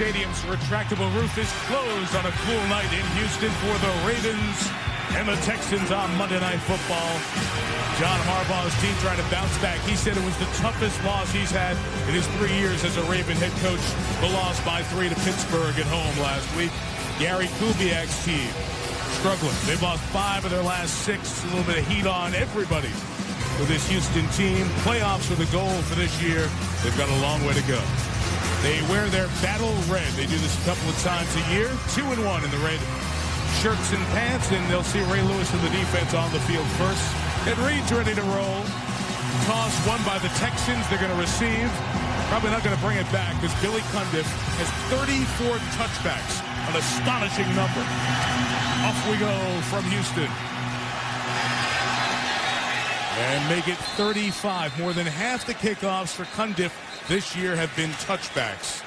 Stadium's retractable roof is closed on a cool night in Houston for the Ravens and the Texans on Monday Night Football. John Harbaugh's team trying to bounce back. He said it was the toughest loss he's had in his 3 years as a Raven head coach. The loss by 3 to Pittsburgh at home last week. Gary Kubiak's team struggling. They've lost 5 of their last 6. A little bit of heat on everybody for this Houston team. Playoffs are the goal for this year. They've got a long way to go. They wear their battle red. They do this a couple of times a year. 2-1 in the red shirts and pants, and they'll see Ray Lewis and the defense on the field first. And Reed's ready to roll. Toss won by the Texans. They're going to receive. Probably not going to bring it back because Billy Cundiff has 34 touchbacks. An astonishing number. Off we go from Houston. And make it 35. More than half the kickoffs for Cundiff this year have been touchbacks.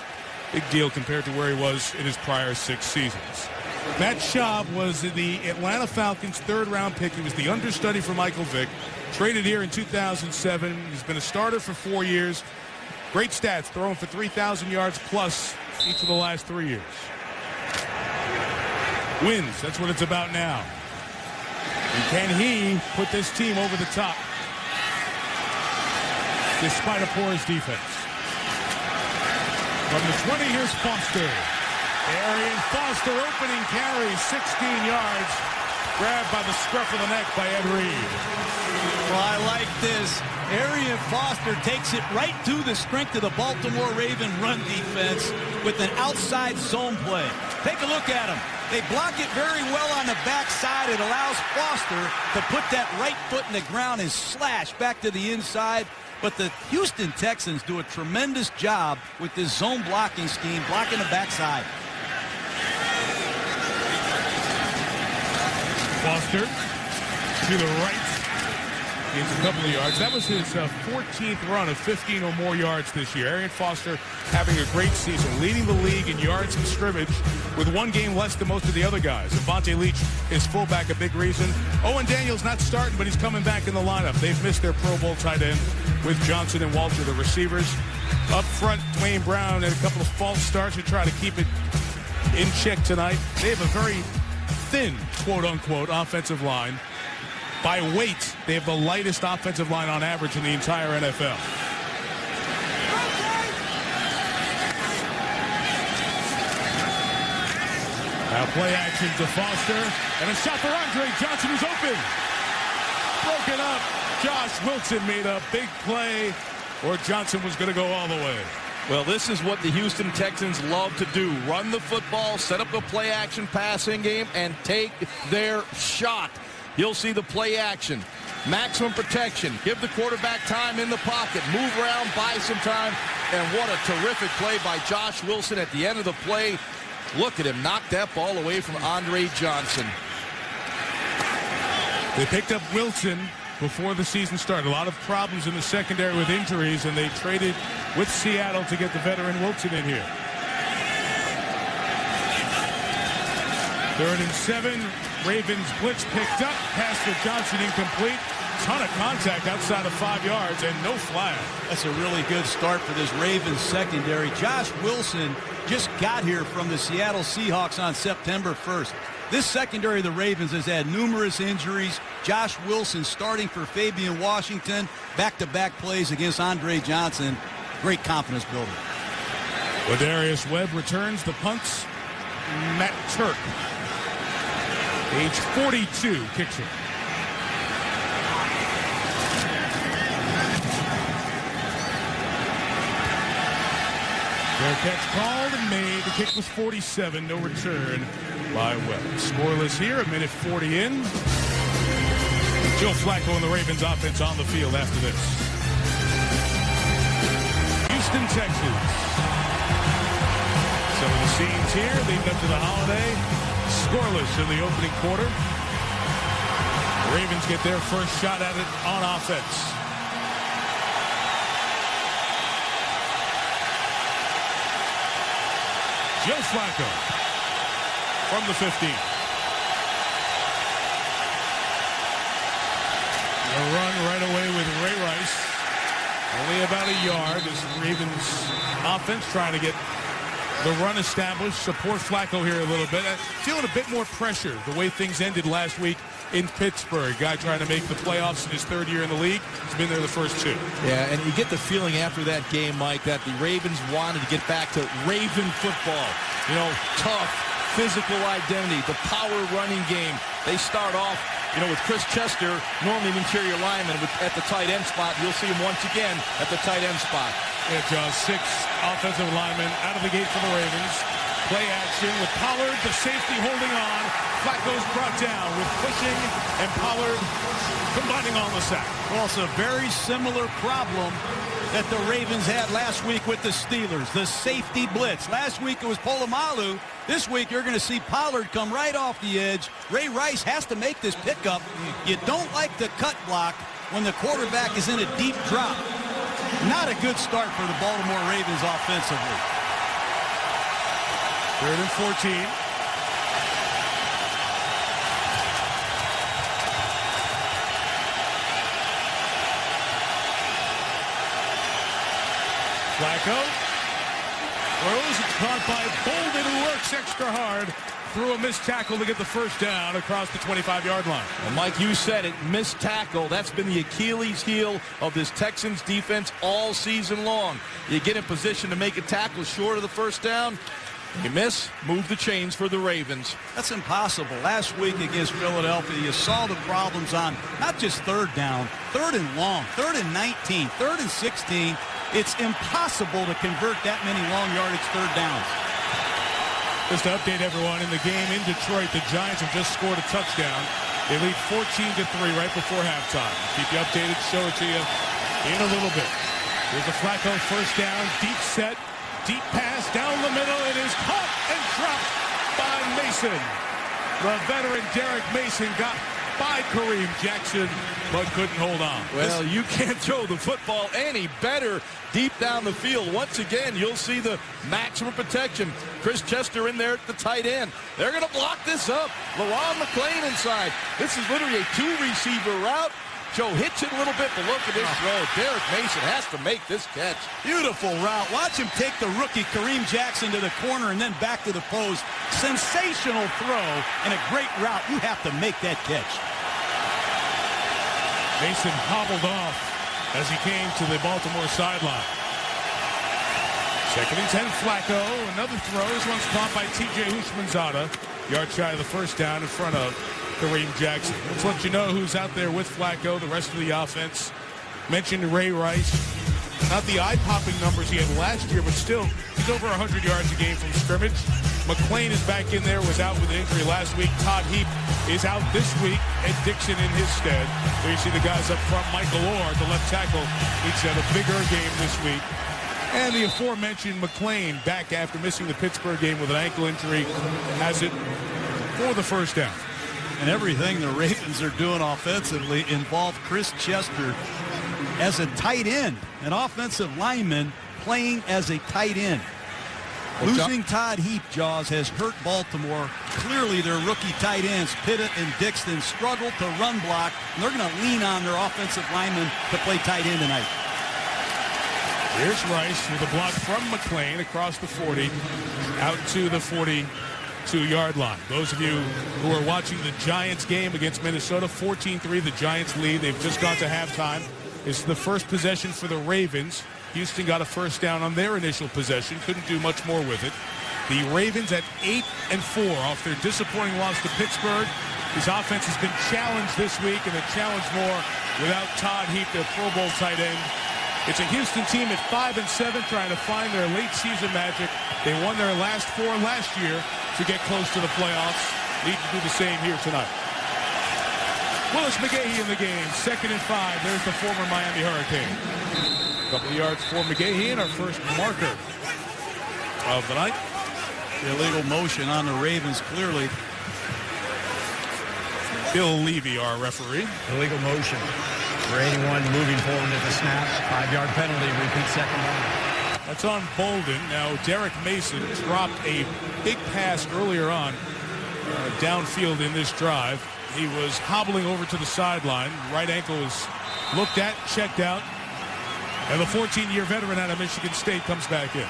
Big deal compared to where he was in his prior 6 seasons. Matt Schaub was the Atlanta Falcons' 3rd-round pick. He was the understudy for Michael Vick. Traded here in 2007. He's been a starter for 4 years. Great stats, throwing for 3,000 yards plus each of the last 3 years. Wins, that's what it's about now. And can he put this team over the top despite a porous defense? From the 20, here's Foster. Arian Foster opening carry, 16 yards. Grabbed by the scruff of the neck by Ed Reed. Well, I like this. Arian Foster takes it right to the strength of the Baltimore Raven run defense with an outside zone play. Take a look at him. They block it very well on the backside. It allows Foster to put that right foot in the ground and slash back to the inside. But the Houston Texans do a tremendous job with this zone blocking scheme, blocking the backside. Foster to the right. Gains a couple of yards. That was his 14th run of 15 or more yards this year. Arian Foster having a great season, leading the league in yards from scrimmage with 1 game less than most of the other guys. Devontae Leach, his fullback, a big reason. Owen Daniels not starting, but he's coming back in the lineup. They've missed their Pro Bowl tight end with Johnson and Walter, the receivers. Up front, Dwayne Brown had a couple of false starts to try to keep it in check tonight. They have a very thin, quote-unquote, offensive line. By weight, they have the lightest offensive line on average in the entire NFL. Now play action to Foster, and a shot for Andre Johnson, who's open. Broken up. Josh Wilson made a big play, or Johnson was going to go all the way. Well, this is what the Houston Texans love to do. Run the football, set up a play-action passing game, and take their shot. You'll see the play action. Maximum protection. Give the quarterback time in the pocket. Move around, buy some time. And what a terrific play by Josh Wilson at the end of the play. Look at him knock that ball away from Andre Johnson. They picked up Wilson before the season started. A lot of problems in the secondary with injuries, and they traded with Seattle to get the veteran Wilson in here. 3rd and 7. Ravens blitz picked up. Pass for Johnson incomplete. Ton of contact outside of 5 yards and no flag. That's a really good start for this Ravens secondary. Josh Wilson just got here from the Seattle Seahawks on September 1st. This secondary of the Ravens has had numerous injuries. Josh Wilson starting for Fabian Washington. Back-to-back plays against Andre Johnson. Great confidence builder. Ladarius Webb returns the punts. Matt Turk, age 42, kicks it. Their catch called and made. The kick was 47. No return by Webb. Scoreless here. 1:40 in. Joe Flacco and the Ravens offense on the field after this. Houston, Texas. Some of the scenes here leading up to the holiday. Scoreless in the opening quarter. The Ravens get their first shot at it on offense. Joe Flacco from the 15. A run right away with Ray Rice. Only about a yard as the Ravens offense trying to get The run established. Support Flacco here a little bit. Feeling a bit more pressure the way things ended last week in Pittsburgh. Guy trying to make the playoffs in his third year in the league. He's been there the first two. Yeah, and you get the feeling after that game, Mike, that the Ravens wanted to get back to Raven football. You know, tough, physical identity, the power running game. They start off, you know, with Chris Chester, normally an interior lineman at the tight end spot. You'll see him once again at the tight end spot. Yeah, John, 6 offensive linemen out of the gate for the Ravens. Play action with Pollard, the safety holding on. Flacco's brought down with Cushing and Pollard combining on the sack. Well, it's a very similar problem that the Ravens had last week with the Steelers, the safety blitz. Last week it was Polamalu. This week you're going to see Pollard come right off the edge. Ray Rice has to make this pickup. You don't like the cut block when the quarterback is in a deep drop. Not a good start for the Baltimore Ravens offensively. 3rd and 14. Flacco throws. It's caught by Bolden, who works extra hard through a missed tackle to get the first down across the 25-yard line. Well, Mike, you said it, missed tackle. That's been the Achilles heel of this Texans defense all season long. You get in position to make a tackle short of the first down. You miss, move the chains for the Ravens. That's impossible. Last week against Philadelphia, you saw the problems on not just 3rd down, 3rd and long, 3rd and 19, 3rd and 16. It's impossible to convert that many long yardage 3rd downs. Just to update everyone, in the game in Detroit, the Giants have just scored a touchdown. They lead 14-3 right before halftime. Keep you updated, show it to you in a little bit. Here's the Flacco first down, deep set, deep pass down the middle. It is caught and dropped by Mason. The veteran Derek Mason got by Kareem Jackson, but couldn't hold on. Well, you can't throw the football any better deep down the field. Once again, you'll see the maximum protection. Chris Chester in there at the tight end. They're going to block this up. LaRon McClain inside. This is literally a 2-receiver route. Joe hits it a little bit, but look at this throw. Derek Mason has to make this catch. Beautiful route. Watch him take the rookie Kareem Jackson to the corner and then back to the post. Sensational throw and a great route. You have to make that catch. Mason hobbled off as he came to the Baltimore sideline. 2nd and 10, Flacco. Another throw. This one's caught by T.J. Houshmandzadeh. Yard shy of the first down in front of Kareem Jackson. Let's let you know who's out there with Flacco, the rest of the offense. Mentioned Ray Rice. Not the eye-popping numbers he had last year, but still, he's over 100 yards a game from scrimmage. McClain is back in there, was out with an injury last week. Todd Heap is out this week, and Dixon in his stead. There you see the guys up front. Michael Orr, the left tackle, each had a bigger game this week. And the aforementioned McClain, back after missing the Pittsburgh game with an ankle injury, has it for the first down. And everything the Ravens are doing offensively involved Chris Chester as a tight end, an offensive lineman playing as a tight end. Losing Todd Heap, Jaws, has hurt Baltimore. Clearly their rookie tight ends, Pitta and Dixon, struggled to run block, and they're going to lean on their offensive linemen to play tight end tonight. Here's Rice with a block from McClain across the 40, out to the 42-yard line. Those of you who are watching the Giants game against Minnesota, 14-3, the Giants lead. They've just gone to halftime. It's the first possession for the Ravens. Houston got a first down on their initial possession. Couldn't do much more with it. The Ravens at 8-4 off their disappointing loss to Pittsburgh. His offense has been challenged this week, and they're challenged more without Todd Heap, their Pro Bowl tight end. It's a Houston team at 5-7 trying to find their late season magic. They won their last 4 last year to get close to the playoffs. Need to do the same here tonight. Willis McGahee in the game. 2nd and 5. There's the former Miami Hurricane. A couple of yards for McGahee, and our first marker of the night. Illegal motion on the Ravens, clearly. Bill Levy, our referee. Illegal motion for anyone moving forward at the snap. 5-yard penalty, repeat second down. That's on Bolden. Now, Derek Mason dropped a big pass earlier on downfield in this drive. He was hobbling over to the sideline. Right ankle is looked at, checked out. And the 14-year veteran out of Michigan State comes back in.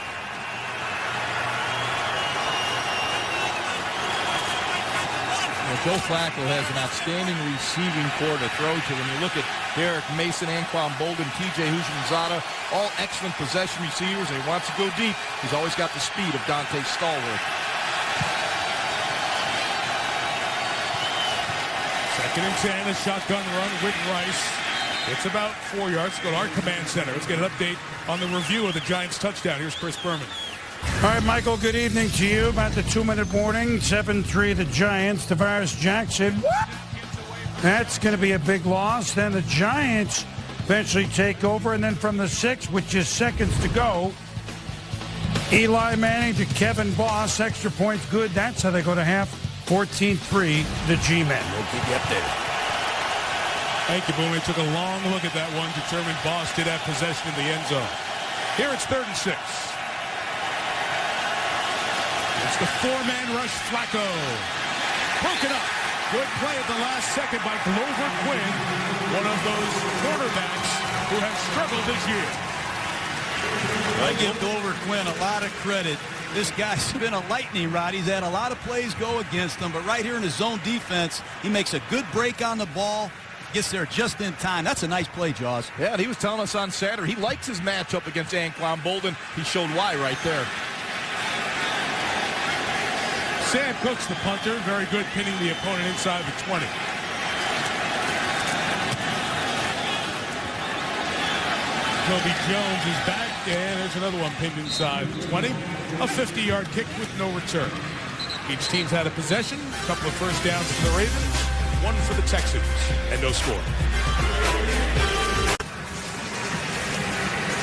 Joe Flacco has an outstanding receiving core to throw to. When you look at Derek Mason, Anquan Bolden, T.J. Houshmandzadeh, all excellent possession receivers, and he wants to go deep. He's always got the speed of Dante Stallworth. Second and 10, a shotgun run with Rice. It's about 4 yards. Go to our command center. Let's get an update on the review of the Giants' touchdown. Here's Chris Berman. All right, Michael, good evening to you. About the 2-minute warning, 7-3 the Giants. Tavares Jackson. That's going to be a big loss. Then the Giants eventually take over. And then from the 6, which is seconds to go, Eli Manning to Kevin Boss. Extra points good. That's how they go to half. 14-3 the G-Men. We'll keep you updated. Thank you, Boone. We took a long look at that one, determined Boss did have possession in the end zone. Here it's 3rd and 6. It's the 4-man rush, Flacco. Broken up. Good play at the last second by Glover Quinn, one of those quarterbacks who have struggled this year. I give Glover Quinn a lot of credit. This guy's been a lightning rod. He's had a lot of plays go against him, but right here in his zone defense, he makes a good break on the ball, gets there just in time. That's a nice play, Jaws. Yeah, and he was telling us on Saturday he likes his matchup against Anquan Bolden. He showed why right there. Sam Cooks, the punter, very good pinning the opponent inside the 20. Kobe Jones is back, and there's another one pinned inside the 20. A 50-yard kick with no return. Each team's had a possession, a couple of first downs for the Ravens, one for the Texans, and no score.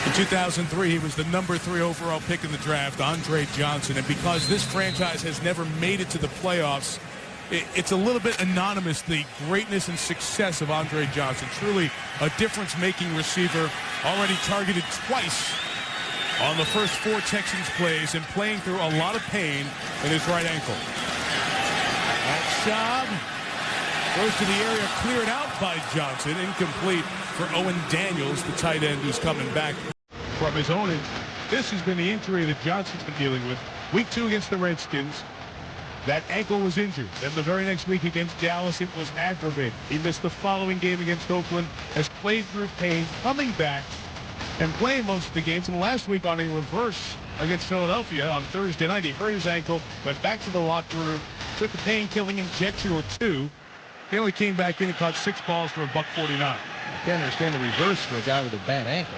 In 2003, he was the number 3 overall pick in the draft, Andre Johnson, and because this franchise has never made it to the playoffs, it's a little bit anonymous, the greatness and success of Andre Johnson. Truly a difference-making receiver, already targeted twice on the first 4 Texans plays and playing through a lot of pain in his right ankle. That shot goes to the area, cleared out by Johnson, incomplete for Owen Daniels, the tight end who's coming back from his own. This has been the injury that Johnson's been dealing with. Week 2 against the Redskins, that ankle was injured. Then the very next week against Dallas, it was aggravated. He missed the following game against Oakland, has played through pain, coming back and playing most of the games. And last week on a reverse against Philadelphia on Thursday night, he hurt his ankle, went back to the locker room, took a pain-killing injection or 2. He only came back in and caught 6 balls for $149. I can't understand the reverse for a guy with a bad ankle.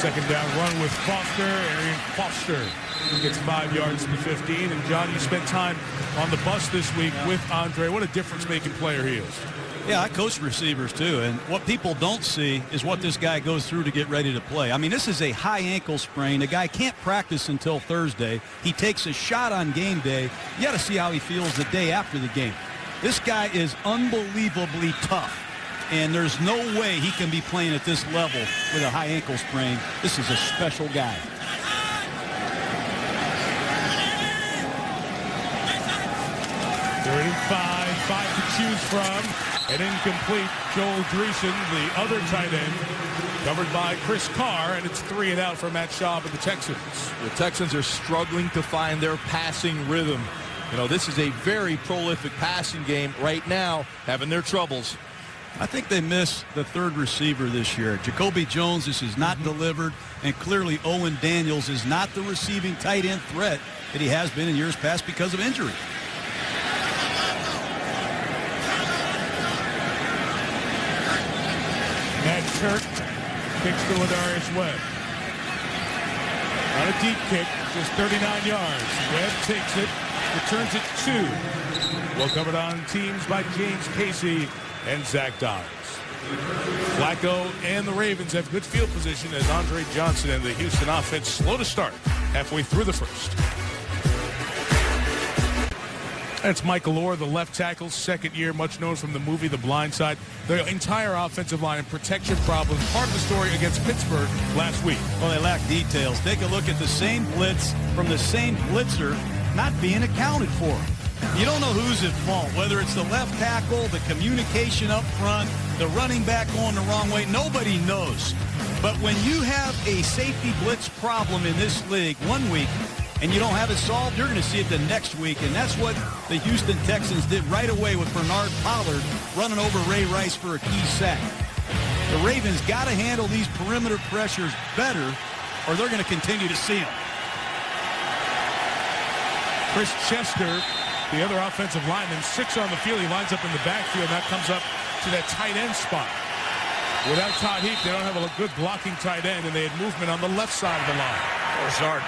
Second down run with Foster. Arian Foster gets 5 yards to the 15. And John, you spent time on the bus this week with Andre. What a difference-making player he is. Yeah, I coach receivers too, and what people don't see is what this guy goes through to get ready to play. I mean, this is a high ankle sprain. The guy can't practice until Thursday. He takes a shot on game day. You got to see how he feels the day after the game. This guy is unbelievably tough, and there's no way he can be playing at this level with a high ankle sprain. This is a special guy. Third and 5 to choose from. An incomplete. Joel Dreesen, the other tight end, covered by Chris Carr, and it's 3 and out for Matt Schaub and the Texans. The Texans are struggling to find their passing rhythm. You know, this is a very prolific passing game right now, having their troubles. I think they miss the third receiver this year. Jacoby Jones, this is not delivered, and clearly Owen Daniels is not the receiving tight end threat that he has been in years past because of injury. Matt Turk kicks to Ladarius Webb. On a deep kick, just 39 yards. Webb takes it, returns it 2. Well covered on teams by James Casey and Zach Dodds. Flacco and the Ravens have good field position as Andre Johnson and the Houston offense slow to start halfway through the first. That's Michael Orr, the left tackle, second year, much known from the movie The Blind Side. The entire offensive line and protection problems, part of the story against Pittsburgh last week. Well, they lack details. Take a look at the same blitz from the same blitzer not being accounted for. You don't know who's at fault, whether it's the left tackle, the communication up front, the running back going the wrong way. Nobody knows. But when you have a safety blitz problem in this league one week and you don't have it solved, you're going to see it the next week. And that's what the Houston Texans did right away with Bernard Pollard running over Ray Rice for a key sack. The Ravens got to handle these perimeter pressures better, or they're going to continue to see them. Chris Chester, the other offensive lineman, 6 on the field. He lines up in the backfield. That comes up to that tight end spot. Without Todd Heap, they don't have a good blocking tight end, and they had movement on the left side of the line. Start.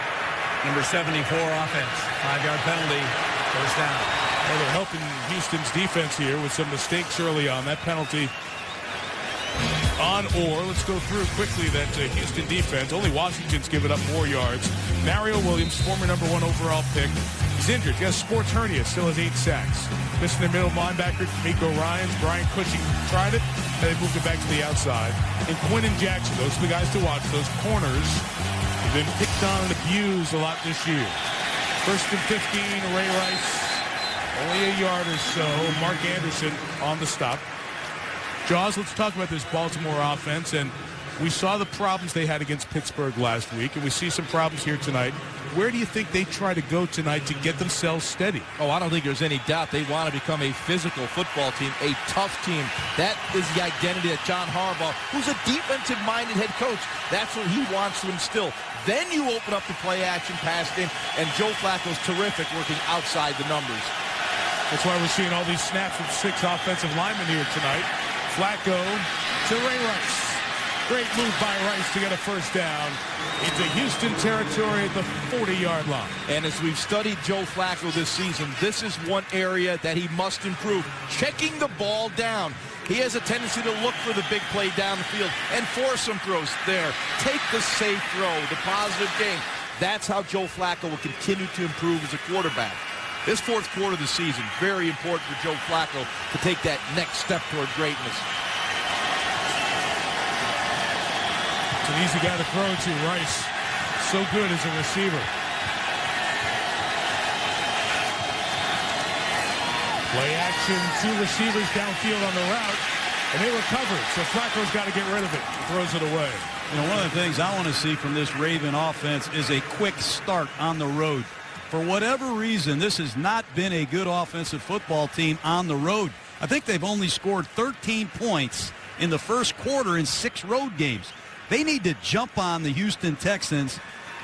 Number 74 offense. 5-yard penalty. First down. Well, they're helping Houston's defense here with some mistakes early on. That penalty on Orr. Let's go through quickly that Houston defense. Only Washington's given up more yards. Mario Williams, former number 1 overall pick. He's injured. He has sports hernia. Still has 8 sacks. Missing their middle linebacker, D'Amico Ryans. Brian Cushing tried it, and they moved it back to the outside. And Quinn and Jackson, those are the guys to watch. Those corners have been picked on and abused a lot this year. First and 15, Ray Rice. Only a yard or so. Mark Anderson on the stop. Jaws, let's talk about this Baltimore offense. And we saw the problems they had against Pittsburgh last week, and we see some problems here tonight. Where do you think they try to go tonight to get themselves steady? Oh, I don't think there's any doubt they want to become a physical football team, a tough team. That is the identity that John Harbaugh, who's a defensive-minded head coach, that's what he wants to instill. Then you open up the play-action pass game, and Joe Flacco's terrific working outside the numbers. That's why we're seeing all these snaps with 6 offensive linemen here tonight. Flacco to Ray Rice. Great move by Rice to get a first down into Houston territory at the 40-yard line. And as we've studied Joe Flacco this season, this is one area that he must improve. Checking the ball down. He has a tendency to look for the big play down the field and force some throws there. Take the safe throw, the positive gain. That's how Joe Flacco will continue to improve as a quarterback. This fourth quarter of the season, very important for Joe Flacco to take that next step toward greatness. It's an easy guy to throw to. Rice, so good as a receiver. Play action, 2 receivers downfield on the route, and they recovered. So Flacco's got to get rid of it. He throws it away. You know, one of the things I want to see from this Raven offense is a quick start on the road. For whatever reason, this has not been a good offensive football team on the road. I think they've only scored 13 points in the first quarter in 6 road games. They need to jump on the Houston Texans.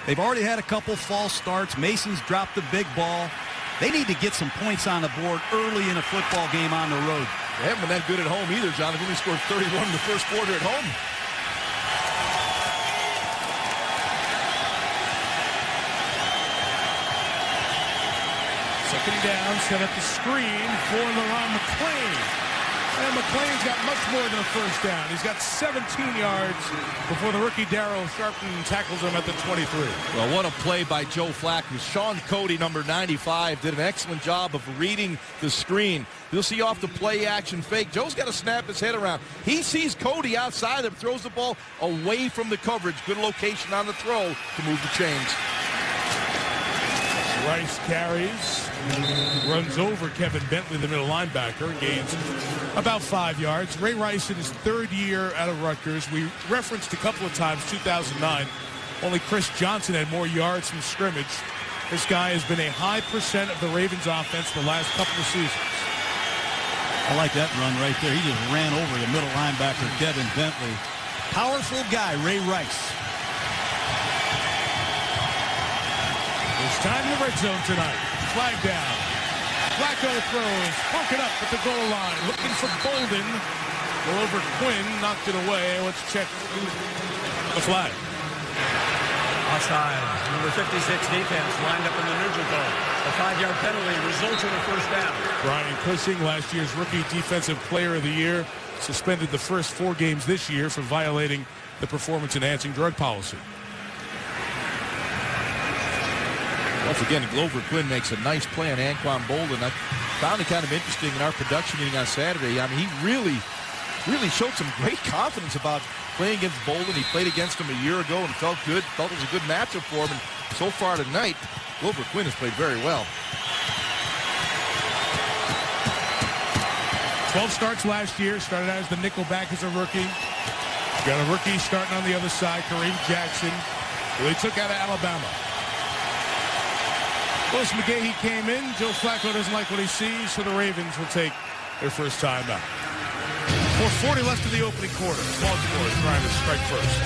They've already had a couple false starts. Mason's dropped the big ball. They need to get some points on the board early in a football game on the road. They haven't been that good at home either, John. They've only scored 31 in the first quarter at home. Second down, set up the screen for LeRon McClain. And McClain's got much more than a first down. He's got 17 yards before the rookie Darryl Sharpton tackles him at the 23. Well, what a play by Joe Flacco. Sean Cody, number 95, did an excellent job of reading the screen. You'll see off the play action fake. Joe's got to snap his head around. He sees Cody outside him, throws the ball away from the coverage. Good location on the throw to move the chains. Rice carries, runs over Kevin Bentley, the middle linebacker, and gains about 5 yards. Ray Rice in his 3rd year out of Rutgers. We referenced a couple of times 2009. Only Chris Johnson had more yards from scrimmage. This guy has been a high percent of the Ravens offense the last couple of seasons. I like that run right there. He just ran over the middle linebacker, Kevin Bentley. Powerful guy, Ray Rice. It's time in the red zone tonight. Flag down. Flacco throws. Poking up at the goal line. Looking for Bolden. Go over Quinn. Knocked it away. Let's check the flag. Offside. Number 56 defense lined up in the neutral zone. A 5-yard penalty results in a first down. Brian Cushing, last year's rookie defensive player of the year, suspended the first 4 games this year for violating the performance-enhancing drug policy. Once again, Glover Quinn makes a nice play on Anquan Bolden. I found it kind of interesting in our production meeting on Saturday. I mean, he really showed some great confidence about playing against Bolden. He played against him a year ago and felt good. Felt it was a good matchup for him. And so far tonight, Glover Quinn has played very well. 12 starts last year. Started out as the nickelback as a rookie. Got a rookie starting on the other side, Kareem Jackson, who they took out of Alabama. Willis McGahee came in. Joe Flacco doesn't like what he sees, so the Ravens will take their first time out. 4:40 left in the opening quarter. Baltimore trying to strike first.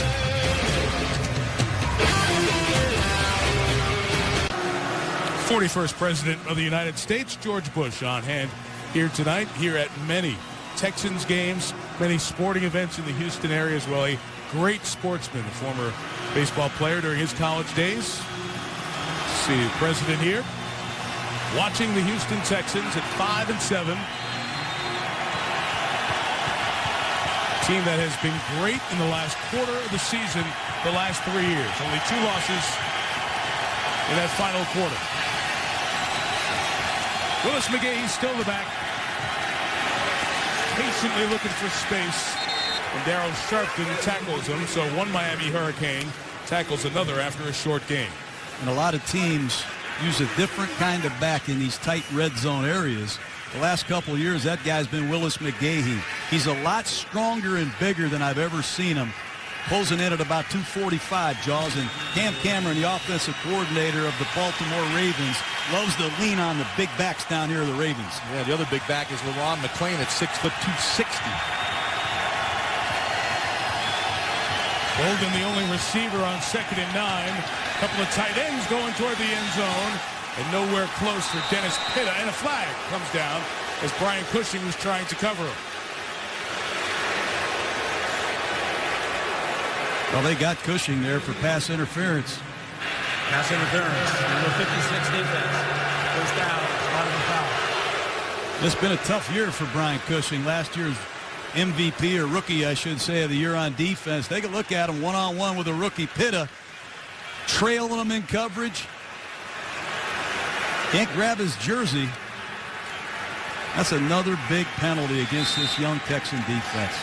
41st President of the United States, George Bush, on hand here tonight, here at many Texans games, many sporting events in the Houston area as well. A great sportsman, a former baseball player during his college days. See the president here watching the Houston Texans at 5-7. Team that has been great in the last quarter of the season, the last 3 years. Only 2 losses in that final quarter. Willis McGahee still in the back, patiently looking for space. And Darryl Sharpton tackles him, so one Miami Hurricane tackles another after a short game. And a lot of teams use a different kind of back in these tight red zone areas. The last couple of years, that guy's been Willis McGahee. He's a lot stronger and bigger than I've ever seen him. Closing in at about 245, Jaws. And Cam Cameron, the offensive coordinator of the Baltimore Ravens, loves to lean on the big backs down here of the Ravens. Yeah, the other big back is LeRon McClain at 6'2", 260. Bolden, the only receiver on 2nd and 9. A couple of tight ends going toward the end zone. And nowhere close for Dennis Pitta. And a flag comes down as Brian Cushing was trying to cover him. Well, they got Cushing there for pass interference. Pass interference. Number 56 defense. First down. Spot of the foul. It's been a tough year for Brian Cushing. Last year's MVP, or rookie, I should say, of the year on defense. Take a look at him one-on-one with a rookie. Pitta trailing him in coverage. Can't grab his jersey. That's another big penalty against this young Texan defense.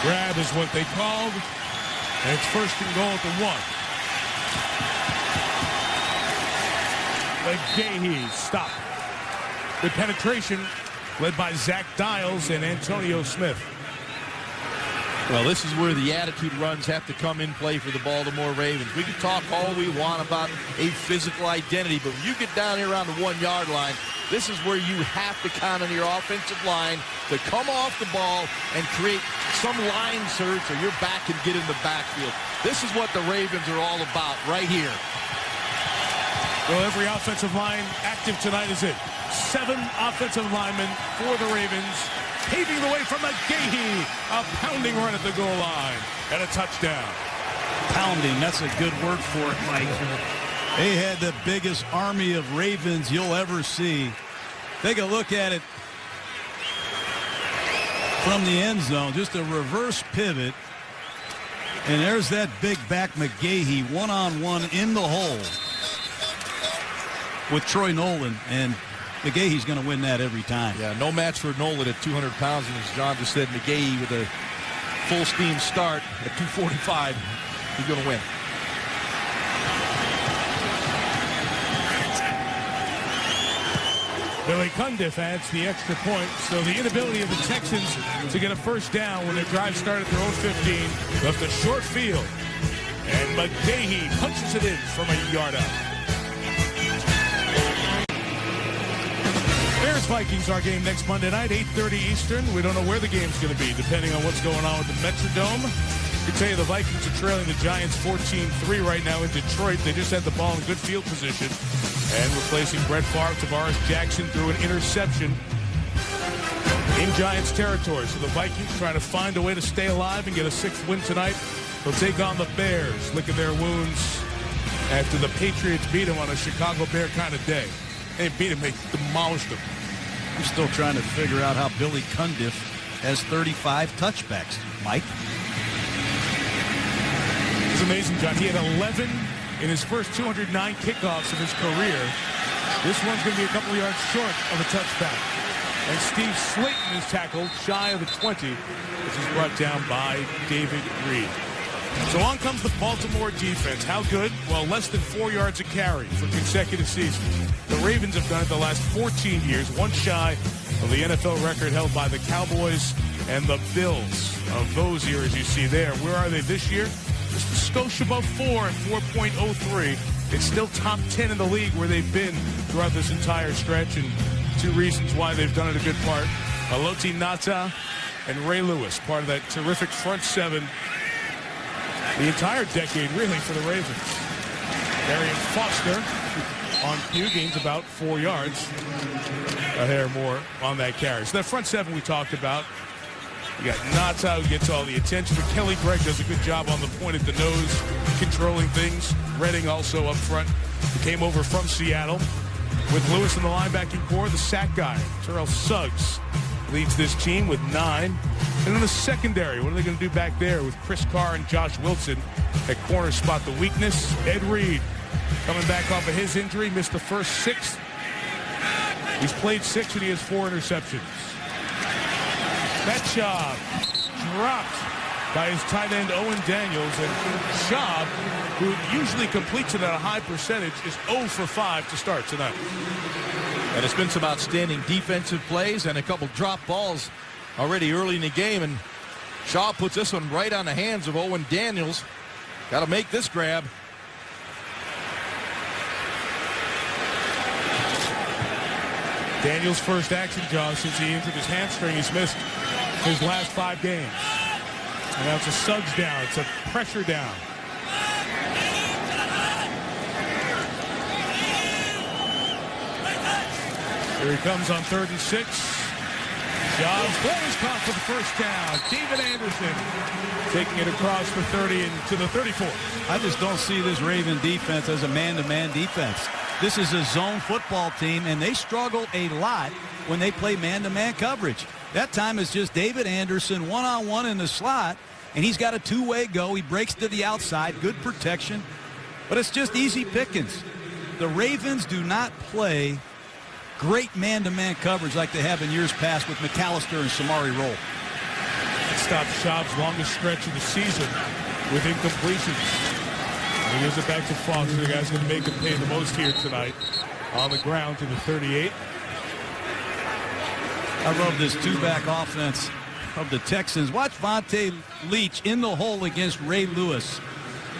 Grab is what they called. And it's 1st and goal at the 1. McGahee stop. Good penetration led by Zach Dials and Antonio Smith. Well, this is where the attitude runs have to come in play for the Baltimore Ravens. We can talk all we want about a physical identity, but when you get down here around the 1-yard line, this is where you have to count on your offensive line to come off the ball and create some line search, or your back can get in the backfield. This is what the Ravens are all about right here. Well, every offensive line active tonight is it. 7 offensive linemen for the Ravens. Paving the way from McGahee. A pounding run at the goal line. And a touchdown. Pounding, that's a good word for it, Mike. They had the biggest army of Ravens you'll ever see. Take a look at it from the end zone. Just a reverse pivot. And there's that big back McGahee one-on-one in the hole with Troy Nolan. And McGahee's going to win that every time. Yeah, no match for Nolan at 200 pounds. And as John just said, McGahee with a full steam start at 245, he's going to win. Billy Cundiff adds the extra point. So the inability of the Texans to get a first down when their drive started at their own 15 left a short field. And McGahee punches it in from a yard out. Bears-Vikings, our game next Monday night, 8:30 Eastern. We don't know where the game's going to be, depending on what's going on with the Metrodome. I can tell you the Vikings are trailing the Giants 14-3 right now in Detroit. They just had the ball in good field position. And replacing Brett Favre, Tavares Jackson threw an interception in Giants territory. So the Vikings trying to find a way to stay alive and get a 6th win tonight. They'll take on the Bears, licking their wounds after the Patriots beat them on a Chicago Bear kind of day. They beat him, they demolished him. I'm still trying to figure out how Billy Cundiff has 35 touchbacks. Mike? It's amazing, John. He had 11 in his first 209 kickoffs of his career. This one's going to be a couple of yards short of a touchback. And Steve Slayton is tackled shy of the 20. This is brought down by David Reed. So on comes the Baltimore defense. How good? Well, less than 4 yards a carry for consecutive seasons. The Ravens have done it the last 14 years, one shy of the NFL record held by the Cowboys and the Bills of those years you see there. Where are they this year? just a skosh above 4 at 4.03. It's still top 10 in the league where they've been throughout this entire stretch, and 2 reasons why they've done it a good part. Aloti Nata and Ray Lewis, part of that terrific front 7 the entire decade, really, for the Ravens. Darian Foster on cue gains about 4 yards. A hair more on that carry. So that front 7 we talked about. You got Nata, who gets all the attention, but Kelly Gregg does a good job on the point at the nose, controlling things. Redding also up front, who came over from Seattle. With Lewis in the linebacking core, the sack guy, Terrell Suggs, leads this team with 9. And in the secondary, what are they going to do back there with Chris Carr and Josh Wilson at corner spot? The weakness, Ed Reed, coming back off of his injury, missed the first 6. He's played 6 and he has 4 interceptions. That job dropped by his tight end Owen Daniels, and Schaub, who usually completes it at a high percentage, is 0 for 5 to start tonight. And it's been some outstanding defensive plays and a couple drop balls already early in the game, and Shaw puts this one right on the hands of Owen Daniels. Got to make this grab. Daniels' first action, John, since he injured his hamstring. He's missed his last 5 games. And now it's a Suggs down. It's a pressure down. Here he comes on 3rd and 6. Jobs is caught for the first down. David Anderson taking it across the 30 and to the 34. I just don't see this Raven defense as a man-to-man defense. This is a zone football team, and they struggle a lot when they play man-to-man coverage. That time is just David Anderson one-on-one in the slot, and he's got a 2-way go. He breaks to the outside, good protection, but it's just easy pickings. The Ravens do not play great man-to-man coverage like they have in years past with McAllister and Samari Roll. It stops Schaub's longest stretch of the season with incompletions. He gives it back to Foster. The guy's going to make him pay the most here tonight. On the ground to the 38. I love this 2-back offense of the Texans. Watch Vontae Leach in the hole against Ray Lewis.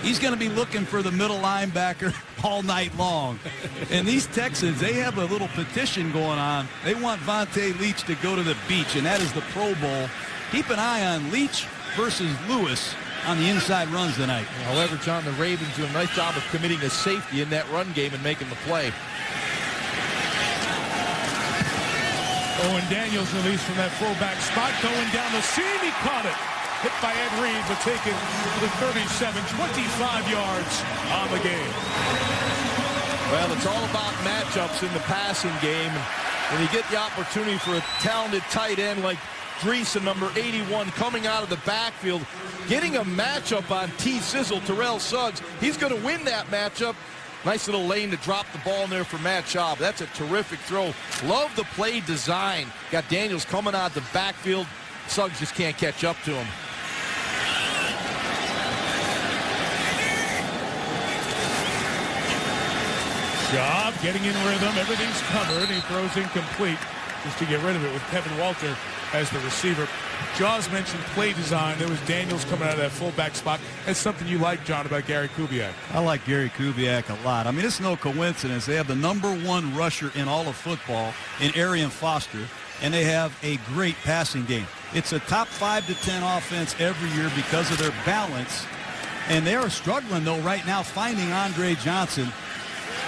He's going to be looking for the middle linebacker all night long. And these Texans, they have a little petition going on. They want Vontae Leach to go to the beach, and that is the Pro Bowl. Keep an eye on Leach versus Lewis on the inside runs tonight. However, John, the Ravens do a nice job of committing a safety in that run game and making the play. Owen Daniels released from that fullback spot, going down the seam. He caught it. Hit by Ed Reed, but taken to the 37, 25 yards on the game. Well, it's all about matchups in the passing game. When you get the opportunity for a talented tight end like Dreesen, number 81, coming out of the backfield, getting a matchup on T-Sizzle, Terrell Suggs, he's going to win that matchup. Nice little lane to drop the ball in there for Matt Schaub. That's a terrific throw. Love the play design. Got Daniels coming out the backfield. Suggs just can't catch up to him. Schaub getting in rhythm. Everything's covered. He throws incomplete just to get rid of it with Kevin Walter as the receiver. Jaws mentioned play design. There was Daniels coming out of that fullback spot. That's something you like, John, about Gary Kubiak. I like Gary Kubiak a lot. I mean, it's no coincidence. They have the #1 rusher in all of football in Arian Foster, and they have a great passing game. It's a top 5 to 10 offense every year because of their balance, and they are struggling, though, right now finding Andre Johnson.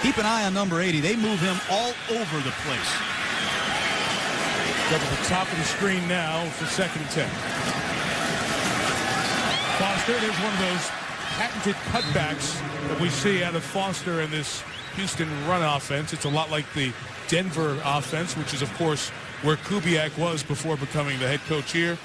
Keep an eye on number 80. They move him all over the place. Up at the top of the screen now for 2nd and 10. Foster, there's one of those patented cutbacks that we see out of Foster in this Houston run offense. It's a lot like the Denver offense, which is, of course, where Kubiak was before becoming the head coach here.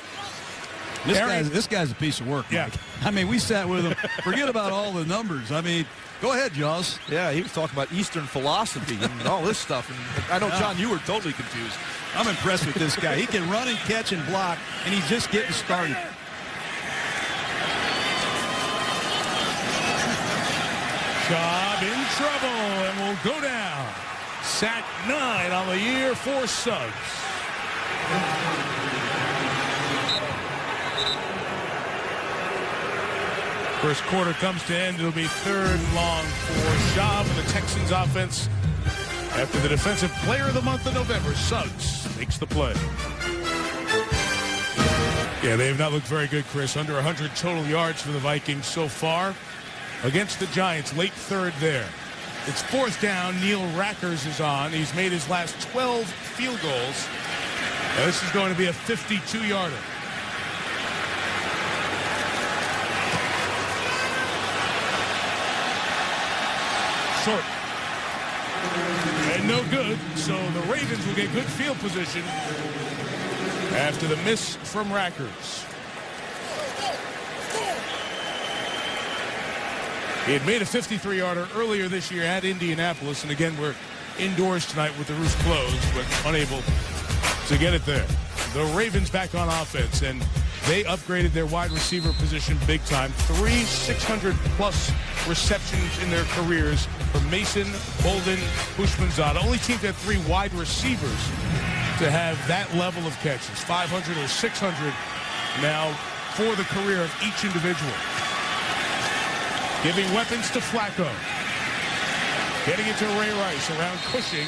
This guy's a piece of work, Mike. Yeah. I mean, we sat with him. Forget about all the numbers. I mean, go ahead, Jaws. Yeah, he was talking about Eastern philosophy and all this stuff. And I know, John, you were totally confused. I'm impressed with this guy. He can run and catch and block, and he's just getting started. Schaub in trouble and will go down. Sack 9 on the year for Suggs. First quarter comes to end. It'll be 3rd and long for Schaub and the Texans offense. After the Defensive Player of the Month of November, Suggs makes the play. Yeah, they have not looked very good, Chris. Under 100 total yards for the Vikings so far against the Giants. Late 3rd there. It's 4th down. Neil Rackers is on. He's made his last 12 field goals. Now, this is going to be a 52-yarder. Short. And no good, so the Ravens will get good field position after the miss from Rackers. He had made a 53-yarder earlier this year at Indianapolis, and again, we're indoors tonight with the roof closed, but unable to get it there. The Ravens back on offense, and they upgraded their wide receiver position big time. 3 600-plus receptions in their careers from Mason, Bolden, Houshmandzadeh. Only team that had 3 wide receivers to have that level of catches. 500 or 600 now for the career of each individual. Giving weapons to Flacco. Getting it to Ray Rice around Cushing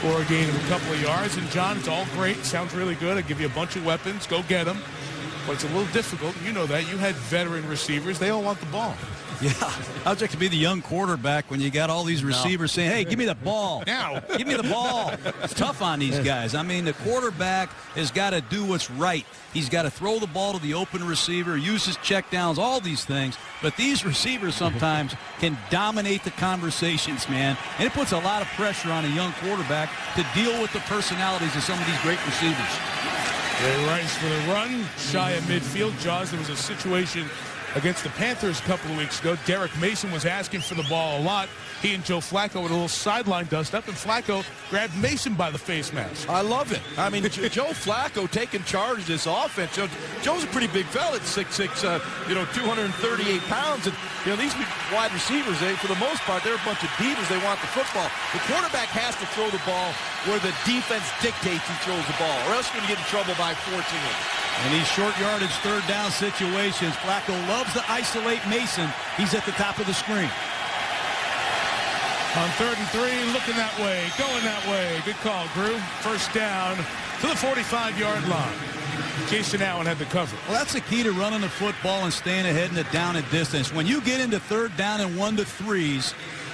for a gain of a couple of yards. And, John, it's all great. Sounds really good. I give you a bunch of weapons. Go get them. But it's a little difficult. You know that. You had veteran receivers. They all want the ball. Yeah, how's it to be the young quarterback when you got all these receivers saying, hey, give me the ball. Now. Give me the ball. It's tough on these guys. I mean, the quarterback has got to do what's right. He's got to throw the ball to the open receiver, use his checkdowns, all these things. But these receivers sometimes can dominate the conversations, man. And it puts a lot of pressure on a young quarterback to deal with the personalities of some of these great receivers. Ray Rice for the run. Shy of midfield. Jaws, there was a situation against the Panthers a couple of weeks ago. Derek Mason was asking for the ball a lot. He and Joe Flacco with a little sideline dust-up, and Flacco grabbed Mason by the face mask. I love it. I mean, Joe Flacco taking charge of this offense. Joe's a pretty big fella at 6'6", 238 pounds. And, these wide receivers, for the most part, they're a bunch of divas. They want the football. The quarterback has to throw the ball where the defense dictates he throws the ball, or else you're going to get in trouble by 14. In these short yardage 3rd down situations, Flacco loves to isolate Mason. He's at the top of the screen. On 3rd and 3, looking that way, going that way. Good call, Drew. 1st down to the 45-yard line. Jason Allen had the cover. Well, that's the key to running the football and staying ahead in the down and distance. When you get into 3rd down and 1 to 3s,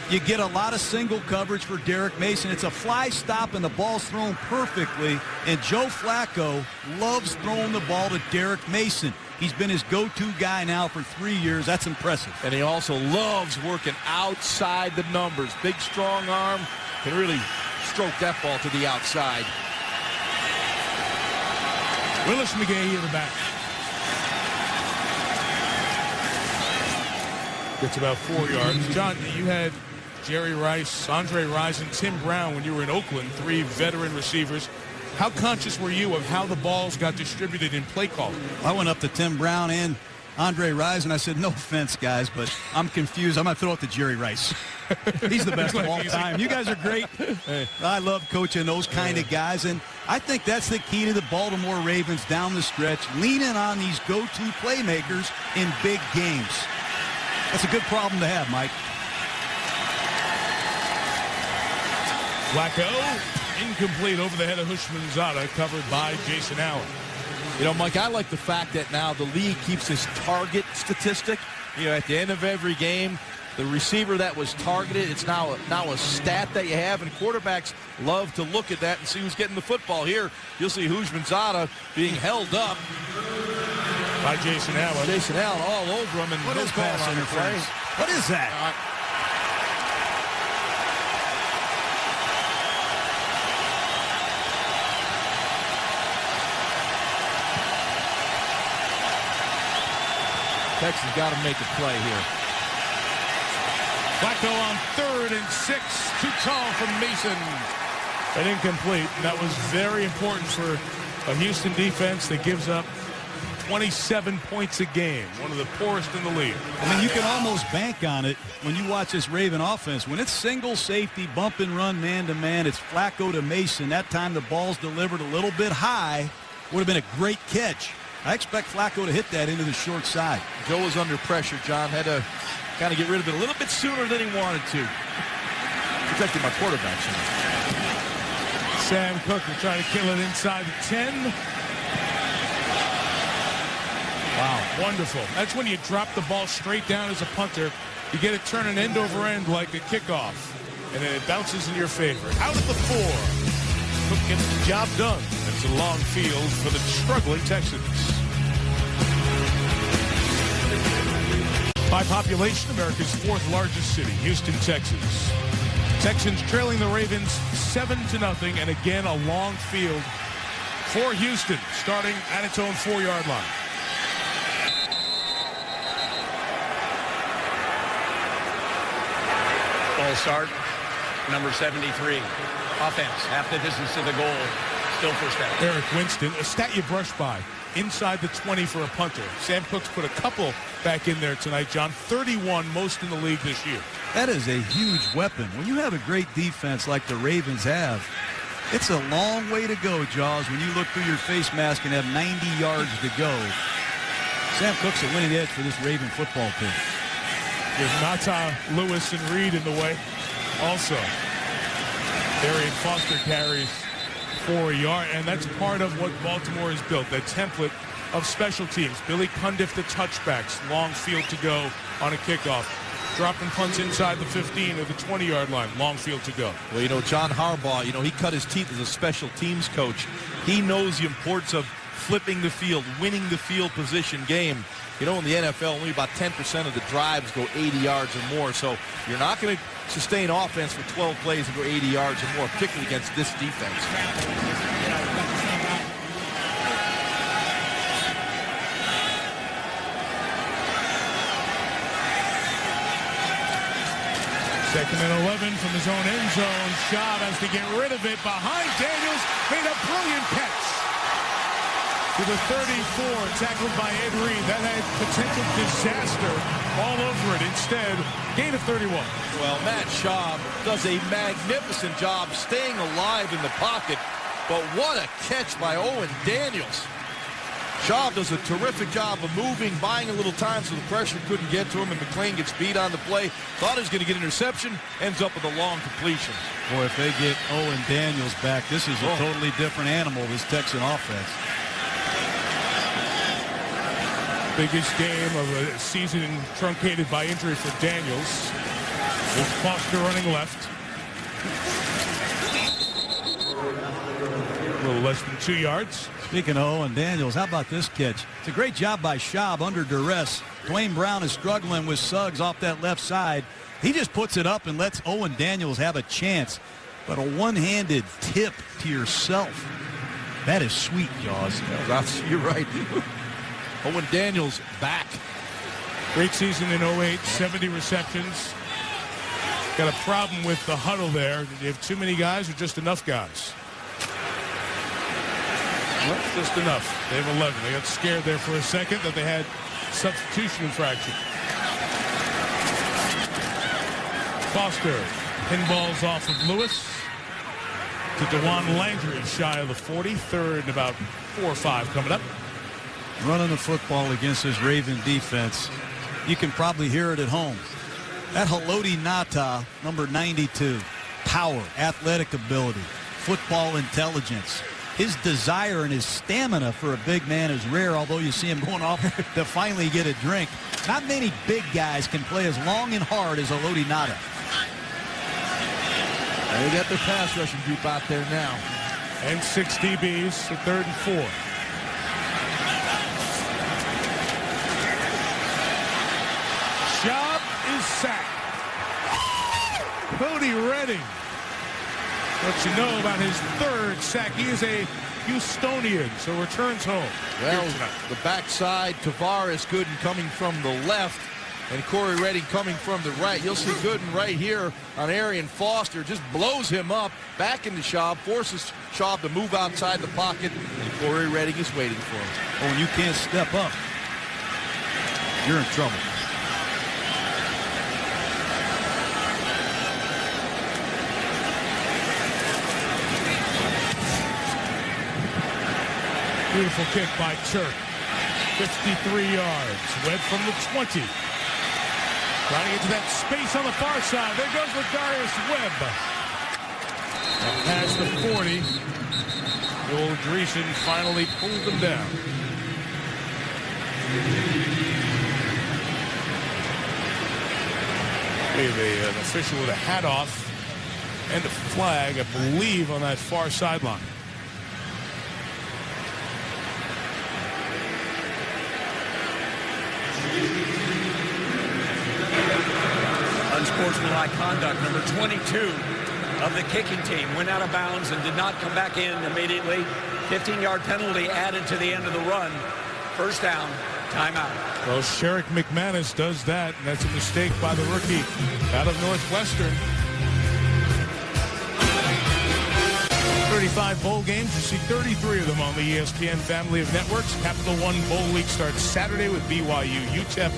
you get a lot of single coverage for Derek Mason. It's a fly stop, and the ball's thrown perfectly. And Joe Flacco loves throwing the ball to Derek Mason. He's been his go-to guy now for 3 years. That's impressive. And he also loves working outside the numbers. Big, strong arm. Can really stroke that ball to the outside. Willis McGahee in the back. Gets about 4 yards. John, you had Jerry Rice, Andre Rison, and Tim Brown when you were in Oakland, 3 veteran receivers. How conscious were you of how the balls got distributed in play calling? I went up to Tim Brown and Andre Rison, and I said, no offense, guys, but I'm confused. I'm going to throw it to Jerry Rice. He's the best of all time. You guys are great. I love coaching those kind of guys, and I think that's the key to the Baltimore Ravens down the stretch, leaning on these go-to playmakers in big games. That's a good problem to have, Mike. Flacco, incomplete over the head of Houshmandzadeh, covered by Jason Allen. Mike, I like the fact that now the league keeps this target statistic. At the end of every game, the receiver that was targeted, it's now a stat that you have, and quarterbacks love to look at that and see who's getting the football. Here, you'll see Houshmandzadeh being held up by Jason Allen. Jason Allen all over him, and what is pass interference? What is that? Texans got to make a play here. Flacco on 3rd and 6. Too tall from Mason. And incomplete. And that was very important for a Houston defense that gives up 27 points a game. One of the poorest in the league. I mean, you can almost bank on it when you watch this Raven offense. When it's single safety, bump and run, man-to-man, it's Flacco to Mason. That time the ball's delivered a little bit high. Would have been a great catch. I expect Flacco to hit that into the short side. Joe was under pressure, John. Had to kind of get rid of it a little bit sooner than he wanted to. Protecting my quarterback. Sam Cook will try to kill it inside the 10. Wow, wonderful. That's when you drop the ball straight down as a punter. You get it turning end over end like a kickoff, and then it bounces in your favor. Out of the 4. Cook gets the job done. It's a long field for the struggling Texans. By population, America's 4th largest city, Houston, Texas. Texans trailing the Ravens 7-0, and again a long field for Houston, starting at its own 4-yard line. Ball start, number 73. Offense, half the distance to the goal. Still first down. Eric Winston, a stat you brush by. Inside the 20 for a punter. Sam Cook's put a couple back in there tonight, John. 31, most in the league this year. That is a huge weapon. When you have a great defense like the Ravens have, it's a long way to go, Jaws, when you look through your face mask and have 90 yards to go. Sam Cook's a winning edge for this Raven football team. There's Nata, Lewis, and Reed in the way. Also, Arian Foster carries for a yard, and that's part of what Baltimore has built, that template of special teams. Billy Cundiff, the touchbacks, long field to go on a kickoff. Dropping punts inside the 15 or the 20-yard line, long field to go. Well, you know, John Harbaugh, you know, he cut his teeth as a special teams coach. He knows the importance of flipping the field, winning the field position game. You know, in the NFL, only about 10% of the drives go 80 yards or more. So you're not going to sustain offense for 12 plays and go 80 yards or more, particularly against this defense. Second and 11 from his own end zone. Schaub has to get rid of it. Behind Daniels, made a brilliant catch. To the 34, tackled by Ed Reed. That had potential disaster all over it. Instead, gain of 31. Well, Matt Schaub does a magnificent job staying alive in the pocket, but what a catch by Owen Daniels. Schaub does a terrific job of moving, buying a little time so the pressure couldn't get to him, and McClain gets beat on the play. Thought he was going to get an interception, ends up with a long completion. Boy, if they get Owen Daniels back, this is a totally different animal, this Texan offense. Biggest game of a season truncated by injury for Daniels. With Foster running left. A little less than 2 yards. Speaking of Owen Daniels, how about this catch? It's a great job by Schaub under duress. Dwayne Brown is struggling with Suggs off that left side. He just puts it up and lets Owen Daniels have a chance. But a one-handed tip to yourself. That is sweet, Jaws. You're right. Owen Daniels back. Great season in 08, 70 receptions. Got a problem with the huddle there. Did you have too many guys or just enough guys? Well, just enough. They have 11. They got scared there for a second that they had substitution infraction. Foster pinballs off of Lewis to DeJuan Landry, shy of the 40. Third and about 4 or 5 coming up. Running the football against this Raven defense. You can probably hear it at home. That Haloti Ngata, number 92. Power, athletic ability, football intelligence. His desire and his stamina for a big man is rare, although you see him going off to finally get a drink. Not many big guys can play as long and hard as Haloti Ngata. They got their pass rushing group out there now. And 6 DBs for 3rd and 4. Schaub is sacked. Cody Redding. What you know about his 3rd sack. He is a Houstonian, so returns home. Well, the backside, Tavares Gooden coming from the left, and Corey Redding coming from the right. You'll see Gooden right here on Arian Foster. Just blows him up, back into Schaub, forces Schaub to move outside the pocket, and Corey Redding is waiting for him. Oh, and you can't step up. You're in trouble. Beautiful kick by Turk. 53 yards. Webb from the 20. Trying to get to that space on the far side. There goes Ladarius Webb. Past the 40. Joel Dreesen finally pulled them down. We have an official with a hat off and a flag, I believe, on that far sideline. Unsportsmanlike conduct, number 22 of the kicking team, went out of bounds and did not come back in immediately. 15-yard penalty added to the end of the run. First down, timeout. Well, Sherrick McManus does that, and that's a mistake by the rookie out of Northwestern. 35 bowl games. You see 33 of them on the ESPN family of networks. Capital One Bowl Week starts Saturday with BYU UTEP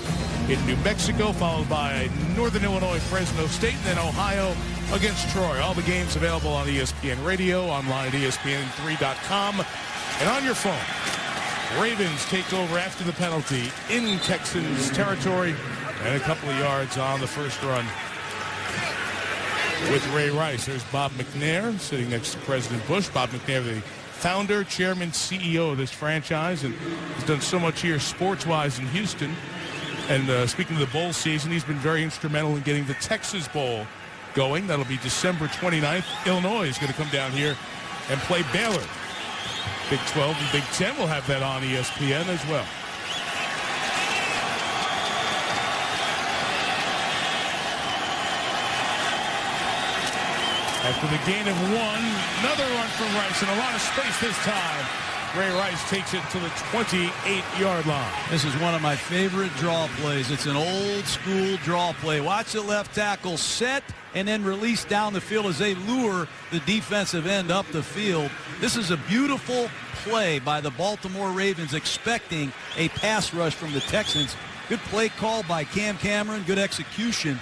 in New Mexico, followed by Northern Illinois Fresno State, and then Ohio against Troy. All the games available on ESPN Radio, online at ESPN3.com, and on your phone. Ravens take over after the penalty in Texans territory, and a couple of yards on the first run with Ray Rice. There's Bob McNair sitting next to President Bush. Bob McNair, the founder, chairman, CEO of this franchise, and has done so much here sports-wise in Houston. And speaking of the bowl season, he's been very instrumental in getting the Texas Bowl going. That'll be December 29th. Illinois is going to come down here and play Baylor. Big 12 and Big 10 will have that on ESPN as well. After the gain of one, another run from Rice, and a lot of space this time. Ray Rice takes it to the 28-yard line. This is one of my favorite draw plays. It's an old school draw play. Watch the left tackle set and then release down the field as they lure the defensive end up the field. This is a beautiful play by the Baltimore Ravens, expecting a pass rush from the Texans. Good play call by Cam Cameron. Good execution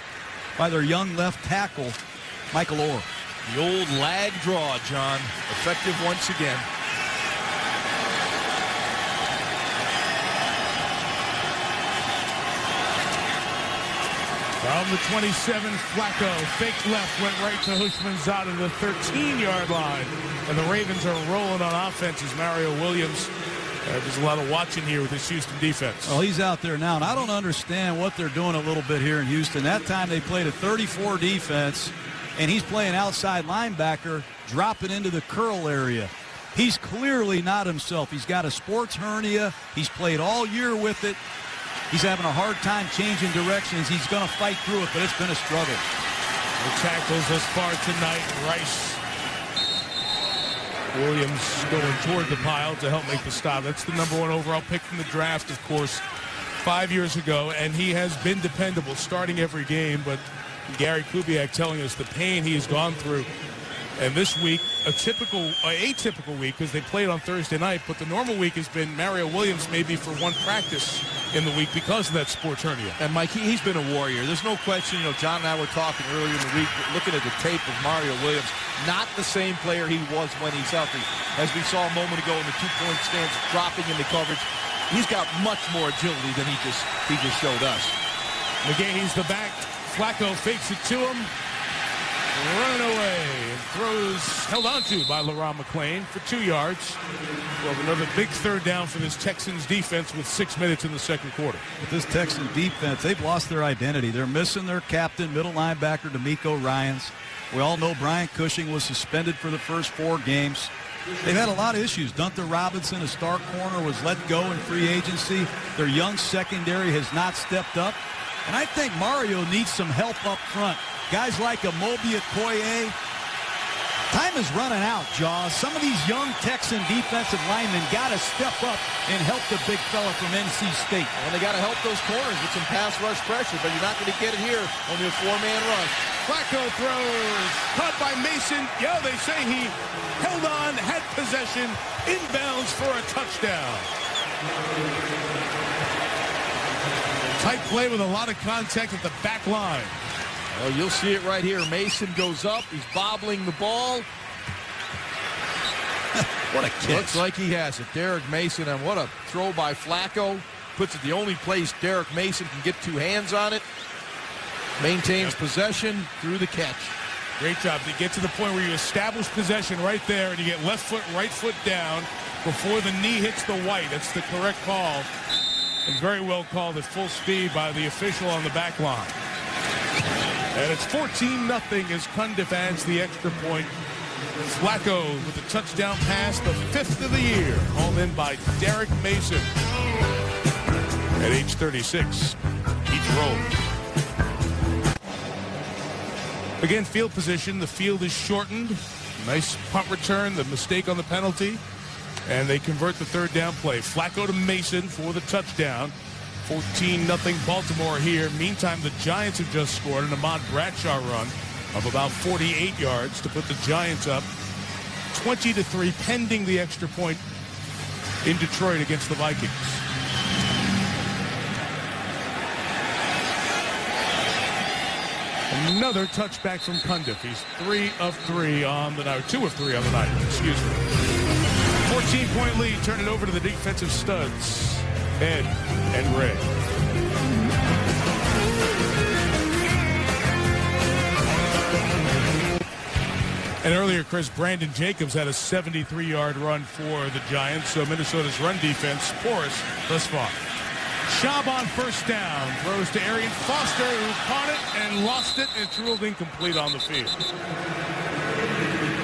by their young left tackle, Michael Orr. The old lag draw, John. Effective once again. From the 27, Flacco, fake left, went right to Hushmanzada, the 13-yard line. And the Ravens are rolling on offense as Mario Williams. There's a lot of watching here with this Houston defense. Well, he's out there now, and I don't understand what they're doing a little bit here in Houston. That time they played a 34 defense, and he's playing outside linebacker, dropping into the curl area. He's clearly not himself. He's got a sports hernia. He's played all year with it. He's having a hard time changing directions. He's going to fight through it, but it's been a struggle. The tackles thus far tonight, Rice. Williams going toward the pile to help make the stop. That's the #1 overall pick from the draft, of course, 5 years ago, and he has been dependable, starting every game, but Gary Kubiak telling us the pain he has gone through. And this week, atypical week, because they played on Thursday night, but the normal week has been Mario Williams maybe for one practice in the week because of that sports hernia. And Mike, he's been a warrior. There's no question. John and I were talking earlier in the week, looking at the tape of Mario Williams. Not the same player he was when he's healthy. As we saw a moment ago in the two-point stance, dropping into coverage, he's got much more agility than he just showed us. McGahee's the back. Flacco fakes it to him. Running away and throws, held on to by LaRon McClain for 2 yards. Well, another big third down for this Texans defense with 6 minutes in the second quarter. With this Texans defense, they've lost their identity. They're missing their captain, middle linebacker, D'Amico Ryans. We all know Brian Cushing was suspended for the first 4 games. They've had a lot of issues. Dunter Robinson, a star corner, was let go in free agency. Their young secondary has not stepped up. And I think Mario needs some help up front. Guys like Amobi Okoye. Time is running out, Jaws. Some of these young Texan defensive linemen got to step up and help the big fella from NC State. And they got to help those corners with some pass rush pressure, but you're not going to get it here on your 4-man rush. Flacco throws, caught by Mason. Yeah, they say he held on, had possession, inbounds for a touchdown. Tight play with a lot of contact at the back line. Well, you'll see it right here. Mason goes up. He's bobbling the ball. What a catch. Looks like he has it. Derek Mason, and what a throw by Flacco. Puts it the only place Derek Mason can get two hands on it. Maintains possession through the catch. Great job. To get to the point where you establish possession right there and you get left foot, right foot down before the knee hits the white. That's the correct call. And very well called at full speed by the official on the back line. And it's 14-0 as Cundiff adds the extra point. Flacco with the touchdown pass, the 5th of the year. Hauled in by Derek Mason. At age 36, each roll. Again, field position. The field is shortened. Nice punt return, the mistake on the penalty. And they convert the third down play. Flacco to Mason for the touchdown. 14-0 Baltimore here. Meantime, the Giants have just scored an Ahmad Bradshaw run of about 48 yards to put the Giants up 20-3, pending the extra point in Detroit against the Vikings. Another touchback from Cundiff. He's 3 of 3 on the night, 2 of 3 on the night, excuse me. 14-point lead, turn it over to the defensive studs, Ed and Ray. And earlier, Chris, Brandon Jacobs had a 73-yard run for the Giants, so Minnesota's run defense porous thus far. Schaub on first down, throws to Arian Foster, who caught it and lost it, and it's ruled incomplete on the field.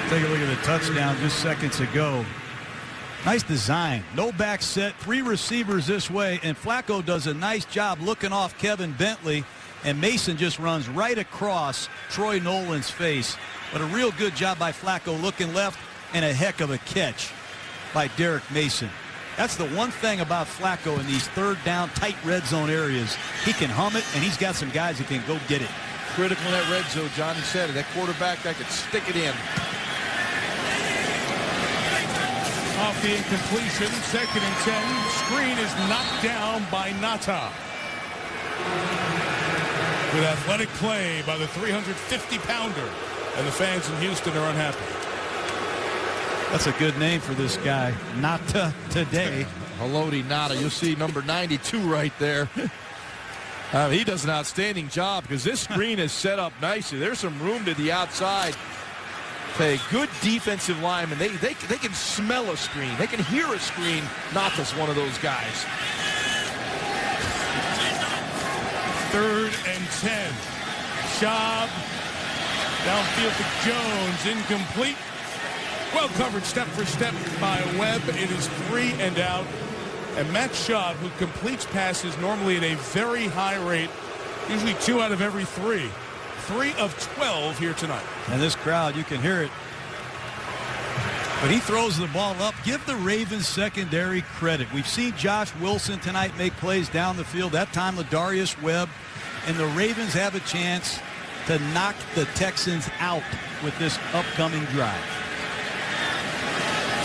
Take a look at the touchdown just seconds ago. Nice design. No back set, 3 receivers this way, and Flacco does a nice job looking off Kevin Bentley, and Mason just runs right across Troy Nolan's face. But a real good job by Flacco looking left, and a heck of a catch by Derek Mason. That's the one thing about Flacco in these third down, tight red zone areas. He can hum it, and he's got some guys who can go get it. Critical in that red zone, Johnny said it. That quarterback that could stick it in. Off the incompletion, 2nd and 10. Screen is knocked down by Nata. With athletic play by the 350-pounder. And the fans in Houston are unhappy. That's a good name for this guy. Nata today. Haloti Ngata. You'll see number 92 right there. He does an outstanding job because this screen is set up nicely. There's some room to the outside. A good defensive lineman. They can smell a screen. They can hear a screen. Ngata's one of those guys. 3rd and 10. Schaub downfield to Jones. Incomplete. Well covered step for step by Webb. It is 3 and out. And Matt Schaub, who completes passes normally at a very high rate, usually 2 out of every 3. 3 of 12 here tonight. And this crowd, you can hear it. But he throws the ball up. Give the Ravens secondary credit. We've seen Josh Wilson tonight make plays down the field. That time Ladarius Webb. And the Ravens have a chance to knock the Texans out with this upcoming drive.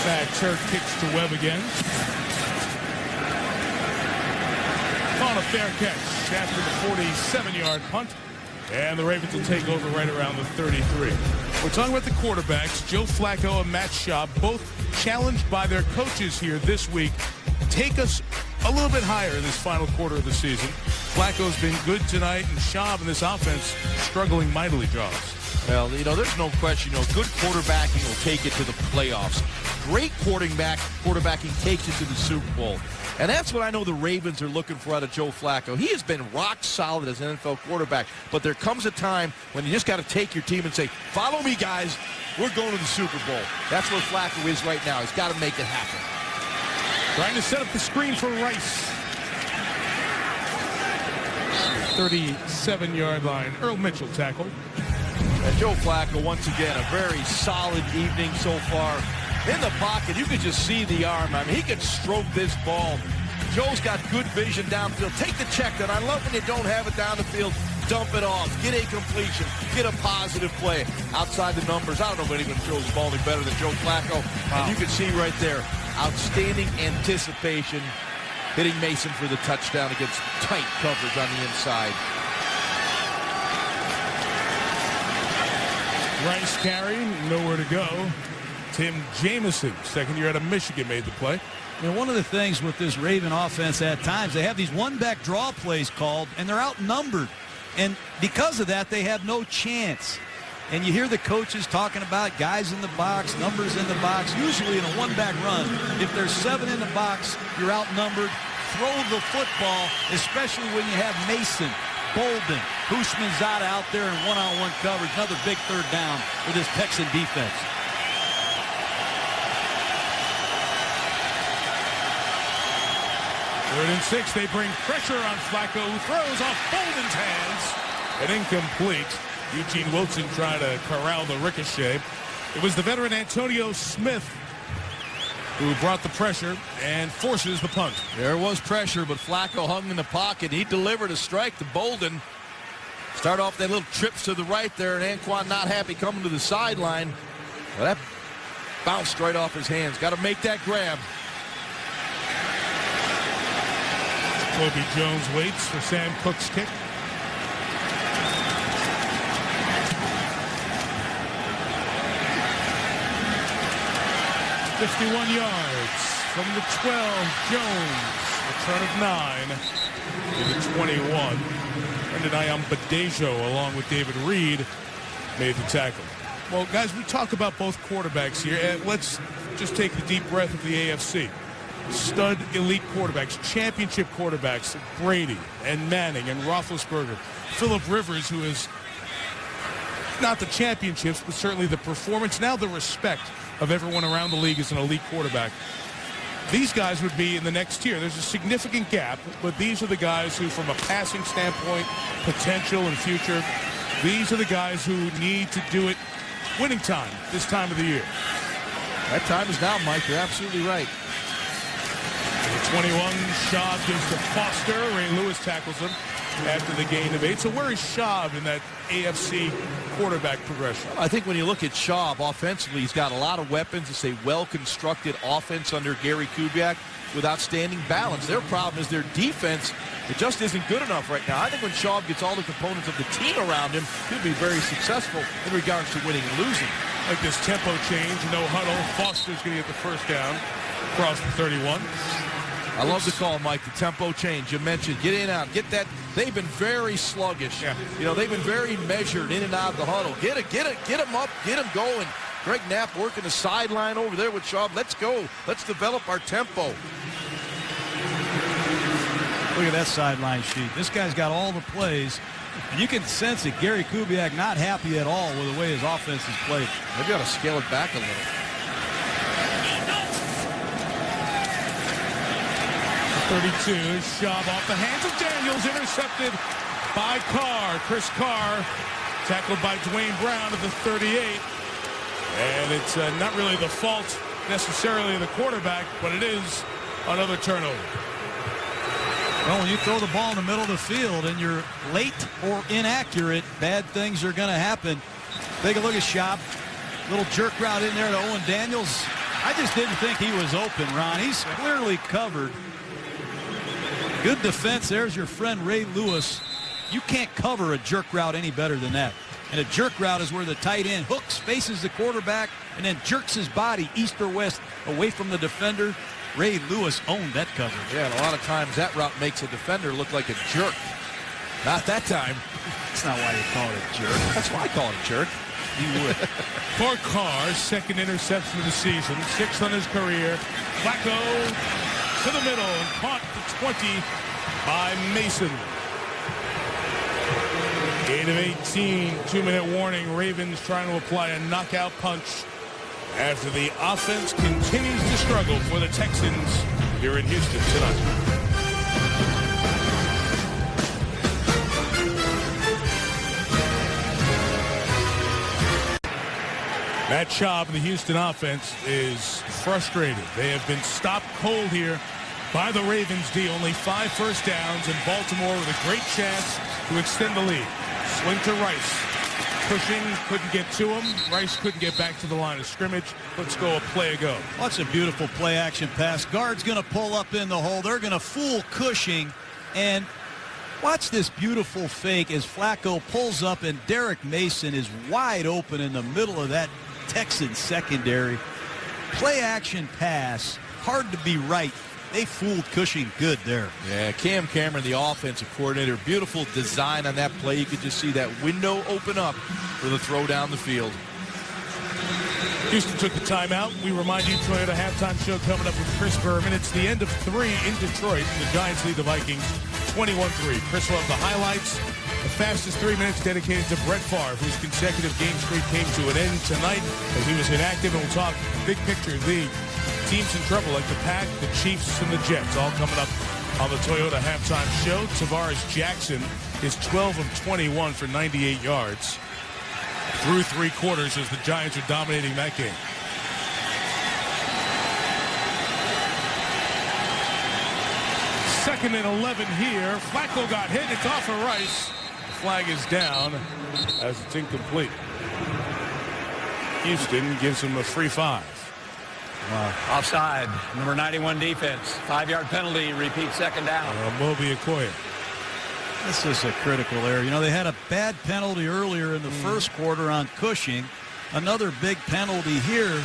Bad turf kicks to Webb again. On a fair catch after the 47-yard punt. And the Ravens will take over right around the 33. We're talking about the quarterbacks, Joe Flacco and Matt Schaub, both challenged by their coaches here this week. Take us a little bit higher in this final quarter of the season. Flacco's been good tonight, and Schaub in this offense struggling mightily, Jaws. Well, there's no question. Good quarterbacking will take you to the playoffs. Great quarterbacking takes you to the Super Bowl. And that's what I know the Ravens are looking for out of Joe Flacco. He has been rock solid as an NFL quarterback. But there comes a time when you just got to take your team and say, follow me, guys. We're going to the Super Bowl. That's where Flacco is right now. He's got to make it happen. Trying to set up the screen for Rice. 37-yard line. Earl Mitchell tackle. And Joe Flacco, once again, a very solid evening so far. In the pocket, you can just see the arm. I mean, he can stroke this ball. Joe's got good vision downfield. Take the check down. I love when you don't have it down the field. Dump it off. Get a completion. Get a positive play. Outside the numbers, I don't know if anyone throws the ball any better than Joe Flacco. Wow. And you can see right there, outstanding anticipation. Hitting Mason for the touchdown against tight coverage on the inside. Rice carry, nowhere to go. Tim Jamison, second year out of Michigan, made the play. One of the things with this Raven offense at times, they have these one-back draw plays called, and they're outnumbered. And because of that, they have no chance. And you hear the coaches talking about guys in the box, numbers in the box. Usually in a one-back run, if there's 7 in the box, you're outnumbered. Throw the football, especially when you have Mason, Bolden, Hushmanzada out there in one-on-one coverage. Another big third down for this Texan defense. Third and 6, they bring pressure on Flacco, who throws off Bolden's hands. And incomplete. Eugene Wilson trying to corral the ricochet. It was the veteran Antonio Smith who brought the pressure and forces the punt. There was pressure, but Flacco hung in the pocket. He delivered a strike to Bolden. Start off that little trips to the right there, and Anquan not happy coming to the sideline. Well, that bounced right off his hands. Got to make that grab. Kobe Jones waits for Sam Cook's kick. .51 yards from the 12. Jones, return of 9 to the 21. Brendan Ayambadejo, along with David Reed, made the tackle. Well, guys, we talk about both quarterbacks here, and let's just take the deep breath of the AFC. Stud elite quarterbacks, championship quarterbacks, Brady and Manning and Roethlisberger. Phillip Rivers, who is not the championships, but certainly the performance, now the respect of everyone around the league as an elite quarterback. These guys would be in the next tier. There's a significant gap, but these are the guys who, from a passing standpoint, potential and future, these are the guys who need to do it winning time this time of the year. That time is now, Mike. You're absolutely right. The 21, Schaub gives to Foster. Ray Lewis tackles him after the gain of 8. So where is Schaub in that AFC quarterback progression? I think when you look at Schaub offensively, he's got a lot of weapons. It's a well-constructed offense under Gary Kubiak with outstanding balance. Their problem is their defense. It just isn't good enough right now. I think when Schaub gets all the components of the team around him, he'll be very successful in regards to winning and losing. Like this tempo change, no huddle. Foster's going to get the first down across the 31. I love the call, Mike, the tempo change. You mentioned get in, out, get that. They've been very sluggish. Yeah. You know, they've been very measured in and out of the huddle. Get them up, get them going. Greg Knapp working the sideline over there with Schaub. Let's go. Let's develop our tempo. Look at that sideline sheet. This guy's got all the plays. And you can sense it. Gary Kubiak not happy at all with the way his offense is played. Maybe ought to scale it back a little. 32, Schaub off the hands of Daniels, intercepted by Carr. Chris Carr tackled by Dwayne Brown at the 38. And it's not really the fault necessarily of the quarterback, but it is another turnover. Well, when you throw the ball in the middle of the field and you're late or inaccurate, bad things are going to happen. Take a look at Schaub. Little jerk route in there to Owen Daniels. I just didn't think he was open, Ron. He's clearly covered. Good defense. There's your friend Ray Lewis. You can't cover a jerk route any better than that. And a jerk route is where the tight end hooks, faces the quarterback, and then jerks his body east or west away from the defender. Ray Lewis owned that coverage. Yeah, and a lot of times that route makes a defender look like a jerk. Not that time. That's not why you call it a jerk. That's why I call it a jerk. You would. For Carr, second interception of the season, 6th on his career. Flacco to the middle and caught the 20 by Mason. Gain of 18, 2-minute warning. Ravens trying to apply a knockout punch after the offense continues to struggle for the Texans here in Houston tonight. Matt Schaub and the Houston offense is frustrated. They have been stopped cold here by the Ravens D. Only 5 first downs, and Baltimore with a great chance to extend the lead. Swing to Rice. Pushing, couldn't get to him. Rice couldn't get back to the line of scrimmage. Let's go a play ago. Watch a beautiful play action pass. Guard's going to pull up in the hole. They're going to fool Cushing. And watch this beautiful fake as Flacco pulls up, and Derek Mason is wide open in the middle of that Texans secondary. play action pass, hard to be right. They fooled Cushing good there. Yeah, Cam Cameron, the offensive coordinator, beautiful design on that play. You could just see that window open up for the throw down the field. Houston took the timeout. We remind you, Toyota halftime show coming up with Chris Berman. It's the end of 3 in Detroit. The Giants lead the Vikings 21-3. Chris will have the highlights. The fastest 3 minutes dedicated to Brett Favre, whose consecutive game streak came to an end tonight as he was inactive. And we'll talk big picture league. Teams in trouble like the Pack, the Chiefs, and the Jets, all coming up on the Toyota halftime show. Tavares Jackson is 12 of 21 for 98 yards through 3 quarters as the Giants are dominating that game. Second and 11 here. Flacco got hit. It's off of Rice. The flag is down as it's incomplete. Houston gives him a free 5. Offside. Number 91 defense. 5-yard penalty. Repeat second down. Moby Okoye. This is a critical error. You know, they had a bad penalty earlier in the first quarter on Cushing. Another big penalty here.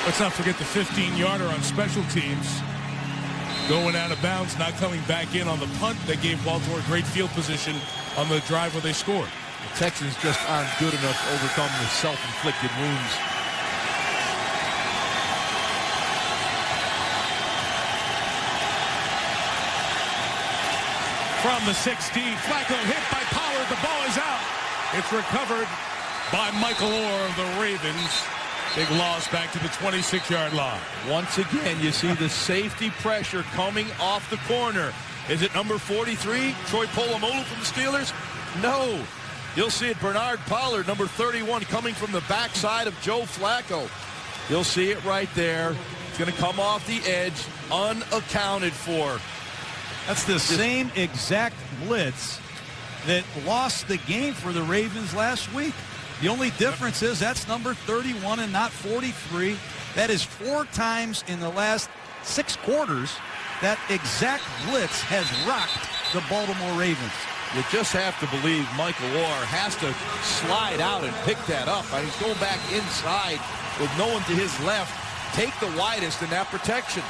Let's not forget the 15-yarder on special teams. Going out of bounds, not coming back in on the punt. That gave Baltimore great field position on the drive where they scored. The Texans just aren't good enough to overcome the self-inflicted wounds. From the 16, Flacco hit by Pollard. The ball is out. It's recovered by Michael Orr of the Ravens. Big loss back to the 26-yard line. Once again, you see the safety pressure coming off the corner. Is it number 43, Troy Polamalu from the Steelers? No. You'll see it, Bernard Pollard, number 31, coming from the backside of Joe Flacco. You'll see it right there. It's going to come off the edge, unaccounted for. That's the same exact blitz that lost the game for the Ravens last week. The only difference is that's number 31 and not 43. That is 4 times in the last 6 quarters that exact blitz has rocked the Baltimore Ravens. You just have to believe Michael Orr has to slide out and pick that up. I mean, he's going back inside with no one to his left. Take the widest in that protection.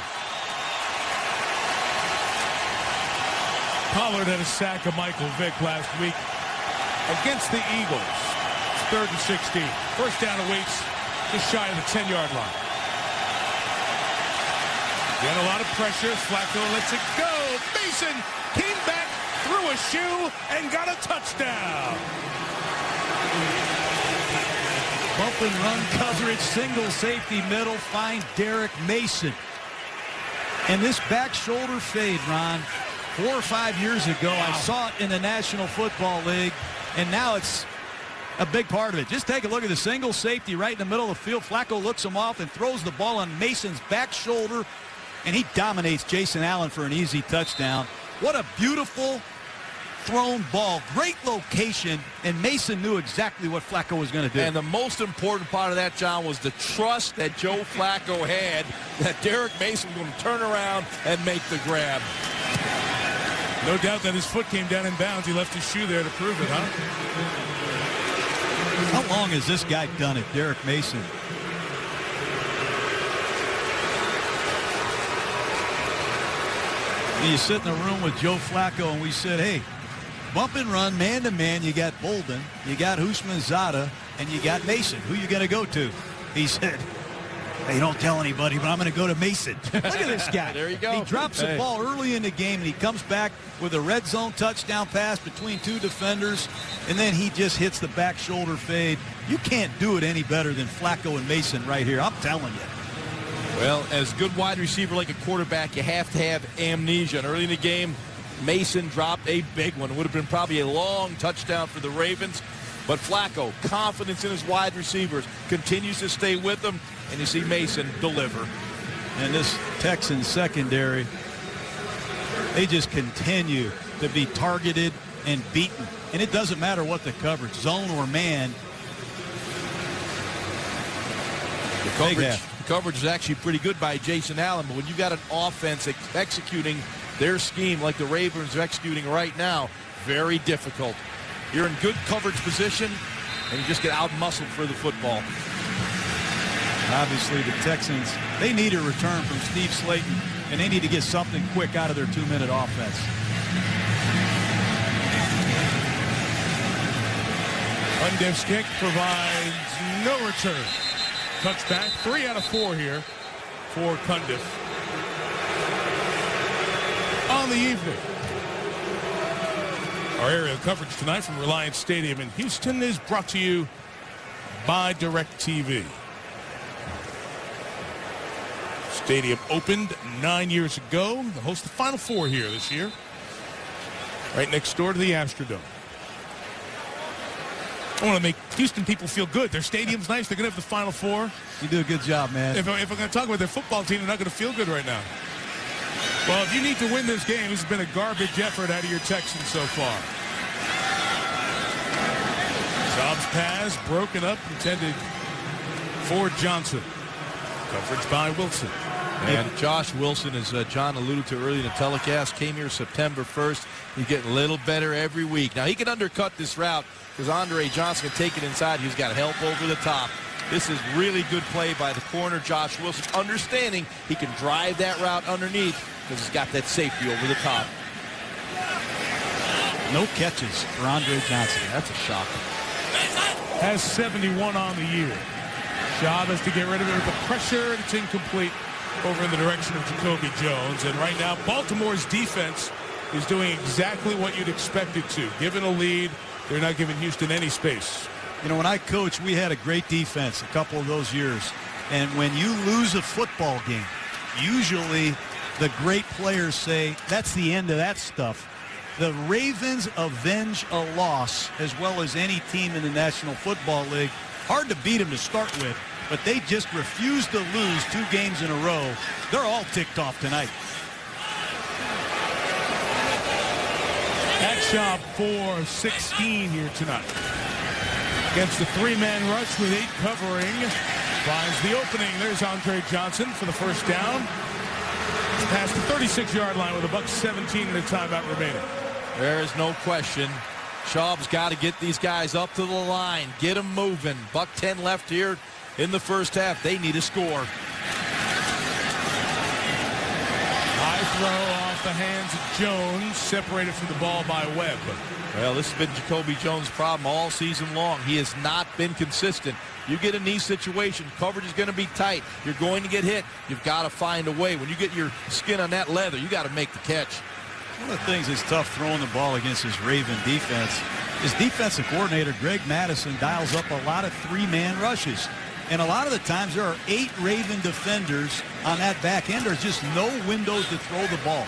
Pollard had a sack of Michael Vick last week against the Eagles. It's 3rd and 16. First down awaits just shy of the 10-yard line. Again, a lot of pressure. Flacco lets it go. Mason came back, threw a shoe, and got a touchdown. Bump and run coverage, single safety middle, find Derek Mason. And this back shoulder fade, Ron, 4 or 5 years ago, I saw it in the National Football League, and now it's a big part of it. Just take a look at the single safety right in the middle of the field. Flacco looks him off and throws the ball on Mason's back shoulder, and he dominates Jason Allen for an easy touchdown. What a beautiful thrown ball. Great location, and Mason knew exactly what Flacco was going to do. And the most important part of that, John, was the trust that Joe Flacco had that Derek Mason was going to turn around and make the grab. No doubt that his foot came down in bounds. He left his shoe there to prove it, huh? How long has this guy done it, Derek Mason? You sit in the room with Joe Flacco, and we said, hey, bump and run, man-to-man, you got Bolden, you got Usman Zada, and you got Mason. Who you going to go to? He said, hey, don't tell anybody, but I'm going to go to Mason. Look at this guy. There you go. He drops the ball early in the game, and he comes back with a red zone touchdown pass between 2 defenders, and then he just hits the back shoulder fade. You can't do it any better than Flacco and Mason right here. I'm telling you. Well, as good wide receiver like a quarterback, you have to have amnesia. And early in the game, Mason dropped a big one. It would have been probably a long touchdown for the Ravens. But Flacco, confidence in his wide receivers, continues to stay with them. And you see Mason deliver. And this Texans secondary, they just continue to be targeted and beaten. And it doesn't matter what the coverage, zone or man. The coverage is actually pretty good by Jason Allen, but when you've got an offense executing their scheme like the Ravens are executing right now, very difficult. You're in good coverage position, and you just get out-muscled for the football. Obviously, the Texans, they need a return from Steve Slayton, and they need to get something quick out of their 2-minute offense. Cundiff's kick provides no return. Touchback, 3 out of 4 here for Cundiff. On the evening, our aerial coverage tonight from Reliance Stadium in Houston is brought to you by DirecTV. Stadium opened 9 years ago. They'll host the Final Four here this year. Right next door to the Astrodome. I want to make Houston people feel good. Their stadium's nice. They're going to have the Final Four. You do a good job, man. If I'm going to talk about their football team, they're not going to feel good right now. Well, if you need to win this game, this has been a garbage effort out of your Texans so far. Dobbs pass broken up, intended for Johnson. Coverage by Wilson. And Josh Wilson, as John alluded to earlier in the telecast, came here September 1st. He's getting a little better every week. Now, he can undercut this route because Andre Johnson can take it inside. He's got help over the top. This is really good play by the corner, Josh Wilson, understanding he can drive that route underneath because he's got that safety over the top. No catches for Andre Johnson. That's a shock. Has 71 on the year. Job is to get rid of it with the pressure, and it's incomplete over in the direction of Jacoby Jones. And right now, Baltimore's defense is doing exactly what you'd expect it to. Given a lead, they're not giving Houston any space. You know, when I coached, we had a great defense a couple of those years. And when you lose a football game, usually the great players say, that's the end of that stuff. The Ravens avenge a loss as well as any team in the National Football League. Hard to beat them to start with, but they just refuse to lose 2 games in a row. They're all ticked off tonight. That job for 16 here tonight. Against the 3-man rush with 8 covering. Finds the opening. There's Andre Johnson for the first down. Past the 36-yard line with $1:17 and a timeout remaining. There is no question. Schaub's got to get these guys up to the line. Get them moving. $1:10 left here in the first half. They need a score. High throw off the hands of Jones. Separated from the ball by Webb. Well, this has been Jacoby Jones' problem all season long. He has not been consistent. You get in these situations, coverage is going to be tight. You're going to get hit. You've got to find a way. When you get your skin on that leather, you got to make the catch. One of the things that's tough throwing the ball against his Raven defense is defensive coordinator Greg Madison dials up a lot of 3-man rushes. And a lot of the times there are 8 Raven defenders on that back end. There's just no windows to throw the ball.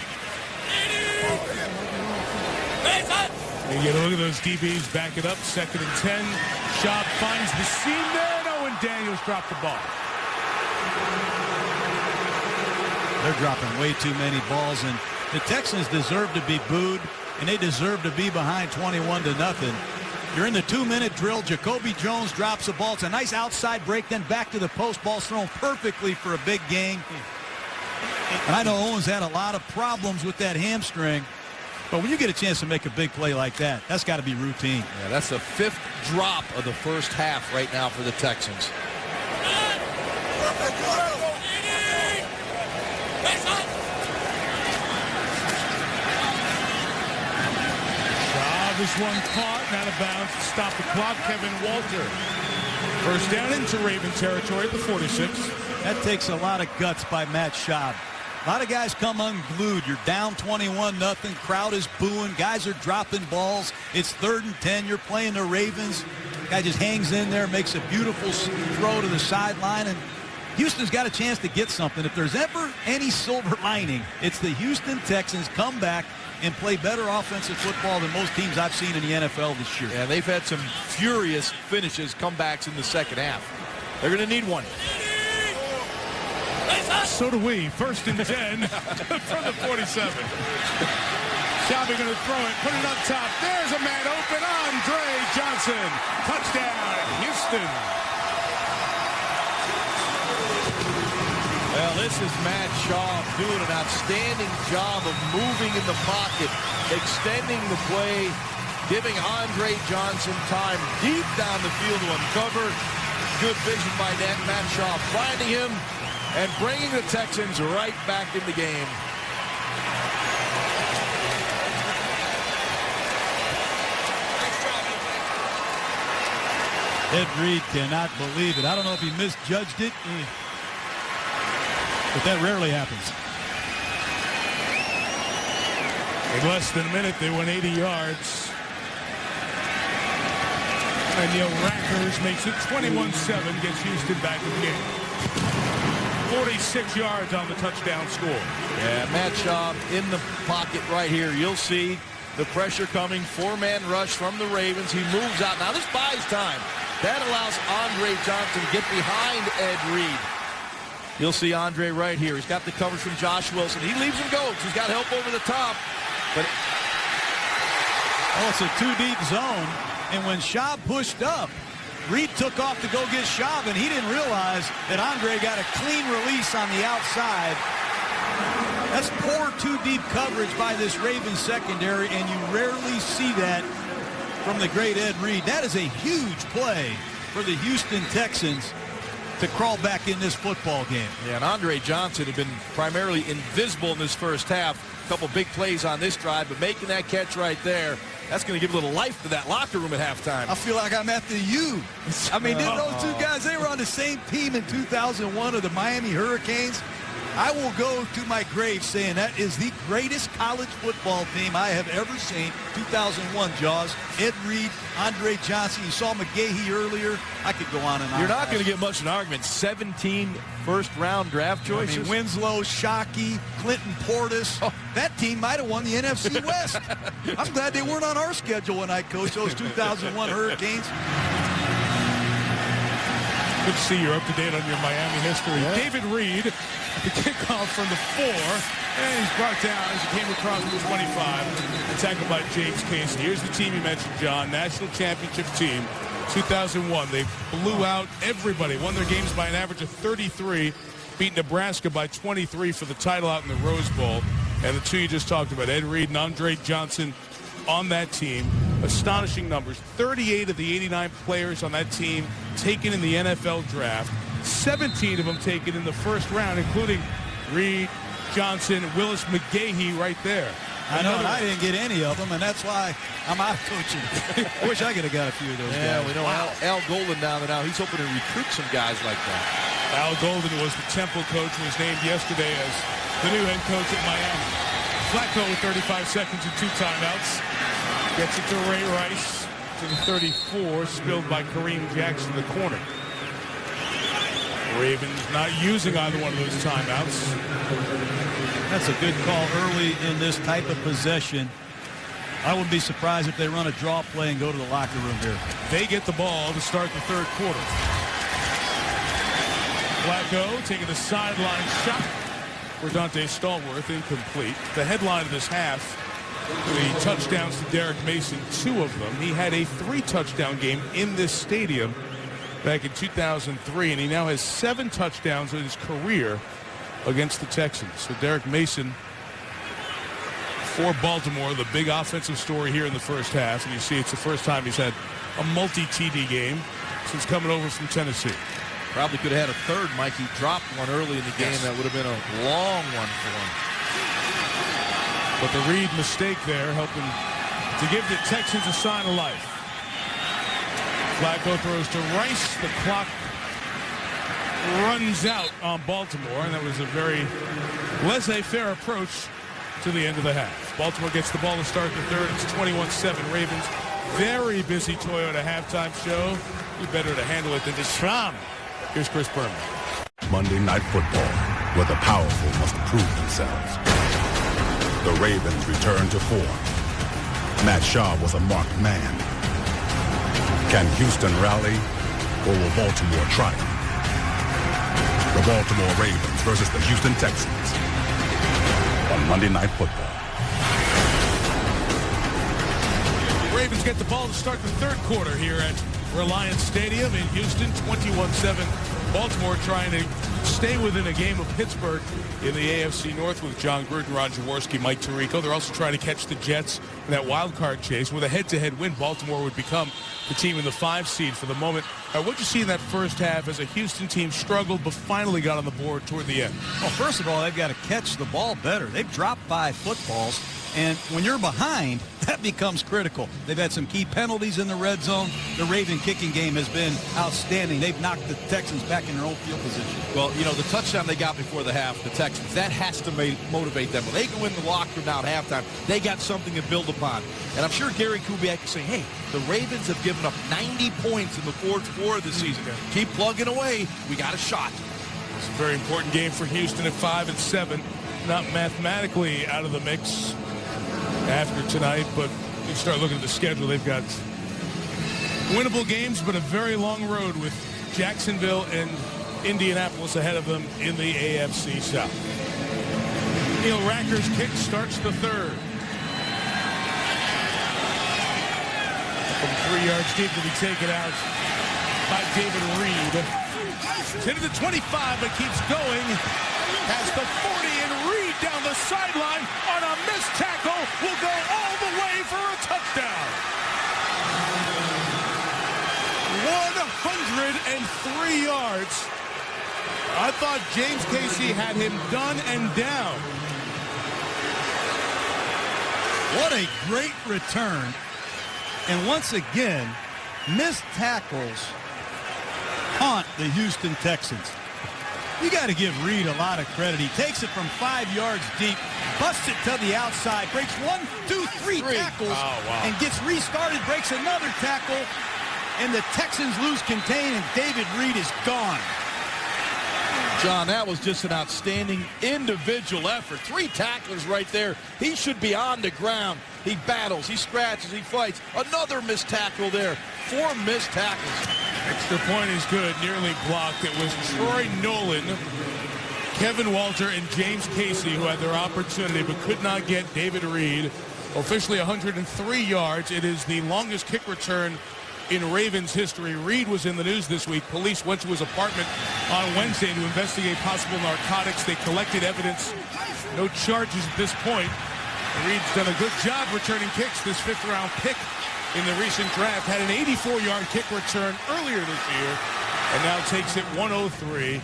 And you look at those DBs, back it up, 2nd and 10. Schaub finds the seam there. No, and Daniels dropped the ball. They're dropping way too many balls, and the Texans deserve to be booed, and they deserve to be behind 21-0. You're in the 2-minute drill. Jacoby Jones drops the ball. It's a nice outside break, then back to the post. Ball's thrown perfectly for a big gain. And I know Owens had a lot of problems with that hamstring. But when you get a chance to make a big play like that, that's got to be routine. Yeah, that's the 5th drop of the first half right now for the Texans. Schaub is one caught and out of bounds to stop the clock. Kevin Walter. First down into Raven territory at the 46. That takes a lot of guts by Matt Schaub. A lot of guys come unglued. You're down 21-0. Crowd is booing. Guys are dropping balls. It's 3rd and 10. You're playing the Ravens. Guy just hangs in there, makes a beautiful throw to the sideline, and Houston's got a chance to get something. If there's ever any silver lining, it's the Houston Texans come back and play better offensive football than most teams I've seen in the NFL this year. Yeah, they've had some furious finishes, comebacks in the second half. They're going to need one. So do we. 1st and 10 from the 47. Schaub going to throw it, put it up top. There's a man open. Andre Johnson. Touchdown, Houston. Well, this is Matt Schaub doing an outstanding job of moving in the pocket, extending the play, giving Andre Johnson time deep down the field to uncover. good vision by Matt Shaw, finding him and bringing the Texans right back in the game. Ed Reed cannot believe it. I don't know if he misjudged it, but that rarely happens. In less than a minute, they went 80 yards. And Neil Rackers makes it 21-7, gets Houston back in the game. 46 yards on the touchdown score. Yeah, Matt Shaw in the pocket right here. You'll see the pressure coming. Four-man rush from the Ravens. He moves out. Now this buys time. That allows Andre Johnson to get behind Ed Reed. You'll see Andre right here. He's got the coverage from Josh Wilson. He leaves him go. He's got help over the top. But it's a two-deep zone. And when Schaub pushed up, Reed took off to go get Schaub, and he didn't realize that Andre got a clean release on the outside. That's poor two-deep coverage by this Ravens secondary, and you rarely see that from the great Ed Reed. That is a huge play for the Houston Texans to crawl back in this football game. Yeah, and Andre Johnson had been primarily invisible in this first half. A couple big plays on this drive, but making that catch right there, that's going to give a little life to that locker room at halftime. I feel like I'm at the U. I mean, didn't those two guys, they were on the same team in 2001 of the Miami Hurricanes. I will go to my grave saying that is the greatest college football team I have ever seen. 2001, Jaws. Ed Reed, Andre Johnson. You saw McGahee earlier. I could go on and on. You're not going to get much of an argument. 17 first-round draft choices. I mean, Winslow, Shockey, Clinton Portis. That team might have won the NFC West. I'm glad they weren't on our schedule when I coached those 2001 Hurricanes. Good to see you're up to date on your Miami history. Yeah. David Reed, the kickoff from the 4, and he's brought down as he came across the 25 and tackled by James Casey. Here's the team you mentioned, John, national championship team, 2001. They blew out everybody, won their games by an average of 33, beat Nebraska by 23 for the title out in the Rose Bowl. And the two you just talked about, Ed Reed and Andre Johnson on that team. Astonishing numbers. 38 of the 89 players on that team taken in the NFL draft. 17 of them taken in the first round, including Reed, Johnson, Willis McGahee right there. I know, and I didn't get any of them, and that's why I'm out of coaching. I wish I could have got a few of those guys. Yeah, we know Al Golden down there now. He's hoping to recruit some guys like that. Al Golden was the Temple coach and was named yesterday as the new head coach at Miami. Flacco with 35 seconds and 2 timeouts. Gets it to Ray Rice to the 34, spilled by Kareem Jackson in the corner. Ravens not using either one of those timeouts. That's a good call early in this type of possession. I wouldn't be surprised if they run a draw play and go to the locker room here. They get the ball to start the third quarter. Flacco taking the sideline shot for Dante Stallworth, incomplete. The headline of this half, the touchdowns to Derek Mason, 2 of them. He had a 3-touchdown game in this stadium back in 2003, and he now has 7 touchdowns in his career against the Texans. So Derek Mason for Baltimore, the big offensive story here in the first half. And you see it's the first time he's had a multi-TD game since coming over from Tennessee. Probably could have had a third, Mike. He dropped one early in the game. That would have been a long one for him. But the Reed mistake there helping to give the Texans a sign of life. Flacco throws to Rice. The clock runs out on Baltimore, and that was a very laissez-faire approach to the end of the half. Baltimore gets the ball to start the third. It's 21-7 Ravens. Very busy Toyota halftime show. Be better to handle it than just Schramm. Here's Chris Berman. Monday Night Football, where the powerful must prove themselves. The Ravens return to form. Matt Shaw was a marked man. Can Houston rally, or will Baltimore triumph? The Baltimore Ravens versus the Houston Texans on Monday Night Football. Ravens get the ball to start the third quarter here at Reliance Stadium in Houston. 21-7 Baltimore trying to stay within a game of Pittsburgh in the AFC North with John Gruden, Ron Jaworski, Mike Tirico. They're also trying to catch the Jets in that wild card chase. With a head-to-head win, Baltimore would become the team in the 5 seed for the moment. What'd you see in that first half as a Houston team struggled but finally got on the board toward the end? Well, first of all, they've got to catch the ball better. They've dropped 5 footballs, and when you're behind, that becomes critical. They've had some key penalties in the red zone. The Raven kicking game has been outstanding. They've knocked the Texans back in their own field position. Well, you know, the touchdown they got before the half, the Texans, that has to motivate them. When they can win the locker room now at halftime, they got something to build upon. And I'm sure Gary Kubiak is saying, hey, the Ravens have given up 90 points in the fourth quarter of the season. Keep plugging away. We got a shot. It's a very important game for Houston at 5-7. Not mathematically out of the mix after tonight, but you start looking at the schedule. They've got winnable games, but a very long road with Jacksonville and Indianapolis ahead of them in the AFC South. Neil Racker's kick starts the third. From 3 yards deep to be taken out by David Reed. It's into the 25, but keeps going. Has the 40, and Reed down the sideline on a missed tackle will go all the way for a touchdown. 103 yards. I thought James Casey had him done and down. What a great return. And once again, missed tackles haunt the Houston Texans. You got to give Reed a lot of credit. He takes it from 5 yards deep, busts it to the outside, breaks 1, 2, 3 tackles, and gets restarted, breaks another tackle, and the Texans lose contain, and David Reed is gone. John, that was just an outstanding individual effort. 3 tacklers right there. He should be on the ground. He battles, he scratches, he fights. Another missed tackle there. 4 missed tackles. Extra point is good, nearly blocked. It was Troy Nolan, Kevin Walter, and James Casey who had their opportunity but could not get David Reed. Officially 103 yards. It is the longest kick return in Ravens history. Reed was in the news this week. Police went to his apartment on Wednesday to investigate possible narcotics. They collected evidence. No charges at this point. Reed's done a good job returning kicks. This 5th-round pick in the recent draft had an 84-yard kick return earlier this year and now takes it 103.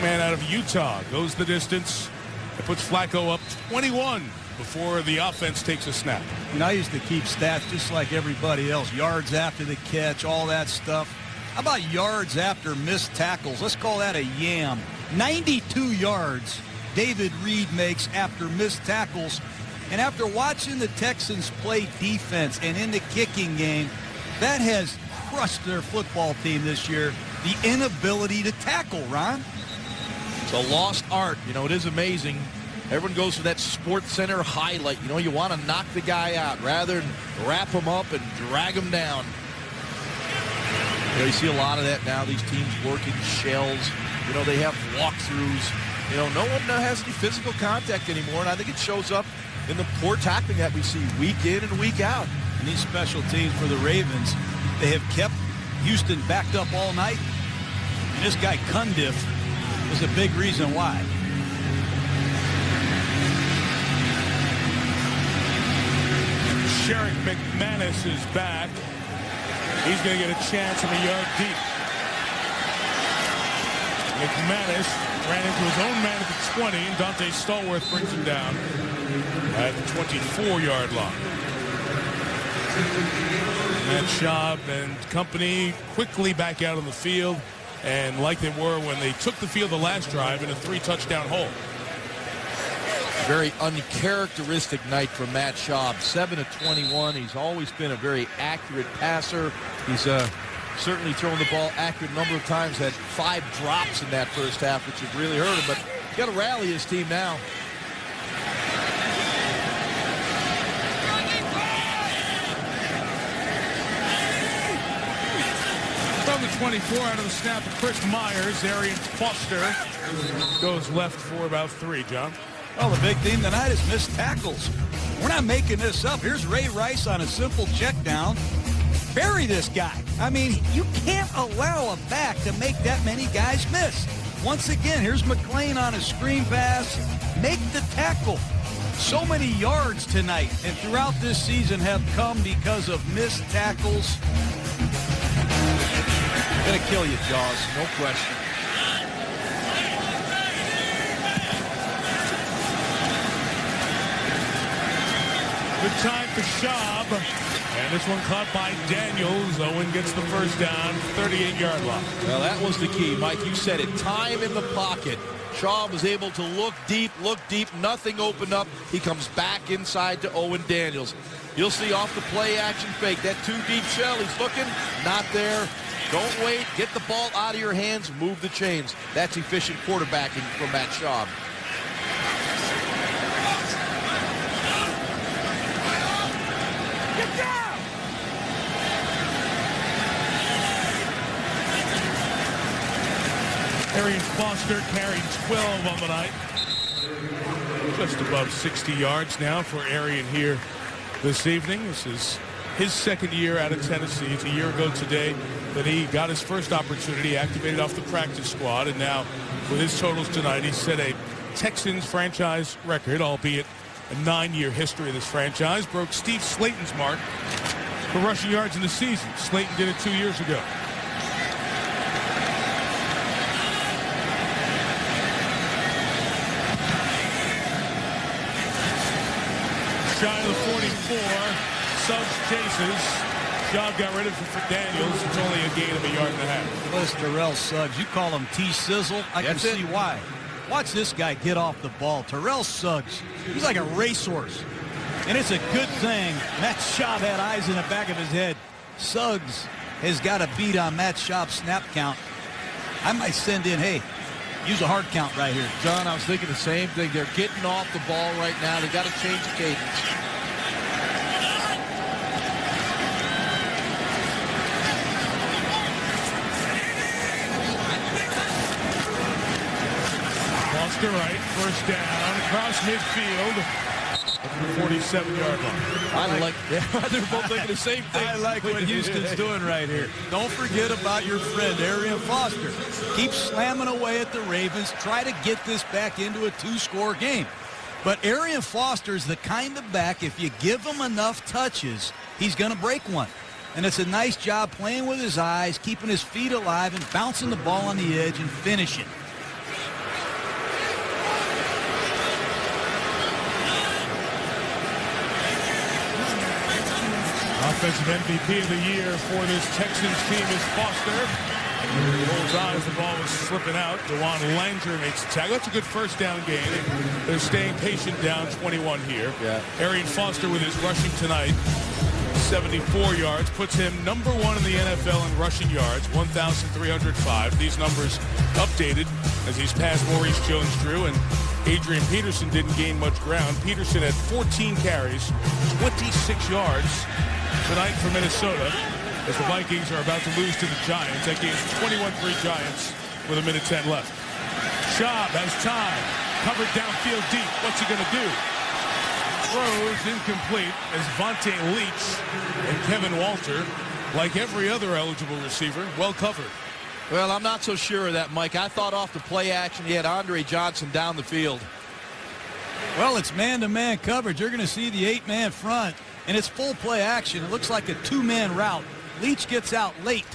Man out of Utah goes the distance. It puts Flacco up 21 before the offense takes a snap. And I used to keep stats just like everybody else. Yards after the catch, all that stuff. How about yards after missed tackles? Let's call that a yam. 92 yards David Reed makes after missed tackles. And after watching the Texans play defense and in the kicking game, that has crushed their football team this year. The inability to tackle, Ron. It's a lost art. You know, it is amazing. Everyone goes for that Sports Center highlight. You know, you want to knock the guy out rather than wrap him up and drag him down. You know, you see a lot of that now. These teams working shells. You know, they have walkthroughs. You know, no one has any physical contact anymore, and I think it shows up in the poor tackling that we see week in and week out. And these special teams for the Ravens, they have kept Houston backed up all night. And this guy Cundiff was a big reason why. Sherrick McManus is back. He's going to get a chance from a yard deep. McManus ran into his own man at the 20, and Dante Stallworth brings him down at the 24-yard line. Matt Schaub and company quickly back out on the field, and like they were when they took the field the last drive in a 3-touchdown hole. Very uncharacteristic night for Matt Schaub. 7 of 21. He's always been a very accurate passer. He's certainly thrown the ball accurate a number of times. Had 5 drops in that first half, which has really hurt him. But he's got to rally his team now. From the 24 out of the snap of Chris Myers, Arian Foster goes left for about 3, John. Well, the big theme tonight is missed tackles. We're not making this up. Here's Ray Rice on a simple check down. bury this guy. I mean, you can't allow a back to make that many guys miss. Once again, here's McClain on a screen pass. Make the tackle. So many yards tonight and throughout this season have come because of missed tackles. Gonna kill you, Jaws, no question. Good time for Schaub. And this one caught by Daniels. Owen gets the first down, 38-yard line. Well, that was the key, Mike. You said it. Time in the pocket. Schaub was able to look deep. Nothing opened up. He comes back inside to Owen Daniels. You'll see off the play action fake. That too deep shell. He's looking. Not there. Don't wait. Get the ball out of your hands. Move the chains. That's efficient quarterbacking from Matt Schaub. Get down! Arian Foster carried 12 on the night. Just above 60 yards now for Arian here this evening. This is his second year out of Tennessee. It's a year ago today that he got his first opportunity, activated off the practice squad, and now with his totals tonight, he set a Texans franchise record, albeit a 9-year history of this franchise. Broke Steve Slayton's mark for rushing yards in the season. Slayton did it 2 years ago. Shy of the 44. Suggs chases. Schaub got rid of it for Daniels. It's only a gain of a yard and a half. Well, it's Terrell Suggs. You call him T-Sizzle. I can see why. Watch this guy get off the ball. Terrell Suggs, he's like a racehorse. And it's a good thing Matt Schaub had eyes in the back of his head. Suggs has got a beat on Matt Schaub's snap count. I might send in, hey, use a hard count right here. John, I was thinking the same thing. They're getting off the ball right now. They got to change the cadence. Foster right, first down, across midfield. The 47-yard line. They're both thinking the same thing. I like what Houston's doing right here. Don't forget about your friend, Arian Foster. Keep slamming away at the Ravens. Try to get this back into a 2-score game. But Arian Foster is the kind of back, if you give him enough touches, he's going to break one. And it's a nice job playing with his eyes, keeping his feet alive, and bouncing the ball on the edge and finishing. Offensive MVP of the year for this Texans team is Foster. He holds on as the ball was slipping out. DeJuan Langer makes the tackle. That's a good first down gain. They're staying patient down 21 here. Yeah. Arian Foster with his rushing tonight, 74 yards, puts him number 1 in the NFL in rushing yards, 1,305. These numbers updated as he's passed Maurice Jones-Drew, and Adrian Peterson didn't gain much ground. Peterson had 14 carries, 26 yards tonight for Minnesota, as the Vikings are about to lose to the Giants. That game's 21-3 Giants with 1:10 left. Schaub has time. Covered downfield deep. What's he going to do? Throws incomplete as Vontae Leach and Kevin Walter, like every other eligible receiver, well covered. Well, I'm not so sure of that, Mike. I thought off the play action he had Andre Johnson down the field. Well, it's man-to-man coverage. You're going to see the 8-man front, and it's full play action. It looks like a 2-man route. Leach gets out late,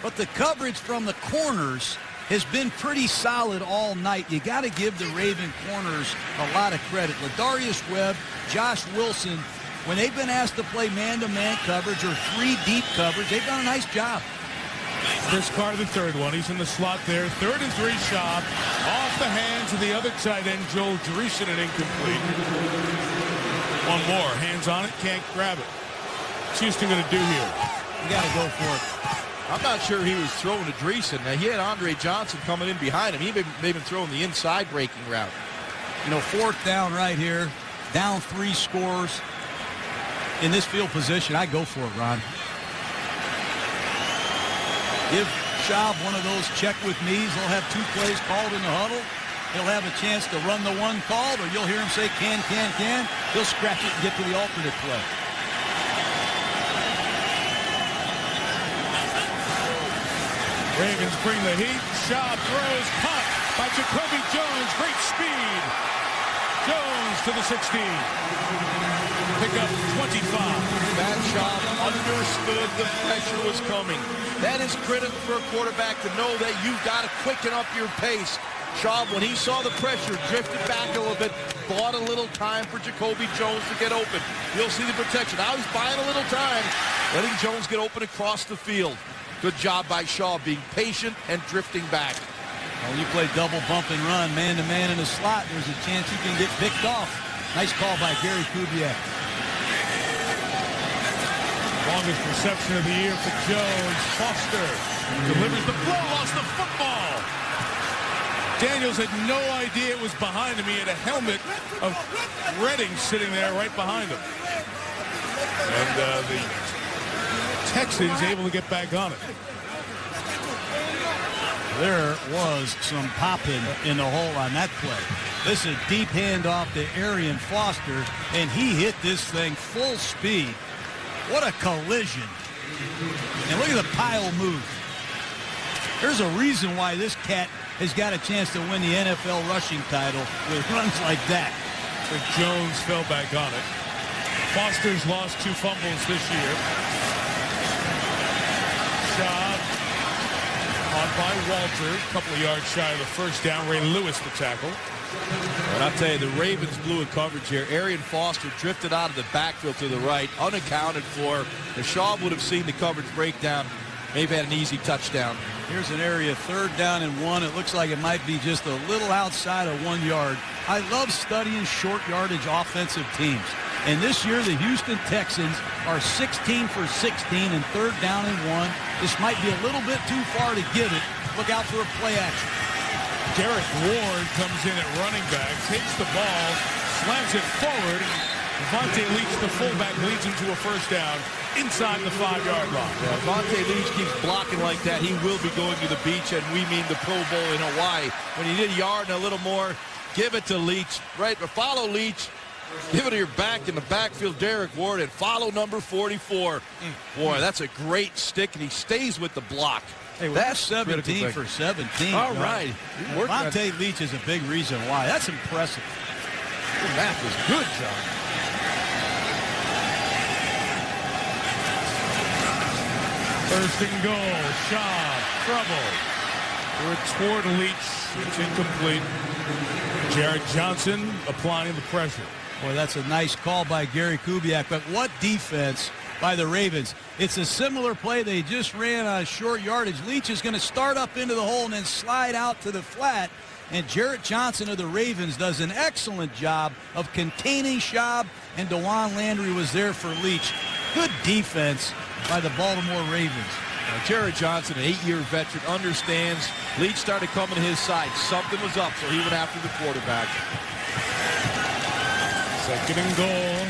but the coverage from the corners has been pretty solid all night. You got to give the Raven corners a lot of credit. Ladarius Webb, Josh Wilson, when they've been asked to play man-to-man coverage or 3 deep coverage, they've done a nice job. Chris Carter, the third one. He's in the slot there. 3rd and 3 Schaub. Off the hands of the other tight end, Joel Dreesen, and incomplete. One more. Hands on it. Can't grab it. What's Houston going to do here? You got to go for it. I'm not sure he was throwing to Dreesen. Now, he had Andre Johnson coming in behind him. He may have been throwing the inside breaking route. You know, 4th down right here. Down 3 scores. In this field position, I go for it, Ron. Give Schaub one of those check with me's. They'll have 2 plays called in the huddle. He'll have a chance to run the one called, or you'll hear him say can. He'll scratch it and get to the alternate play. Ravens bring the heat. Schaub throws. Caught by Jacoby Jones. Great speed. Jones to the 16. Pick up 25. Matt Schaub understood the pressure was coming. That is critical for a quarterback to know that you've got to quicken up your pace. Schaub, when he saw the pressure, drifted back a little bit, bought a little time for Jacoby Jones to get open. You'll see the protection. Now he's buying a little time, letting Jones get open across the field. Good job by Schaub, being patient and drifting back. When you play double bump and run, man-to-man in the slot, there's a chance you can get picked off. Nice call by Gary Kubiak. Longest reception of the year for Jones. Foster delivers the blow, lost the football. Daniels had no idea it was behind him. He had a helmet of Redding sitting there right behind him. And the Texans able to get back on it. There was some popping in the hole on that play. This is a deep handoff to Arian Foster, and he hit this thing full speed. What a collision. And look at the pile move. There's a reason why this cat has got a chance to win the NFL rushing title with runs like that. But Jones fell back on it. Foster's lost 2 fumbles this year. Schaub on by Walter, a couple of yards shy of the first down. Ray Lewis the tackle. And I'll tell you, the Ravens blew a coverage here. Arian Foster drifted out of the backfield to the right, unaccounted for. If Schaub would have seen the coverage breakdown, maybe had an easy touchdown. Here's an area, 3rd down and 1. It looks like it might be just a little outside of 1 yard. I love studying short yardage offensive teams. And this year, the Houston Texans are 16 for 16 and 3rd down and 1. This might be a little bit too far to give it. Look out for a play action. Derek Ward comes in at running back, takes the ball, slams it forward. Vontae Leach, the fullback, leads him to a first down inside the 5-yard line. Yeah, Vontae Leach keeps blocking like that. He will be going to the beach, and we mean the Pro Bowl in Hawaii. When you need a yard and a little more, give it to Leach. Right, but follow Leach. Give it to your back in the backfield, Derek Ward, and follow number 44. Boy, that's a great stick, and he stays with the block. Hey, that's 17 for 17. All right. Vontae Leach is a big reason why. That's impressive. The math was good, John. First and goal. Schaub. Trouble. Toward Leach. It's incomplete. Jared Johnson applying the pressure. Boy, that's a nice call by Gary Kubiak. But what defense by the Ravens. It's a similar play they just ran on short yardage. Leach is going to start up into the hole and then slide out to the flat. And Jarrett Johnson of the Ravens does an excellent job of containing Schaub, and DeJuan Landry was there for Leach. Good defense by the Baltimore Ravens. Jarrett Johnson, an 8-year veteran, understands Leach started coming to his side. Something was up, so he went after the quarterback. Second and goal.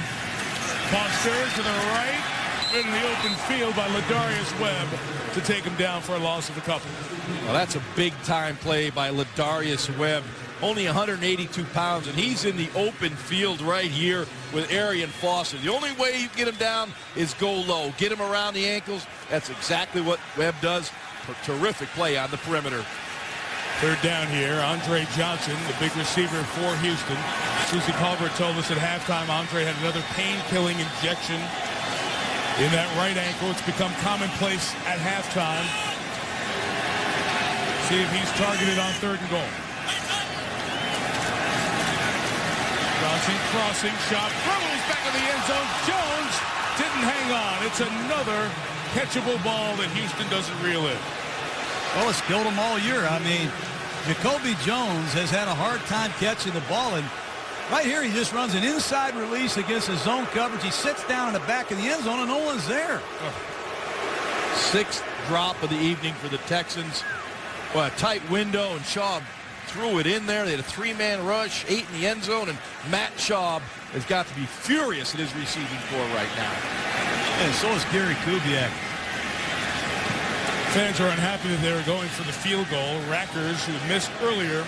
Foster to the right. In the open field by Ladarius Webb to take him down for a loss of a couple. Well, that's a big-time play by Ladarius Webb. Only 182 pounds, and he's in the open field right here with Arian Foster. The only way you get him down is go low. Get him around the ankles. That's exactly what Webb does. Terrific play on the perimeter. Third down here. Andre Johnson, the big receiver for Houston. Susie Colbert told us at halftime Andre had another pain-killing injection in that right ankle. It's become commonplace at halftime. See if he's targeted on 3rd and goal. Johnson crossing, shot, throws back in the end zone. Jones didn't hang on. It's another catchable ball that Houston doesn't reel in. Well, it's killed him all year. I mean, Jacoby Jones has had a hard time catching the ball, and right here he just runs an inside release against his zone coverage. He sits down in the back of the end zone, and no one's there. 6th drop of the evening for the Texans. Well, a tight window, and Schaub threw it in there. They had a 3-man rush, 8 in the end zone, and Matt Schaub has got to be furious at his receiving corps right now. And so is Gary Kubiak. Fans are unhappy that they were going for the field goal. Rackers, who missed earlier,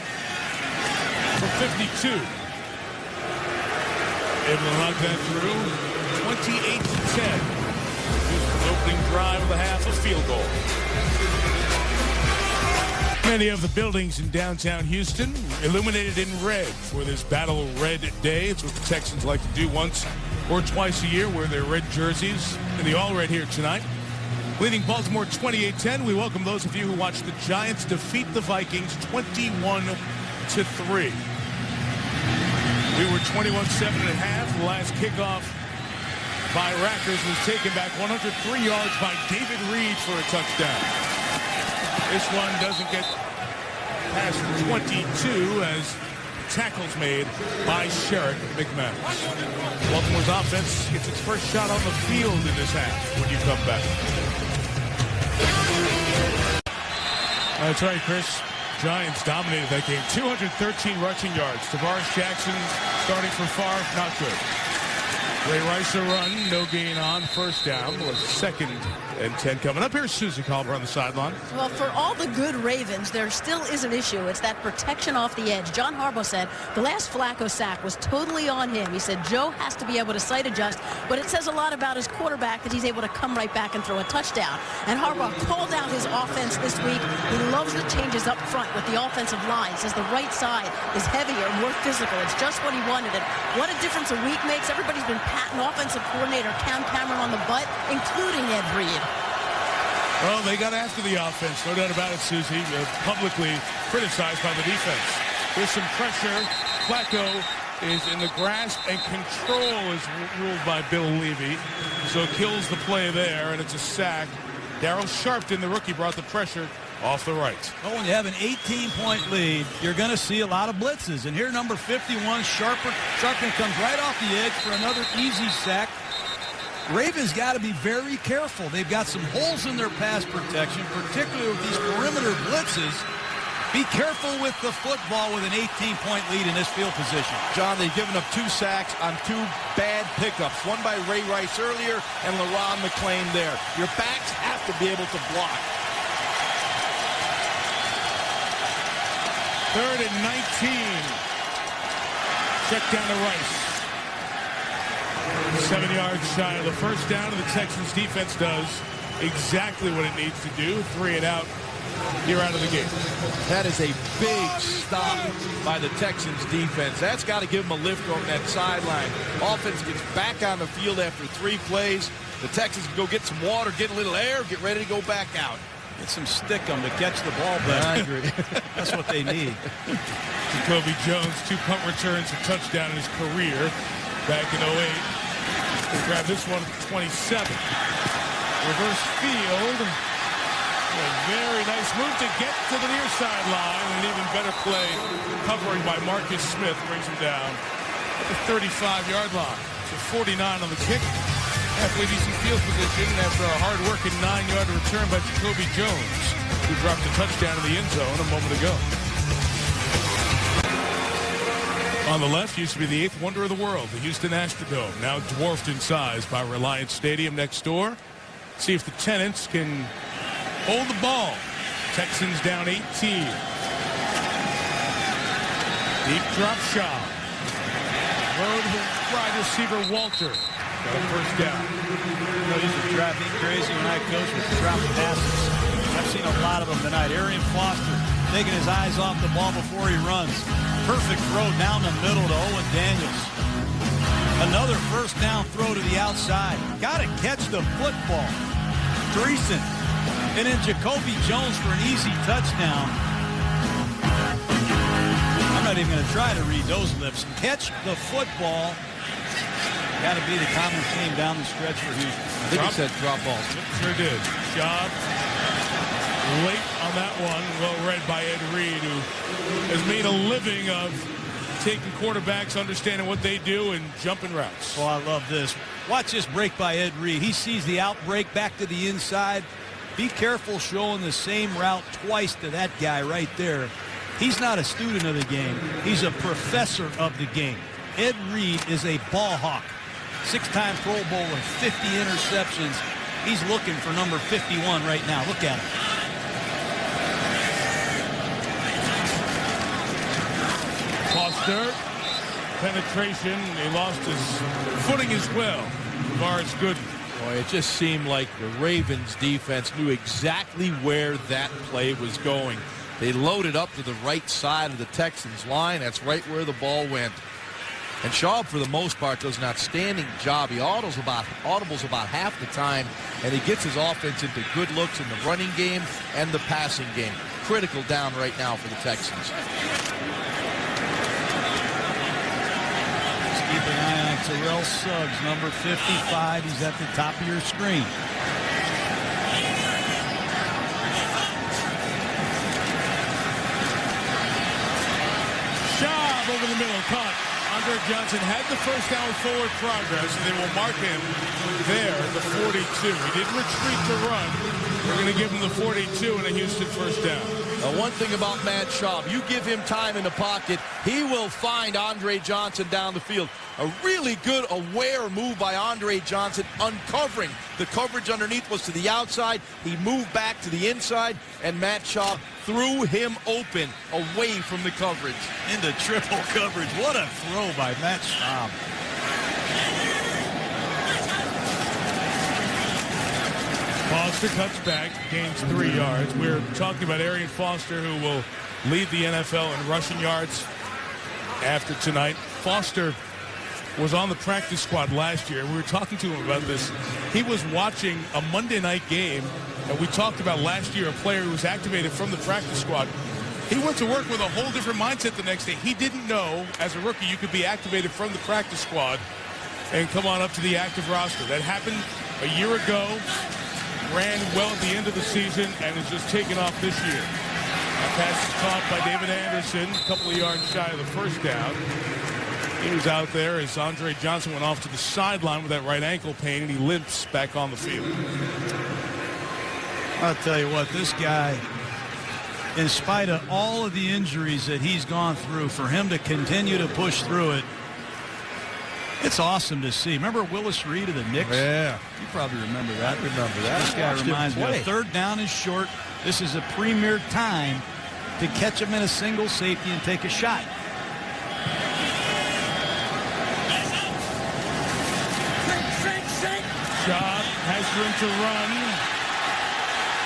for 52. Able to knock that through. 28-10. Houston's opening drive of the half, a field goal. Many of the buildings in downtown Houston illuminated in red for this Battle Red Day. It's what the Texans like to do once or twice a year, wear their red jerseys in the all red here tonight. Leading Baltimore 28-10, we welcome those of you who watched the Giants defeat the Vikings 21-3. We were 21-7 at half. The last kickoff by Rackers was taken back 103 yards by David Reed for a touchdown. This one doesn't get past the 22 as tackles made by Sherrick McManus. Baltimore's offense gets its first shot on the field in this half when you come back. That's right, Chris. Giants dominated that game. 213 rushing yards. Tavares Jackson starting from far, not good. Ray Rice a run, no gain on first down. Was 2nd and 10 coming up. Here's Susie Colbert on the sideline. Well, for all the good Ravens, there still is an issue. It's that protection off the edge. John Harbaugh said the last Flacco sack was totally on him. He said Joe has to be able to sight adjust, but it says a lot about his quarterback that he's able to come right back and throw a touchdown. And Harbaugh called out his offense this week. He loves the changes up front with the offensive line. Says the right side is heavier, more physical. It's just what he wanted. And what a difference a week makes. Everybody's been patting offensive coordinator Cam Cameron on the butt, including Ed Reed. Well, they got after the offense, no doubt about it, Susie. Publicly criticized by the defense. There's some pressure. Flacco is in the grasp, and control is ruled by Bill Levy. So kills the play there, and it's a sack. Darryl Sharpton, the rookie, brought the pressure off the right. Oh, when you have an 18-point lead, you're going to see a lot of blitzes. And here, number 51, Sharpton comes right off the edge for another easy sack. Ravens got to be very careful. They've got some holes in their pass protection, particularly with these perimeter blitzes. Be careful with the football with an 18-point lead in this field position. John, they've given up 2 sacks on 2 bad pickups. One by Ray Rice earlier and LaRon McClain there. Your backs have to be able to block. 3rd and 19. Check down to Rice. 7 yards shy of the first down, and the Texans defense does exactly what it needs to do. 3 and out here out of the game. That is a big stop by the Texans defense. That's got to give them a lift on that sideline. Offense gets back on the field after 3 plays. The Texans can go get some water, get a little air, get ready to go back out. Get some stickum to catch the ball better. That's what they need. Jacoby Jones, 2 punt returns, a touchdown in his career back in 08. They grab this one at 27. Reverse field. A very nice move to get to the near sideline. An even better play covering by Marcus Smith brings him down at the 35-yard line. So 49 on the kick. Halfway decent field position after a hard-working 9-yard return by Jacoby Jones, who dropped a touchdown in the end zone a moment ago. On the left used to be the 8th wonder of the world, the Houston Astrodome, now dwarfed in size by Reliance Stadium next door. See if the Tenants can hold the ball. Texans down 18. Deep drop shot. Road wide receiver Walter. Got a first down. You know, these are driving me crazy when I coach with drop passes. I've seen a lot of them tonight. Arian Foster taking his eyes off the ball before he runs. Perfect throw down the middle to Owen Daniels. Another first down throw to the outside. Got to catch the football. Dreesen. And then Jacoby Jones for an easy touchdown. I'm not even going to try to read those lips. Catch the football. Got to be the common theme down the stretch for Houston. I think he said drop balls. Sure did. Job late on that one. Well read by Ed Reed, who has made a living of taking quarterbacks, understanding what they do, and jumping routes. Oh, I love this. Watch this break by Ed Reed. He sees the outbreak back to the inside. Be careful showing the same route twice to that guy right there. He's not a student of the game. He's a professor of the game. Ed Reed is a ball hawk. 6-time Pro Bowler, 50 interceptions. He's looking for number 51 right now. Look at him. Foster, penetration. He lost his footing as well. Tavares Gooden. Boy, it just seemed like the Ravens defense knew exactly where that play was going. They loaded up to the right side of the Texans line. That's right where the ball went. And Schaub, for the most part, does an outstanding job. He audibles about half the time, and he gets his offense into good looks in the running game and the passing game. Critical down right now for the Texans. Let's keep an eye on Terrell Suggs, number 55. He's at the top of your screen. Schaub over the middle, caught. Andre Johnson had the first down with forward progress, and they will mark him there, the 42. He didn't retreat to run. We're going to give him the 42 and a Houston first down. One thing about Matt Schaub, you give him time in the pocket, he will find Andre Johnson down the field. A really good, aware move by Andre Johnson, uncovering. The coverage underneath was to the outside. He moved back to the inside, and Matt Schaub threw him open away from the coverage. Into triple coverage. What a throw by Matt Schaub. Foster cuts back, gains 3 yards. We're talking about Arian Foster, who will lead the NFL in rushing yards after tonight. Foster was on the practice squad last year. We were talking to him about this. He was watching a Monday night game, and we talked about last year a player who was activated from the practice squad. He went to work with a whole different mindset the next day. He didn't know, as a rookie, you could be activated from the practice squad and come on up to the active roster. That happened a year ago, ran well at the end of the season, and is just taken off this year. That pass is caught by David Anderson, a couple of yards shy of the first down. He was out there as Andre Johnson went off to the sideline with that right ankle pain, and he limps back on the field. I'll tell you what, this guy, in spite of all of the injuries that he's gone through, for him to continue to push through it, it's awesome to see. Remember Willis Reed of the Knicks? Yeah. You probably remember that. I remember that. This guy reminds me of third down is short. This is a premier time to catch him in a single safety and take a shot. Schaub has room to run.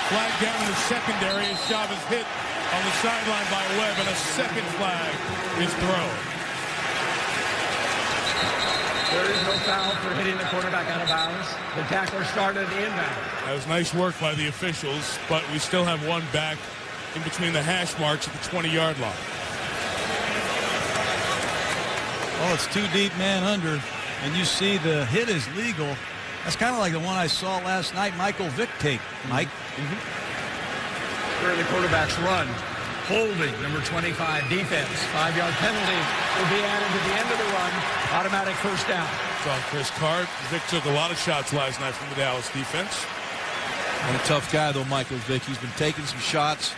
Flag down in the secondary as Schaub is hit on the sideline by Webb, and a second flag is thrown. There is no foul for hitting the quarterback out of bounds. The tackler started inbound. That was nice work by the officials, but we still have one back in between the hash marks at the 20-yard line. Oh, it's too deep, man under, and you see the hit is legal. That's kind of like the one I saw last night, Michael Vick take. Mike? During the quarterback's run, holding, number 25, defense. 5-yard penalty will be added to the end of the run. Automatic first down. Saw Chris Card. Vick took a lot of shots last night from the Dallas defense. And a tough guy, though, Michael Vick. He's been taking some shots,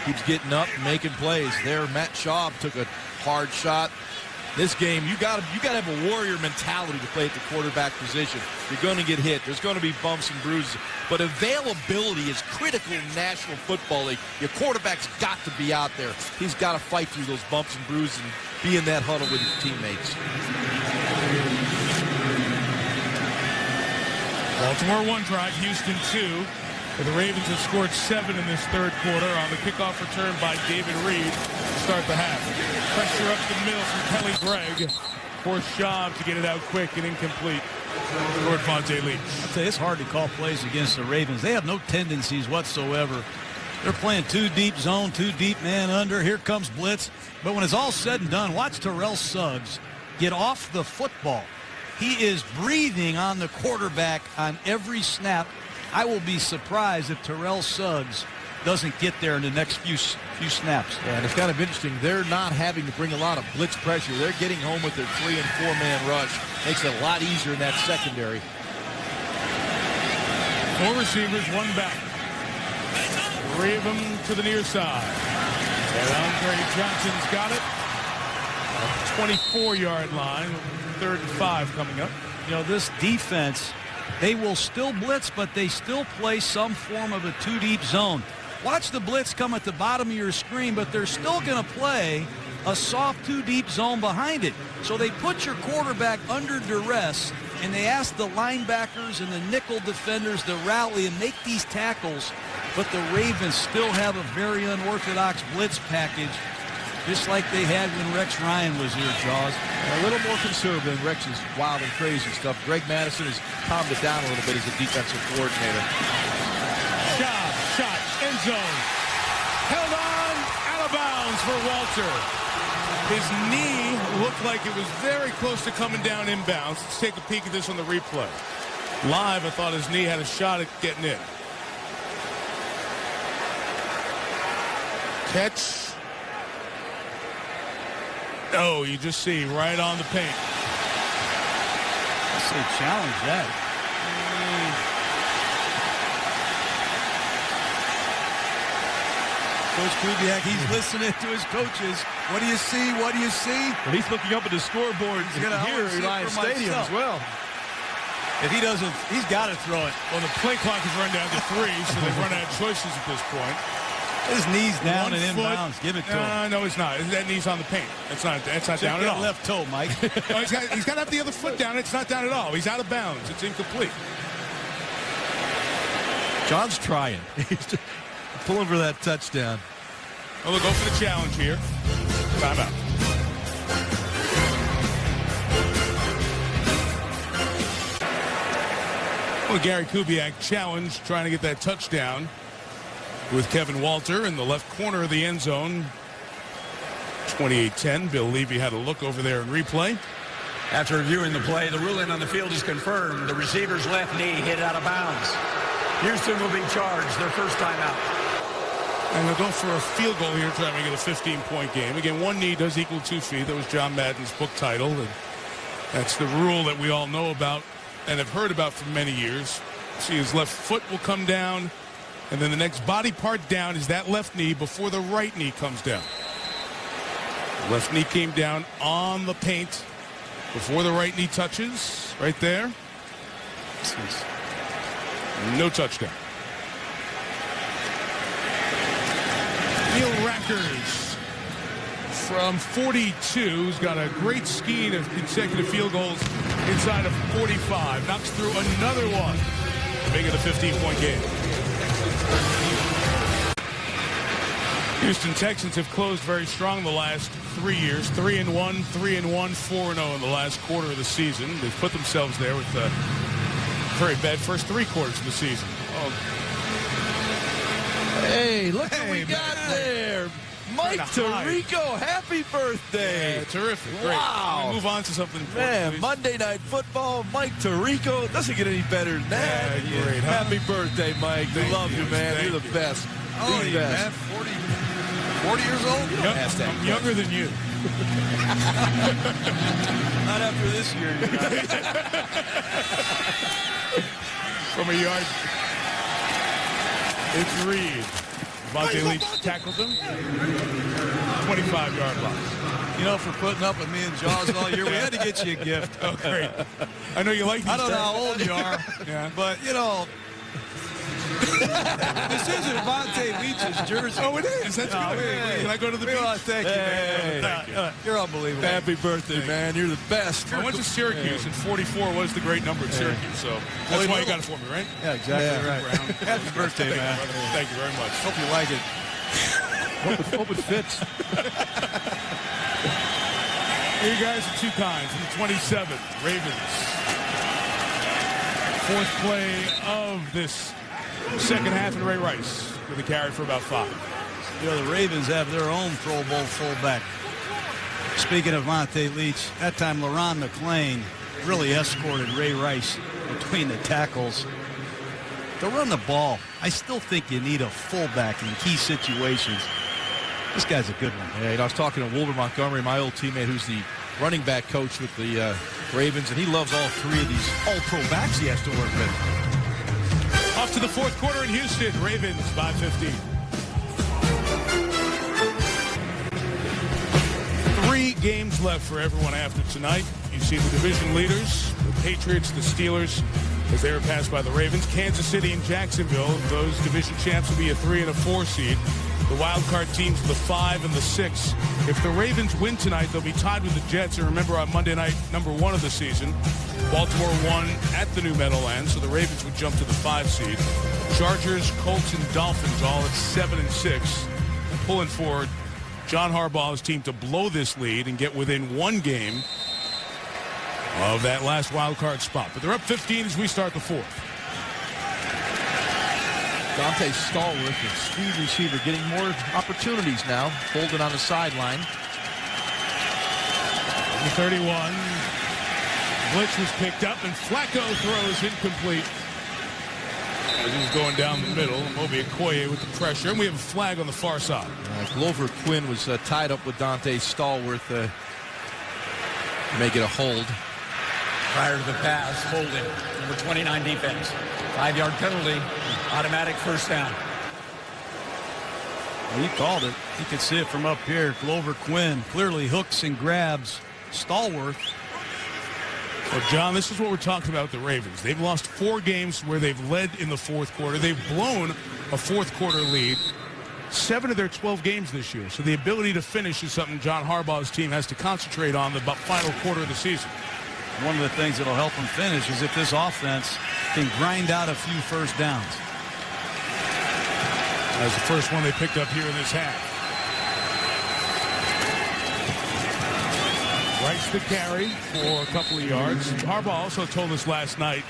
keeps getting up, making plays. There, Matt Schaub took a hard shot. This game, you got to have a warrior mentality to play at the quarterback position. You're going to get hit. There's going to be bumps and bruises. But availability is critical in the National Football League. Your quarterback's got to be out there. He's got to fight through those bumps and bruises and be in that huddle with his teammates. Baltimore 1 drive, Houston 2. The Ravens have scored 7 in this third quarter on the kickoff return by David Reed to start the half. Pressure up the middle from Kelly Gregg. Forced Schaub to get it out quick and incomplete. Lord Fonte Leach. I'll tell you, it's hard to call plays against the Ravens. They have no tendencies whatsoever. They're playing too deep zone, too deep man under. Here comes blitz. But when it's all said and done, watch Terrell Suggs get off the football. He is breathing on the quarterback on every snap. I will be surprised if Terrell Suggs doesn't get there in the next few snaps. Yeah, and it's kind of interesting. They're not having to bring a lot of blitz pressure. They're getting home with their 3- and 4-man rush. Makes it a lot easier in that secondary. 4 receivers, 1 back. 3 of them to the near side. And Andre Johnson's got it. 24-yard line. 3rd and 5 coming up. You know, this defense, they will still blitz, but they still play some form of a 2-deep zone. Watch the blitz come at the bottom of your screen, but they're still going to play a soft 2-deep zone behind it. So they put your quarterback under duress and they ask the linebackers and the nickel defenders to rally and make these tackles, but the Ravens still have a very unorthodox blitz package, just like they had when Rex Ryan was here, Jaws. A little more conservative than Rex's wild and crazy stuff. Greg Madison has calmed it down a little bit as a defensive coordinator. Shot, end zone. Held on, out of bounds for Walter. His knee looked like it was very close to coming down inbounds. Let's take a peek at this on the replay. Live, I thought his knee had a shot at getting in. Catch. Oh, you just see right on the paint. I say challenge that. Coach Kubiak, he's listening to his coaches. What do you see? What do you see? But he's looking up at the scoreboard here at Reliance Stadium as well. If he doesn't, he's got to throw it. Well, the play clock has run down to 3, so they've run out of choices at this point. His knee's down One and foot. inbounds. Give it to him. No, it's not. That knee's on the paint. It's not down Check at that all. left toe, Mike. No, he's got to have the other foot down. It's not down at all. He's out of bounds. It's incomplete. John's trying. He's pulling for that touchdown. Well, they'll go for the challenge here. Timeout. Well, Gary Kubiak challenged, trying to get that touchdown with Kevin Walter in the left corner of the end zone. 28-10. Bill Levy had a look over there in replay. After reviewing the play, the ruling on the field is confirmed. The receiver's left knee hit out of bounds. Houston will be charged their first time out. And they'll go for a field goal here, trying to make it a 15-point game. Again, one knee does equal 2 feet. That was John Madden's book title. And that's the rule that we all know about and have heard about for many years. See, his left foot will come down, and then the next body part down is that left knee before the right knee comes down. The left knee came down on the paint before the right knee touches. Right there. No touchdown. Neil Rackers from 42 has got a great skein of consecutive field goals inside of 45. Knocks through another one, making it a 15-point game. Houston Texans have closed very strong the last 3 years. 3-1, 3-1, 4-0 in the last quarter of the season. They've put themselves there with a very bad first 3 quarters of the season. Oh. Hey, look what we got there. Mike Tirico, happy birthday. Yeah, terrific. Great. Wow. Move on to something important, Man, please. Monday Night Football, Mike Tirico. Doesn't get any better than that. Yeah, great, huh? Happy birthday, Mike. We Thank love you, man. Thank You're the best. Oh, the you best. man, 40 years old? You don't ask that. I'm younger than you. Not after this year. You're not. From a yard. It's Reed. Devontae Leach tackled him. 25-yard loss. You know, for putting up with me and Jaws all year, we had to get you a gift. Oh, great. I know you like these. I don't know how old you are, Yeah. but, you know, this isn't Devontae Leach's jersey. Oh, it is. That's good. Can I go to the beach? Thank you, man. Thank you. You're unbelievable. Happy birthday, man. You're the best. I went to Syracuse, and 44 was the great number at Syracuse, so that's why you got it for me, right? Yeah, exactly right. Brown. Happy birthday, man. Thank you very much. Hope you like it. Hope it fits. Here, guys, are 2 kinds. From the 27, Ravens. 4th play of this second half, and Ray Rice with a carry for about 5. You know, the Ravens have their own Pro Bowl fullback. Speaking of Monte Leach, that time LaRon McClain really escorted Ray Rice between the tackles. To run the ball, I still think you need a fullback in key situations. This guy's a good one. Yeah, I was talking to Wilbur Montgomery, my old teammate, who's the running back coach with the Ravens, and he loves all 3 of these all-pro backs he has to work with. Off to the 4th quarter in Houston. Ravens by 15. 3 games left for everyone after tonight. You see the division leaders, the Patriots, the Steelers, as they were passed by the Ravens. Kansas City and Jacksonville, those division champs will be a 3 and a 4 seed. The wild card teams, the 5 and the 6. If the Ravens win tonight, they'll be tied with the Jets. And remember, on Monday night, number 1 of the season, Baltimore won at the New Meadowlands, so the Ravens would jump to the 5 seed. Chargers, Colts, and Dolphins all at 7 and 6. And pulling for John Harbaugh's team to blow this lead and get within 1 game of that last wild card spot. But they're up 15 as we start the 4th. Dante Stallworth, a speed receiver, getting more opportunities now. Holding on the sideline. 31. Blitz was picked up, and Flacco throws incomplete. As he's going down the middle, Moby Okoye with the pressure, and we have a flag on the far side. Glover Quinn was tied up with Dante Stallworth to make it a hold. Prior to the pass, holding, number 29 defense. 5-yard penalty, automatic first down. Well, he called it. You could see it from up here. Glover Quinn clearly hooks and grabs Stallworth. Well, John, this is what we're talking about with the Ravens. They've lost 4 games where they've led in the 4th quarter. They've blown a 4th quarter lead 7 of their 12 games this year. So the ability to finish is something John Harbaugh's team has to concentrate on the final quarter of the season. One of the things that will help them finish is if this offense can grind out a few first downs. That's the first one they picked up here in this half. Rice the carry for a couple of yards. Harbaugh also told us last night,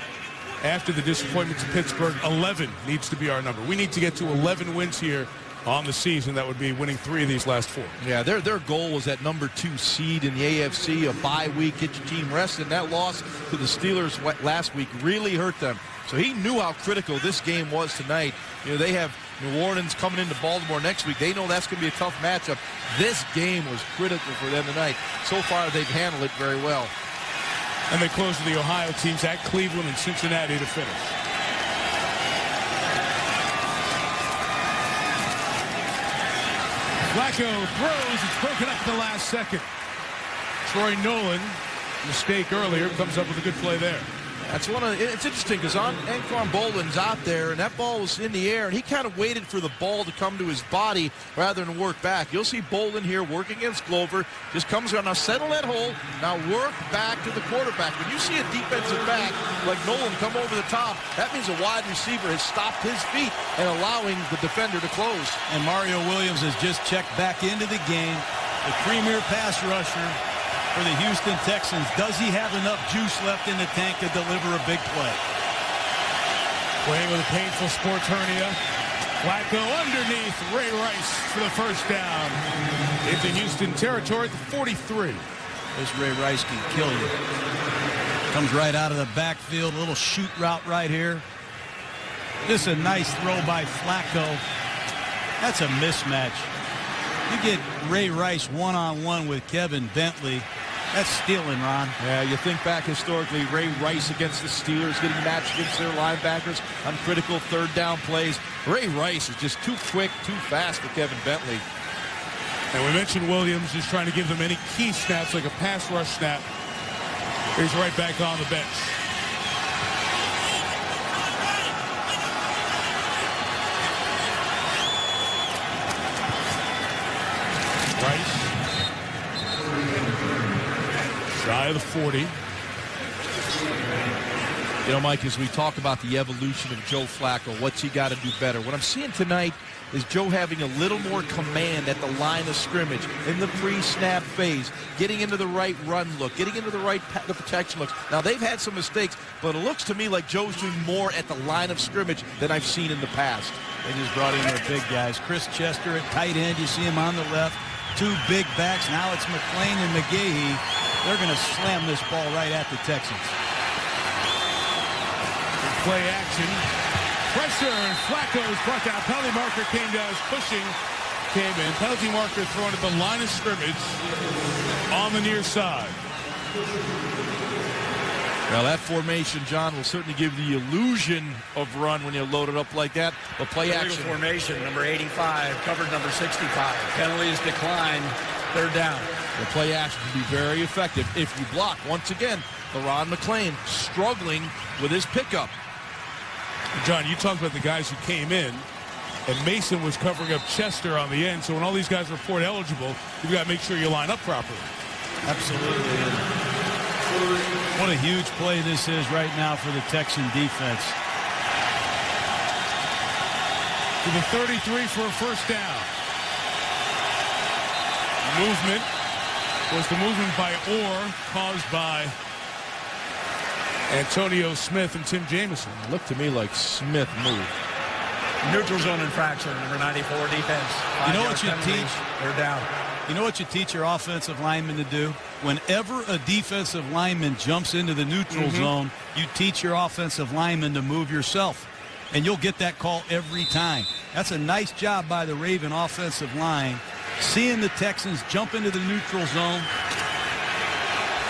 after the disappointment to Pittsburgh, 11 needs to be our number. We need to get to 11 wins here on the season. That would be winning 3 of these last 4. Yeah, their goal was that number 2 seed in the AFC, a bye week, get your team rested. And that loss to the Steelers last week really hurt them. So he knew how critical this game was tonight. You know, they have New Orleans coming into Baltimore next week. They know that's going to be a tough matchup. This game was critical for them tonight. So far, they've handled it very well. And they close to the Ohio teams at Cleveland and Cincinnati to finish. Flacco throws. It's broken up at the last second. Troy Nolan, mistake earlier, comes up with a good play there. That's it's interesting because Anquan Boldin's out there, and that ball was in the air, and he kind of waited for the ball to come to his body rather than work back. You'll see Boldin here work against Glover. Just comes around. Now settle that hole. Now work back to the quarterback. When you see a defensive back like Nolan come over the top, that means a wide receiver has stopped his feet and allowing the defender to close. And Mario Williams has just checked back into the game. The premier pass rusher for the Houston Texans. Does he have enough juice left in the tank to deliver a big play? Playing with a painful sports hernia. Flacco underneath Ray Rice for the first down. Into Houston territory at the 43. This Ray Rice can kill you. Comes right out of the backfield. A little shoot route right here. Just a nice throw by Flacco. That's a mismatch. You get Ray Rice one-on-one with Kevin Bentley. That's stealing, Ron. Yeah, you think back historically, Ray Rice against the Steelers, getting matched against their linebackers on critical 3rd down plays. Ray Rice is just too quick, too fast for Kevin Bentley. And we mentioned Williams is trying to give them any key snaps, like a pass rush snap. He's right back on the bench. Rice. Shy of the 40. You know, Mike, as we talk about the evolution of Joe Flacco, what's he got to do better? What I'm seeing tonight is Joe having a little more command at the line of scrimmage in the pre-snap phase, getting into the right run look, getting into the protection looks. Now, they've had some mistakes, but it looks to me like Joe's doing more at the line of scrimmage than I've seen in the past. They just brought in their big guys. Chris Chester at tight end. You see him on the left. 2 big backs. Now it's McClain and McGahee. They're going to slam this ball right at the Texans. Play action. Pressure, and Flacco is brought down. Penalty marker came down as pushing came in. Penalty marker thrown at the line of scrimmage on the near side. Now that formation, John, will certainly give the illusion of run when you load it up like that. But play action. Formation, number 85, covered number 65. Penalties declined, 3rd down. The play action can be very effective if you block. Once again, LaRon McClain struggling with his pickup. John, you talked about the guys who came in. And Mason was covering up Chester on the end. So when all these guys report eligible, you've got to make sure you line up properly. Absolutely. What a huge play this is right now for the Texan defense. To the 33 for a first down. Movement was the movement by Orr, caused by Antonio Smith and Tim Jamison. Looked to me like Smith moved. Neutral zone infraction, number 94 defense. You know what you teach? They're down. You know what you teach your offensive linemen to do? Whenever a defensive lineman jumps into the neutral zone, you teach your offensive lineman to move yourself. And you'll get that call every time. That's a nice job by the Raven offensive line, seeing the Texans jump into the neutral zone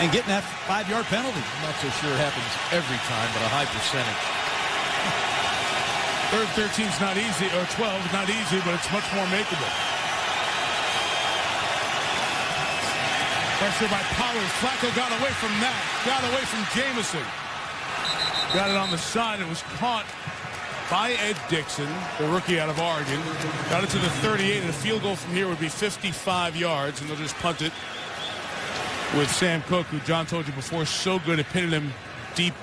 and getting that 5-yard penalty. I'm not so sure it happens every time, but a high percentage. Third 13 is not easy, or 12 is not easy, but it's much more makeable. Pressure by Pollard. Flacco got away from that. Got away from Jamison. Got it on the side. It was caught by Ed Dixon, the rookie out of Oregon. Got it to the 38, and a field goal from here would be 55 yards, and they'll just punt it with Sam Cook, who John told you before, so good at pinning him deep.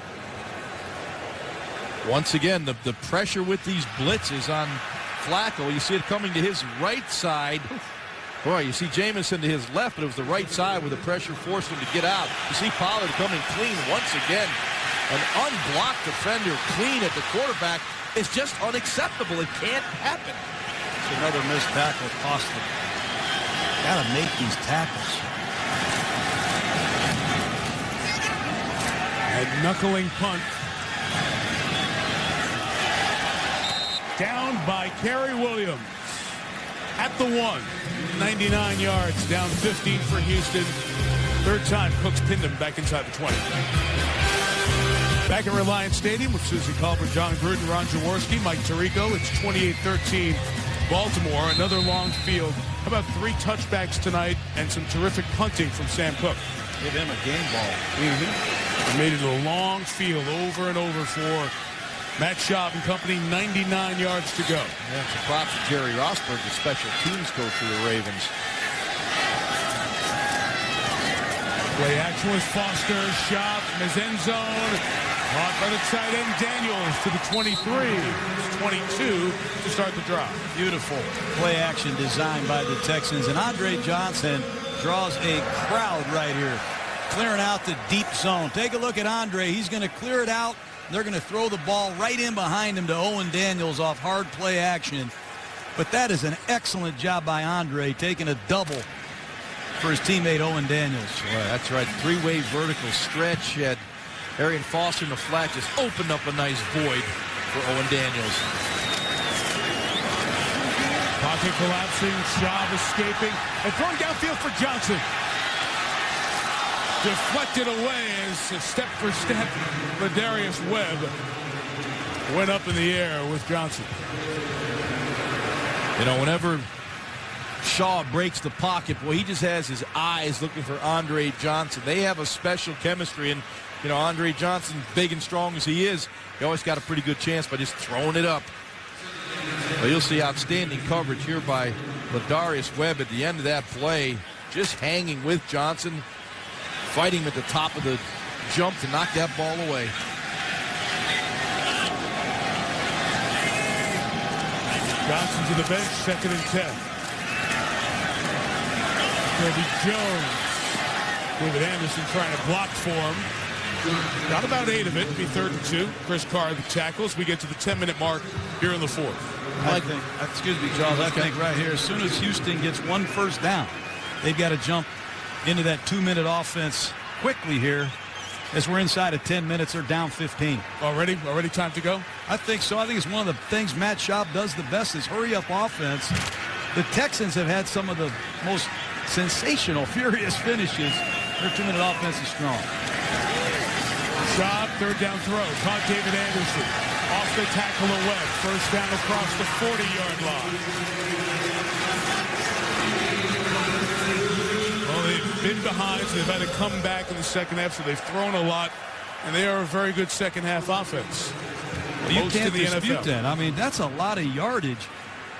Once again, the pressure with these blitzes on Flacco. You see it coming to his right side. Boy, you see Jamison to his left, but it was the right side where the pressure forced him to get out. You see Pollard coming clean once again. An unblocked defender clean at the quarterback is just unacceptable. It can't happen. It's another missed tackle cost them. Got to make these tackles. A knuckling punt. Down by Kerry Williams at the 1. 99 yards, down 15 for Houston. Third time Cook's pinned him back inside the 20. Back at Reliance Stadium with Susie Culver, John Gruden, Ron Jaworski, Mike Tirico. It's 28-13 Baltimore. Another long field. How about 3 touchbacks tonight and some terrific punting from Sam Cook? Give him a game ball. He made it a long field over and over for Matt Schaub and company. 99 yards to go. Yeah, some props to Jerry Rosberg, the special teams coach for the Ravens. Play action with Foster. Schaub in his end zone. Caught by the tight end Daniels to the 23. It's 22 to start the drive. Beautiful play action designed by the Texans. And Andre Johnson draws a crowd right here, clearing out the deep zone. Take a look at Andre. He's going to clear it out. They're going to throw the ball right in behind him to Owen Daniels off hard play action. But that is an excellent job by Andre, taking a double for his teammate Owen Daniels. Well, that's right. 3-way vertical stretch. Had Arian Foster in the flat just opened up a nice void for Owen Daniels. Pocket collapsing, Schaub escaping, and throwing downfield for Johnson. Deflected away as a step for step, Ladarius Webb went up in the air with Johnson. You know, whenever Shaw breaks the pocket, boy, he just has his eyes looking for Andre Johnson. They have a special chemistry, and, you know, Andre Johnson, big and strong as he is, he always got a pretty good chance by just throwing it up. Well, you'll see outstanding coverage here by Ladarius Webb at the end of that play, just hanging with Johnson, fighting him at the top of the jump to knock that ball away. Johnson to the bench, 2nd and 10. Kobe Jones. David Anderson trying to block for him. Got about 8 of it. It'll be 3rd and 2. Chris Carr the tackles. We get to the 10-minute mark here in the 4th. I think, excuse me, Charles, I think right here, as soon as Houston gets 1 first down, they've got to jump into that 2-minute offense quickly here. As we're inside of 10 minutes, they're down 15. Already time to go? I think so. I think it's one of the things Matt Schaub does the best is hurry up offense. The Texans have had some of the most sensational, furious finishes. Their 2-minute offense is strong. Schaub, 3rd down throw. Caught David Anderson. Off the tackle of Webb. First down across the 40-yard line. Well, they've been behind, so they've had to come back in the second half, so they've thrown a lot, and they are a very good second half offense. You can't dispute that. I mean, that's a lot of yardage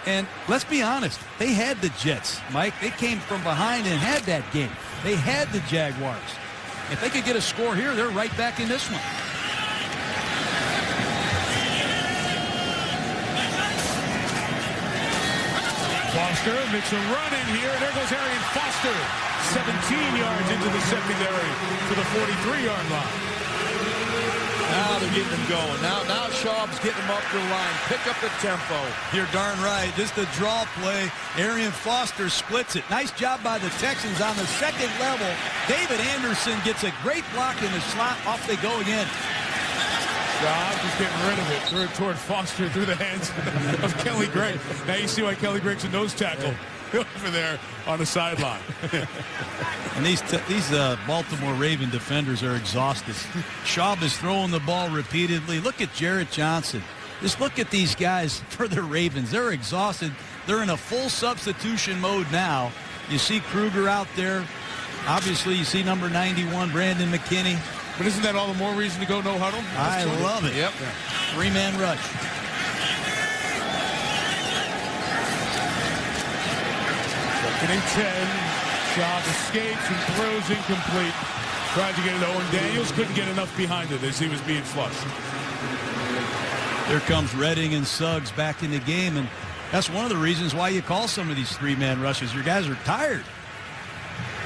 And let's be honest, they had the Jets, Mike. They came from behind and had that game. They had the Jaguars. If they could get a score here, they're right back in this one. Foster makes a run in here. There goes Arian Foster. 17 yards into the secondary to the 43-yard line. Now they're getting him going. Now Schaub's getting him up to the line. Pick up the tempo. You're darn right. Just a draw play. Arian Foster splits it. Nice job by the Texans on the second level. David Anderson gets a great block in the slot. Off they go again. Schaub just getting rid of it. Threw it toward Foster through the hands of Kelly Gregg. Now you see why Kelly Gregg's a nose tackle over there on the sideline. And these Baltimore Raven defenders are exhausted. Schaub is throwing the ball repeatedly. Look at Jarrett Johnson. Just look at these guys for the Ravens. They're exhausted. They're in a full substitution mode now. You see Kruger out there. Obviously, you see number 91, Brandon McKinney. But isn't that all the more reason to go no huddle? I love it. Yep. Three-man rush. Second and 10. Schaub escapes and throws incomplete. Tried to get it to Owen Daniels. Couldn't get enough behind it as he was being flushed. There comes Redding and Suggs back in the game, and that's one of the reasons why you call some of these three-man rushes. Your guys are tired.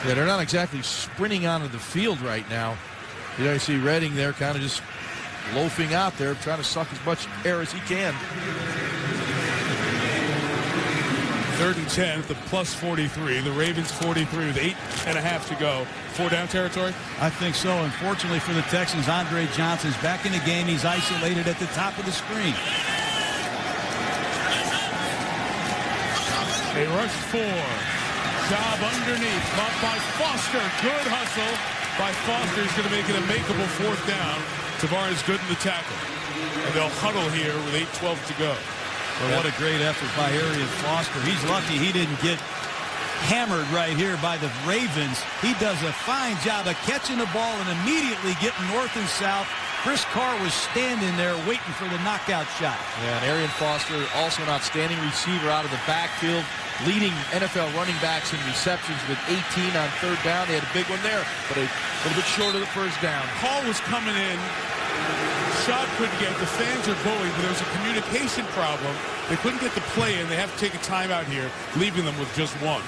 Yeah, they're not exactly sprinting onto the field right now. You see Redding there kind of just loafing out there, trying to suck as much air as he can. 3rd and 10 at the plus 43. The Ravens 43 with 8.5 to go. 4-down territory? I think so. Unfortunately for the Texans, Andre Johnson's back in the game. He's isolated at the top of the screen. They rush 4. Schaub underneath. Caught by Foster. Good hustle by Foster. Is going to make it a makeable 4th down. Tavares good in the tackle. And they'll huddle here with 8:12 to go. Well, what a great effort by Arian Foster. He's lucky he didn't get hammered right here by the Ravens. He does a fine job of catching the ball and immediately getting north and south. Chris Carr was standing there waiting for the knockout shot. Yeah, and Arian Foster, also an outstanding receiver out of the backfield, leading NFL running backs in receptions with 18 on 3rd down. They had a big one there, but a little bit short of the 1st down. Call was coming in. Shot couldn't get. The fans are booing, but there was a communication problem. They couldn't get the play in. They have to take a timeout here, leaving them with just 1.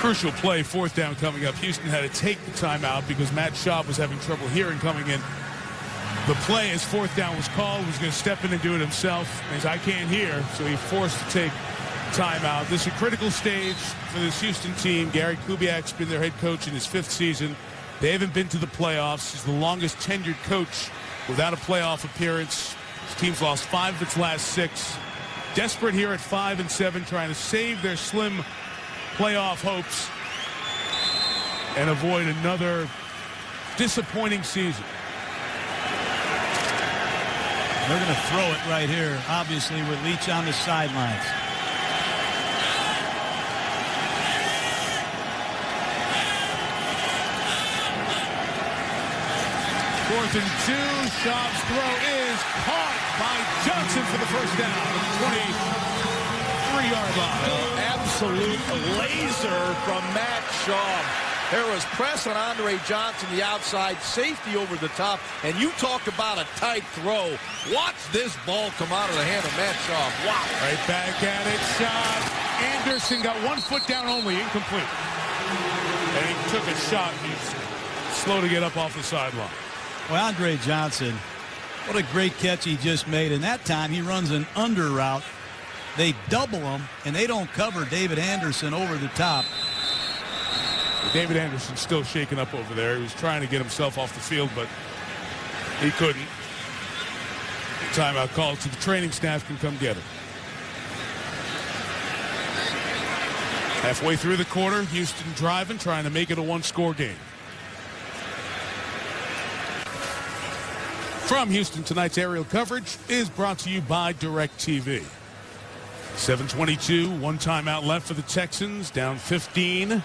Crucial play, 4th down coming up. Houston had to take the timeout because Matt Schaub was having trouble hearing coming in. The play as 4th down was called, was going to step in and do it himself. As I can't hear, so he forced to take timeout. This is a critical stage for this Houston team. Gary Kubiak's been their head coach in his 5th season. They haven't been to the playoffs. He's the longest tenured coach without a playoff appearance. His team's lost 5 of its last 6. Desperate here at 5-7, trying to save their slim playoff hopes and avoid another disappointing season. They're going to throw it right here, obviously, with Leach on the sidelines. 4th and 2. Schaub's throw is caught by Johnson for the 1st down. 23-yard line. Absolute laser from Matt Schaub. There was press on Andre Johnson, the outside, safety over the top, and you talk about a tight throw. Watch this ball come out of the hand of Matt Schaub. Wow. Right back at it, Schaub. Anderson got 1 foot down only, incomplete. And he took a shot. He's slow to get up off the sideline. Well, Andre Johnson, what a great catch he just made. And that time he runs an under route. They double him, and they don't cover David Anderson over the top. David Anderson still shaking up over there. He was trying to get himself off the field, but he couldn't. Timeout called, so the training staff can come get him. Halfway through the quarter, Houston driving, trying to make it a 1-score game. From Houston, tonight's aerial coverage is brought to you by DirecTV. 7:22, 1 timeout left for the Texans, down 15.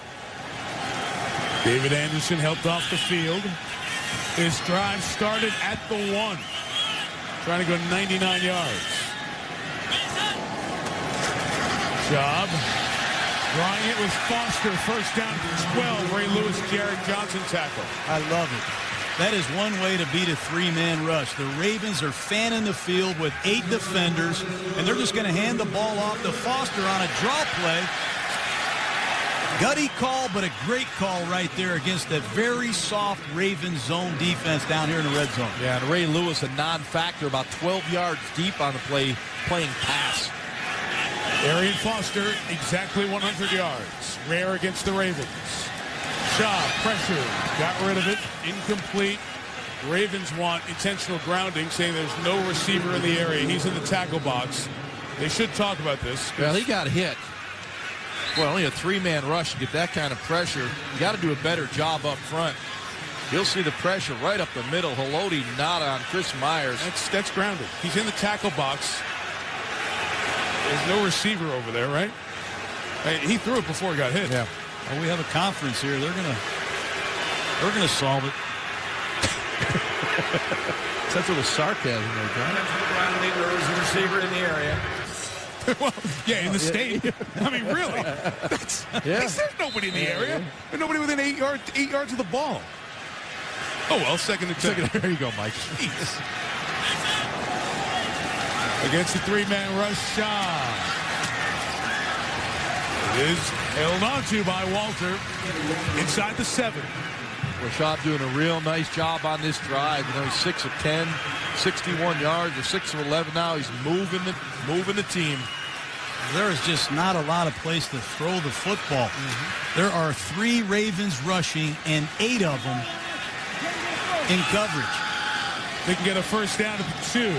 David Anderson helped off the field. His drive started at the 1. Trying to go 99 yards. Job. Drawing it was Foster. First down, 12. Ray Lewis, Jared Johnson tackle. I love it. That is one way to beat a three-man rush. The Ravens are fanning the field with 8 defenders, and they're just going to hand the ball off to Foster on a draw play. Gutty call, but a great call right there against that very soft Ravens zone defense down here in the red zone. Yeah, and Ray Lewis, a non-factor, about 12 yards deep on the play, playing pass. Arian Foster, exactly 100 yards. Rare against the Ravens. Shaw, pressure, got rid of it, incomplete. Ravens want intentional grounding, saying there's no receiver in the area. He's in the tackle box. They should talk about this. Well, he got hit. Well, only a 3-man rush to get that kind of pressure. You got to do a better job up front. You'll see the pressure right up the middle. Haloti not on Chris Myers. That's grounded. He's in the tackle box. There's no receiver over there, right? He threw it before he got hit. Yeah. Well, we have a conference here. They're gonna solve it. That's a little sarcasm there, John. Grounding, there was a receiver in the area. Well, yeah, in the state. I mean, really? There's nobody in the area. There's nobody within 8 yards of the ball. Oh, well, second and 10. There you go, Mike. Jeez. Against the 3-man rush, Shaw. It is held onto by Walter inside the 7. Well, Shaw doing a real nice job on this drive. You know, he's 6 of 10, 61 yards, or 6 of 11 now. He's moving the team. There is just not a lot of place to throw the football. There are 3 Ravens rushing and 8 of them in coverage. They can get a first down at the 2.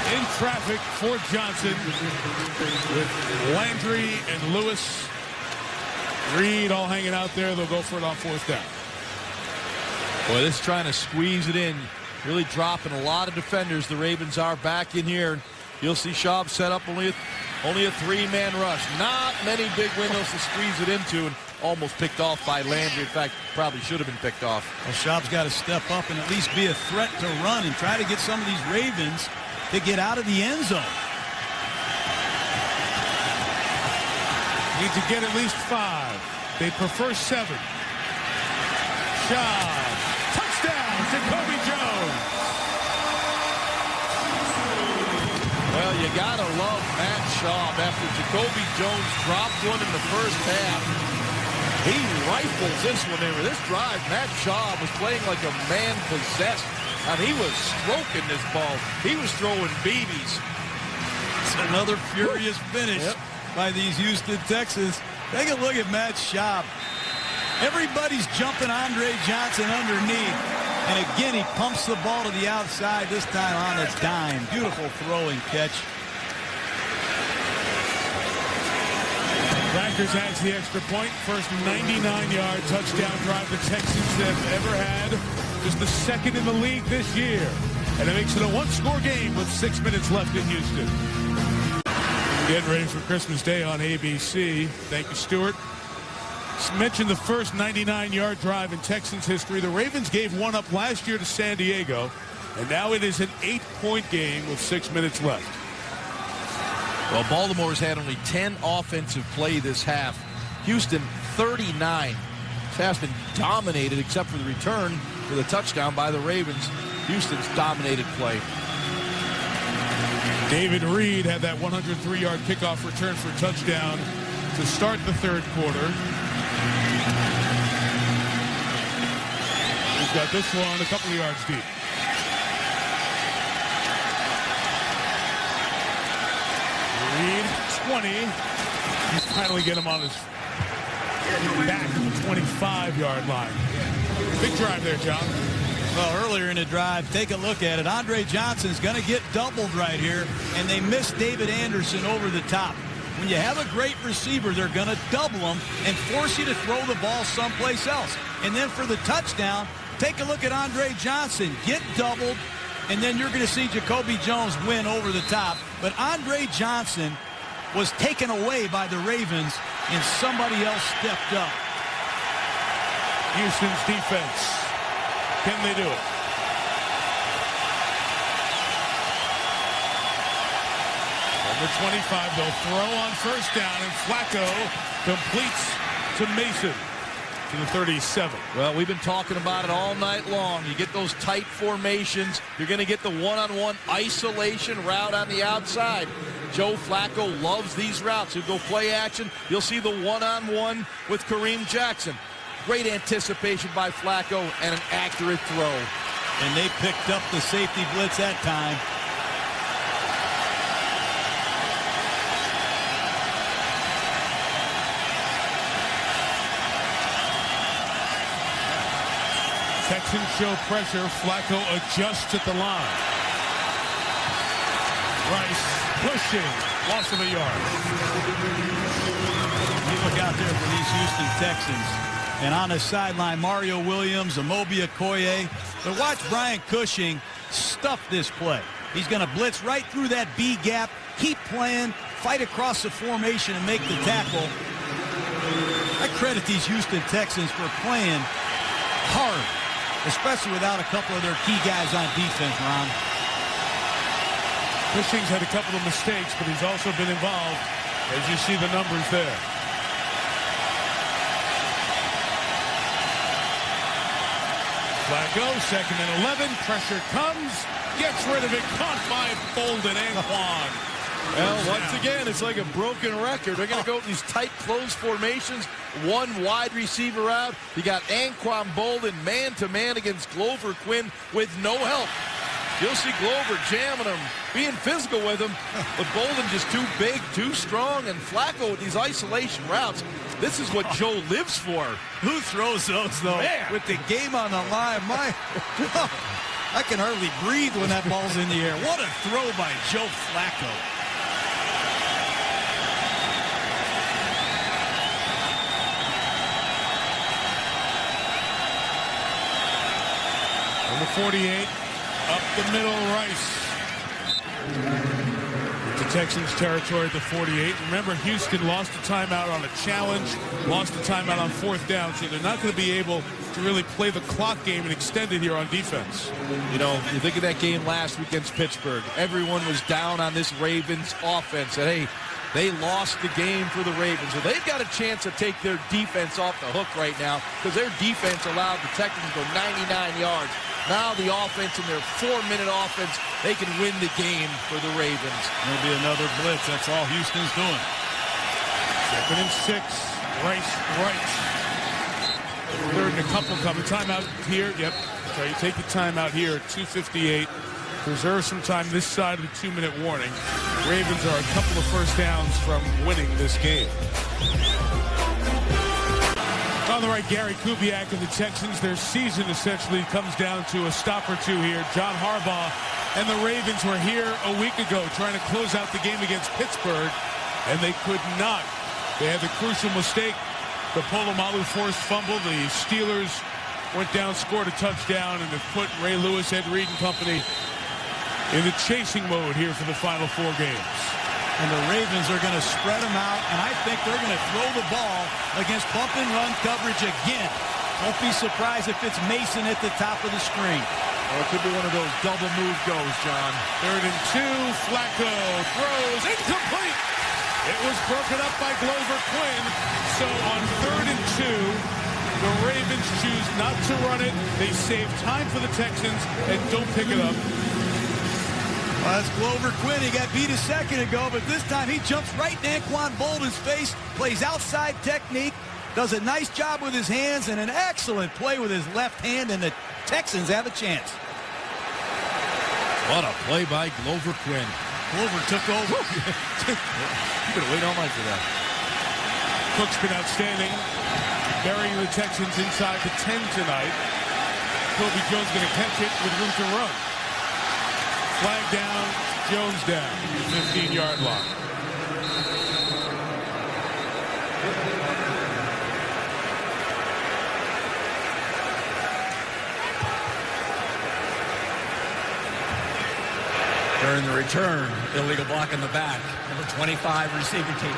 In traffic for Johnson with Landry and Lewis. Reed all hanging out there. They'll go for it on 4th down. Boy, this is trying to squeeze it in. Really dropping a lot of defenders. The Ravens are back in here. You'll see Schaub set up only a 3-man rush. Not many big windows to squeeze it into, and almost picked off by Landry. In fact, probably should have been picked off. Well, Schaub's got to step up and at least be a threat to run and try to get some of these Ravens to get out of the end zone. Need to get at least 5. They prefer 7. Shaw. Touchdown, Jacoby Jones. Well, you got to love Matt Schaub. After Jacoby Jones dropped one in the first half, he rifles this one in. This drive, Matt Schaub was playing like a man possessed. I mean, he was stroking this ball. He was throwing BBs. It's another furious finish by these Houston Texans. Take a look at Matt Schaub. Everybody's jumping Andre Johnson underneath. And again, he pumps the ball to the outside, this time on a dime. Beautiful throwing catch. Packers adds the extra point. First 99-yard touchdown drive the Texans have ever had. Just the 2nd in the league this year. And it makes it a 1-score game with 6 minutes left in Houston. Getting ready for Christmas Day on ABC. Thank you, Stuart. Just mentioned the first 99-yard drive in Texans history. The Ravens gave one up last year to San Diego. And now it is an 8-point game with 6 minutes left. Well, Baltimore's had only 10 offensive play this half. Houston, 39. This has been dominated except for the return for the touchdown by the Ravens. Houston's dominated play. David Reed had that 103-yard kickoff return for a touchdown to start the 3rd quarter. He's got this one a couple of yards deep. Reed, 20. He's finally get him on his back at the 25-yard line. Big drive there, John. Well, earlier in the drive, take a look at it. Andre Johnson's going to get doubled right here, and they miss David Anderson over the top. When you have a great receiver, they're going to double him and force you to throw the ball someplace else. And then for the touchdown, take a look at Andre Johnson. Get doubled, and then you're going to see Jacoby Jones win over the top. But Andre Johnson was taken away by the Ravens, and somebody else stepped up. Houston's defense. Can they do it? Number 25, they'll throw on first down, and Flacco completes to Mason to the 37. Well, we've been talking about it all night long. You get those tight formations. You're going to get the one-on-one isolation route on the outside. Joe Flacco loves these routes. You go play action, you'll see the one-on-one with Kareem Jackson. Great anticipation by Flacco and an accurate throw. And they picked up the safety blitz that time. Texans show pressure. Flacco adjusts at the line. Rice pushing. Loss of a yard. You look out there for these Houston Texans. And on the sideline, Mario Williams, Amobi Okoye. But watch Brian Cushing stuff this play. He's going to blitz right through that B gap, keep playing, fight across the formation, and make the tackle. I credit these Houston Texans for playing hard, especially without a couple of their key guys on defense, Ron. Cushing's had a couple of mistakes, but he's also been involved, as you see the numbers there. Flacco, 2nd and 11. Pressure comes. Gets rid of it. Caught by Bolden. Anquan. Well, once again, it's like a broken record. They're going to go with these tight, close formations. One wide receiver out. You got Anquan Bolden man-to-man against Glover Quinn with no help. You'll see Glover jamming him, being physical with him, but Bolden just too big, too strong, and Flacco with these isolation routes. This is what Joe lives for. Who throws those, though? Man. With the game on the line, I can hardly breathe when that ball's in the air. What a throw by Joe Flacco. Number 48, up the middle, Rice. The Texans territory at the 48. Remember, Houston lost a timeout on a challenge, lost a timeout on 4th down, so they're not going to be able to really play the clock game and extend it here on defense. You know, you think of that game last week against Pittsburgh. Everyone was down on this Ravens offense. And, hey, they lost the game for the Ravens. So they've got a chance to take their defense off the hook right now because their defense allowed the Texans to go 99 yards. Now the offense in their 4-minute offense, they can win the game for the Ravens. There'll be another blitz. That's all Houston's doing. 2nd and 6. Rice right. 3rd and a couple coming. Timeout here. Yep. So you take the timeout here at 2:58. Preserve some time this side of the 2-minute warning. Ravens are a couple of first downs from winning this game. On the right, Gary Kubiak and the Texans, their season essentially comes down to a stop or two here. John Harbaugh and the Ravens were here a week ago trying to close out the game against Pittsburgh, and they could not. They had the crucial mistake. The Polamalu forced fumble. The Steelers went down, scored a touchdown, and have put Ray Lewis, Ed Reed and company in the chasing mode here for the final 4 games. And the Ravens are going to spread them out, and I think they're going to throw the ball against bump and run coverage again. Don't be surprised if it's Mason at the top of the screen. Or it could be one of those double move goes, John. 3rd and 2. Flacco throws incomplete. It was broken up by Glover Quinn. So on 3rd and 2, the Ravens choose not to run it. They save time for the Texans and don't pick it up. Well, that's Glover Quinn. He got beat a second ago, but this time he jumps right in Anquan Bolden's face, plays outside technique, does a nice job with his hands, and an excellent play with his left hand, and the Texans have a chance. What a play by Glover Quinn. Glover took over. You could have waited all night for that. Cook's been outstanding, burying the Texans inside the 10 tonight. Kobe Jones going to catch it with room to run. Flag down, Jones down, 15-yard line. During the return, illegal block in the back. Number 25 receiving team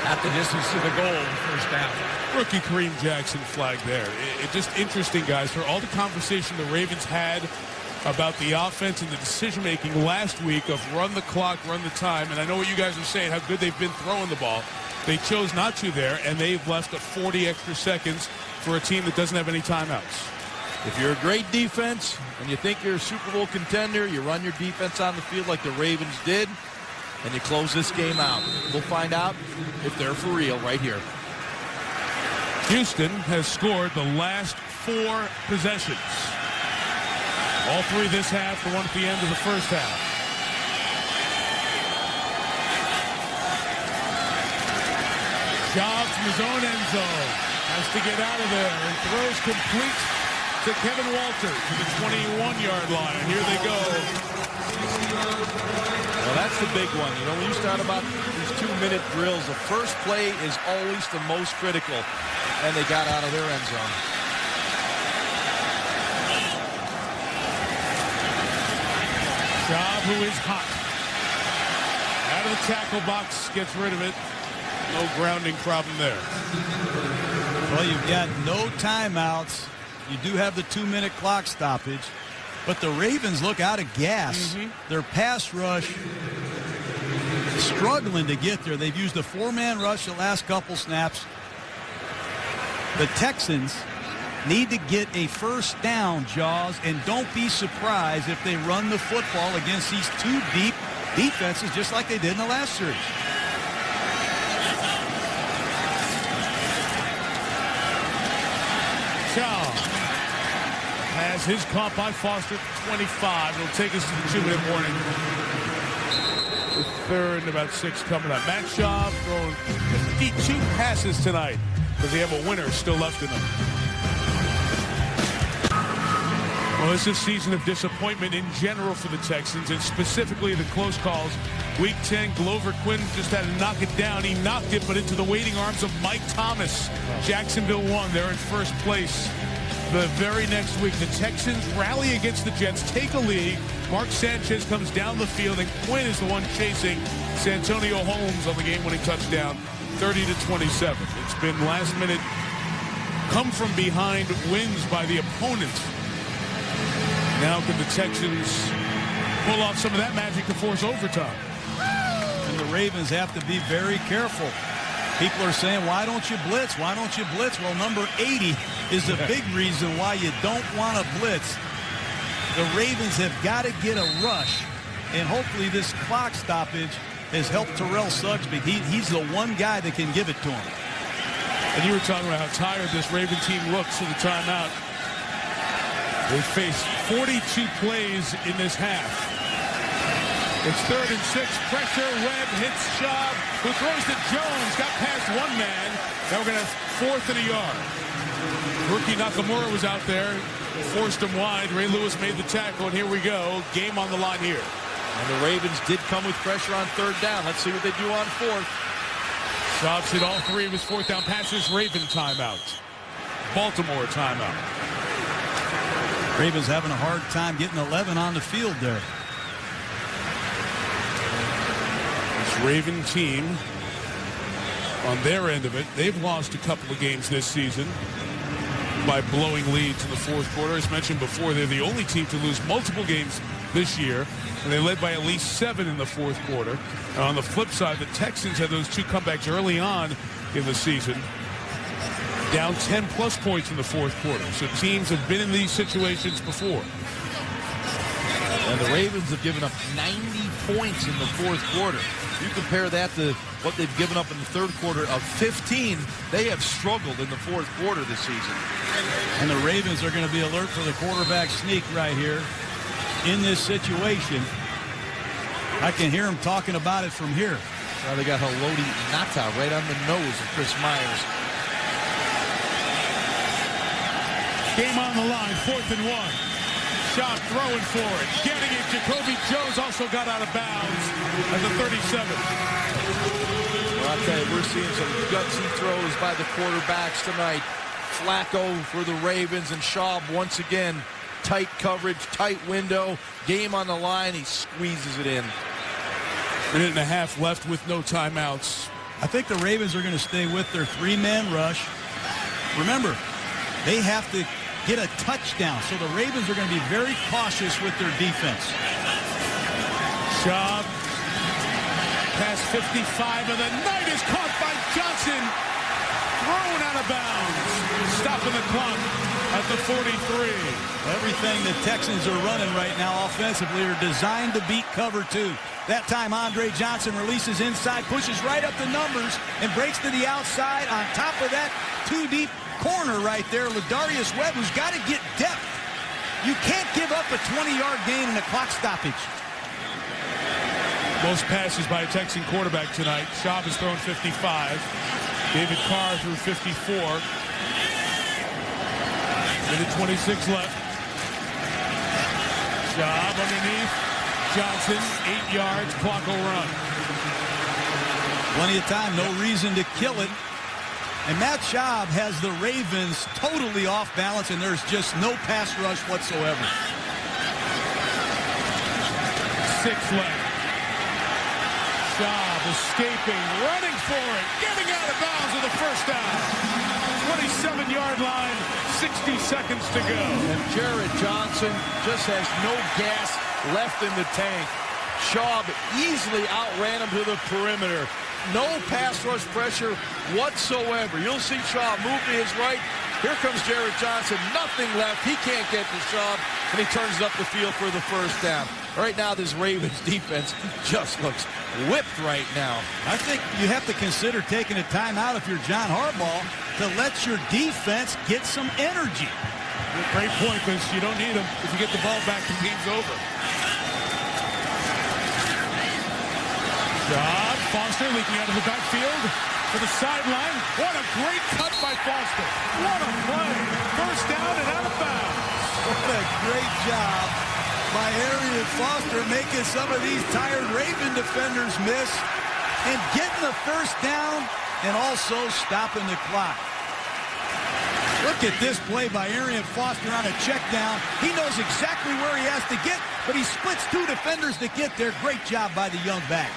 at the distance to the goal, first down. Rookie Kareem Jackson flag there. It's just interesting, guys, for all the conversation the Ravens had about the offense and the decision-making last week of run the clock, run the time. And I know what you guys are saying, how good they've been throwing the ball. They chose not to there, and they've left 40 extra seconds for a team that doesn't have any timeouts. If you're a great defense and you think you're a Super Bowl contender, you run your defense on the field like the Ravens did, and you close this game out. We'll find out if they're for real right here. Houston has scored the last 4 possessions. All 3 this half, the one at the end of the first half. Schaub from his own end zone has to get out of there and throws complete to Kevin Walter to the 21-yard line. Here they go. Well, that's the big one. You know, when you start about these 2-minute drills, the first play is always the most critical, and they got out of their end zone. Schaub, who is hot. Out of the tackle box, gets rid of it. No grounding problem there. Well, you've got no timeouts. You do have the 2-minute clock stoppage. But the Ravens look out of gas. Their pass rush struggling to get there. They've used a 4-man rush the last couple snaps. The Texans need to get a first down, Jaws, and don't be surprised if they run the football against these 2 deep defenses just like they did in the last series. Shaw has his caught by Foster at 25. It'll take us to the 2-minute warning. The third and about 6 coming up. Matt Schaub throwing 52 passes tonight. Does he have a winner still left in them? Well, this is a season of disappointment in general for the Texans, and specifically the close calls. Week 10, Glover Quinn just had to knock it down. He knocked it, but into the waiting arms of Mike Thomas. Jacksonville won. They're in first place. The very next week, the Texans rally against the Jets, take a lead. Mark Sanchez comes down the field, and Quinn is the one chasing Santonio Holmes on the game-winning touchdown, 30-27. It's been last-minute come-from-behind wins by the opponent. Now can the Texans pull off some of that magic to force overtime? And the Ravens have to be very careful. People are saying, why don't you blitz? Why don't you blitz? Well, number 80 is a big reason why you don't want to blitz. The Ravens have got to get a rush, and hopefully this clock stoppage has helped Terrell Sugsby. He's the one guy that can give it to him. And you were talking about how tired this Raven team looks in the timeout. They faced 42 plays in this half. It's 3rd and 6. Pressure. Webb hits Schaub, who throws to Jones. Got past one man. Now we're going to have 4th and a yard. Rookie Nakamura was out there. Forced him wide. Ray Lewis made the tackle, and here we go. Game on the line here. And the Ravens did come with pressure on 3rd down. Let's see what they do on 4th. Schaub's hit all 3 of his 4th down passes. Raven timeout. Baltimore timeout. Ravens having a hard time getting 11 on the field there. This Raven team, on their end of it, they've lost a couple of games this season by blowing leads in the 4th quarter. As mentioned before, they're the only team to lose multiple games this year, and they led by at least 7 in the 4th quarter. And on the flip side, the Texans had those 2 comebacks early on in the season, down 10-plus points in the 4th quarter. So teams have been in these situations before. And the Ravens have given up 90 points in the 4th quarter. You compare that to what they've given up in the 3rd quarter of 15. They have struggled in the 4th quarter this season. And the Ravens are going to be alert for the quarterback sneak right here in this situation. I can hear him talking about it from here. Now they got Haloti Ngata right on the nose of Chris Myers. Game on the line, 4th and 1. Schaub throwing for it, getting it. Jacoby Jones also got out of bounds at the 37. Well, I'll tell you, we're seeing some gutsy throws by the quarterbacks tonight. Flacco for the Ravens, and Schaub once again. Tight coverage, tight window, game on the line. He squeezes it in. 1.5 minutes left with no timeouts. I think the Ravens are going to stay with their 3-man rush. Remember, they have to get a touchdown. So the Ravens are going to be very cautious with their defense. Schaub, pass 55 of the night is caught by Johnson. Thrown out of bounds. Stopping the clock at the 43. Everything the Texans are running right now offensively are designed to beat cover 2. That time, Andre Johnson releases inside, pushes right up the numbers, and breaks to the outside. On top of that, 2-deep corner right there, Ladarius Webb, who's got to get depth. You can't give up a 20-yard gain in a clock stoppage. Most passes by a Texan quarterback tonight. Schaub has thrown 55. David Carr threw 54. Minute 26 left. Schaub underneath. Johnson, 8 yards. Clock will run. Plenty of time, no reason to kill it. And Matt Schaub has the Ravens totally off balance, and there's just no pass rush whatsoever. 6 left. Schaub escaping, running for it, getting out of bounds with a first down. 27-yard line, 60 seconds to go. And Jared Johnson just has no gas left in the tank. Schaub easily outran him to the perimeter. No pass rush pressure whatsoever. You'll see Schaub move to his right. Here comes Jared Johnson. Nothing left. He can't get to Schaub, and he turns up the field for the first down. Right now, this Ravens defense just looks whipped right now. I think you have to consider taking a timeout if you're John Harbaugh to let your defense get some energy. Great point, because you don't need them. If you get the ball back, the game's over. Schaub, Foster leaking out of the backfield to the sideline. What a great cut by Foster. What a play. First down and out of bounds. What a great job by Arian Foster making some of these tired Raven defenders miss and getting the first down and also stopping the clock. Look at this play by Arian Foster on a check down. He knows exactly where he has to get, but he splits 2 defenders to get there. Great job by the young back.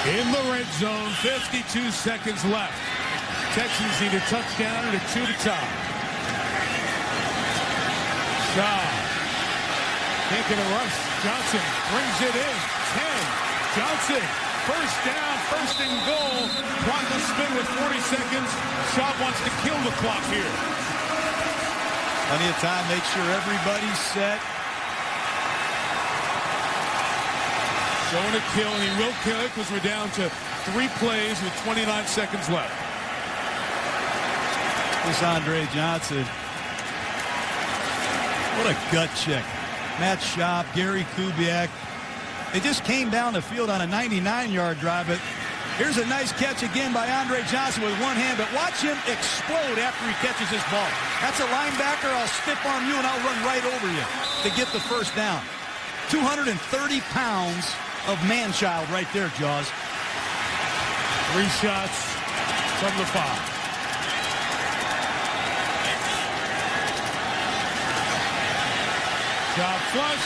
In the red zone, 52 seconds left. Texans need a touchdown and a 2 to tie. Schaub taking a rush. Johnson brings it in. 10. Johnson, first down, first and goal. Clock will spin with 40 seconds. Schaub wants to kill the clock here. Plenty of time. Make sure everybody's set. Going to kill, and he will kill it because we're down to 3 plays with 29 seconds left. This Andre Johnson. What a gut check. Matt Schaub, Gary Kubiak. They just came down the field on a 99-yard drive, but here's a nice catch again by Andre Johnson with one hand, but watch him explode after he catches this ball. That's a linebacker. I'll stiff arm you, and I'll run right over you to get the first down. 230 pounds of man-child right there, Jaws. 3 shots from the 5. Schaub flush,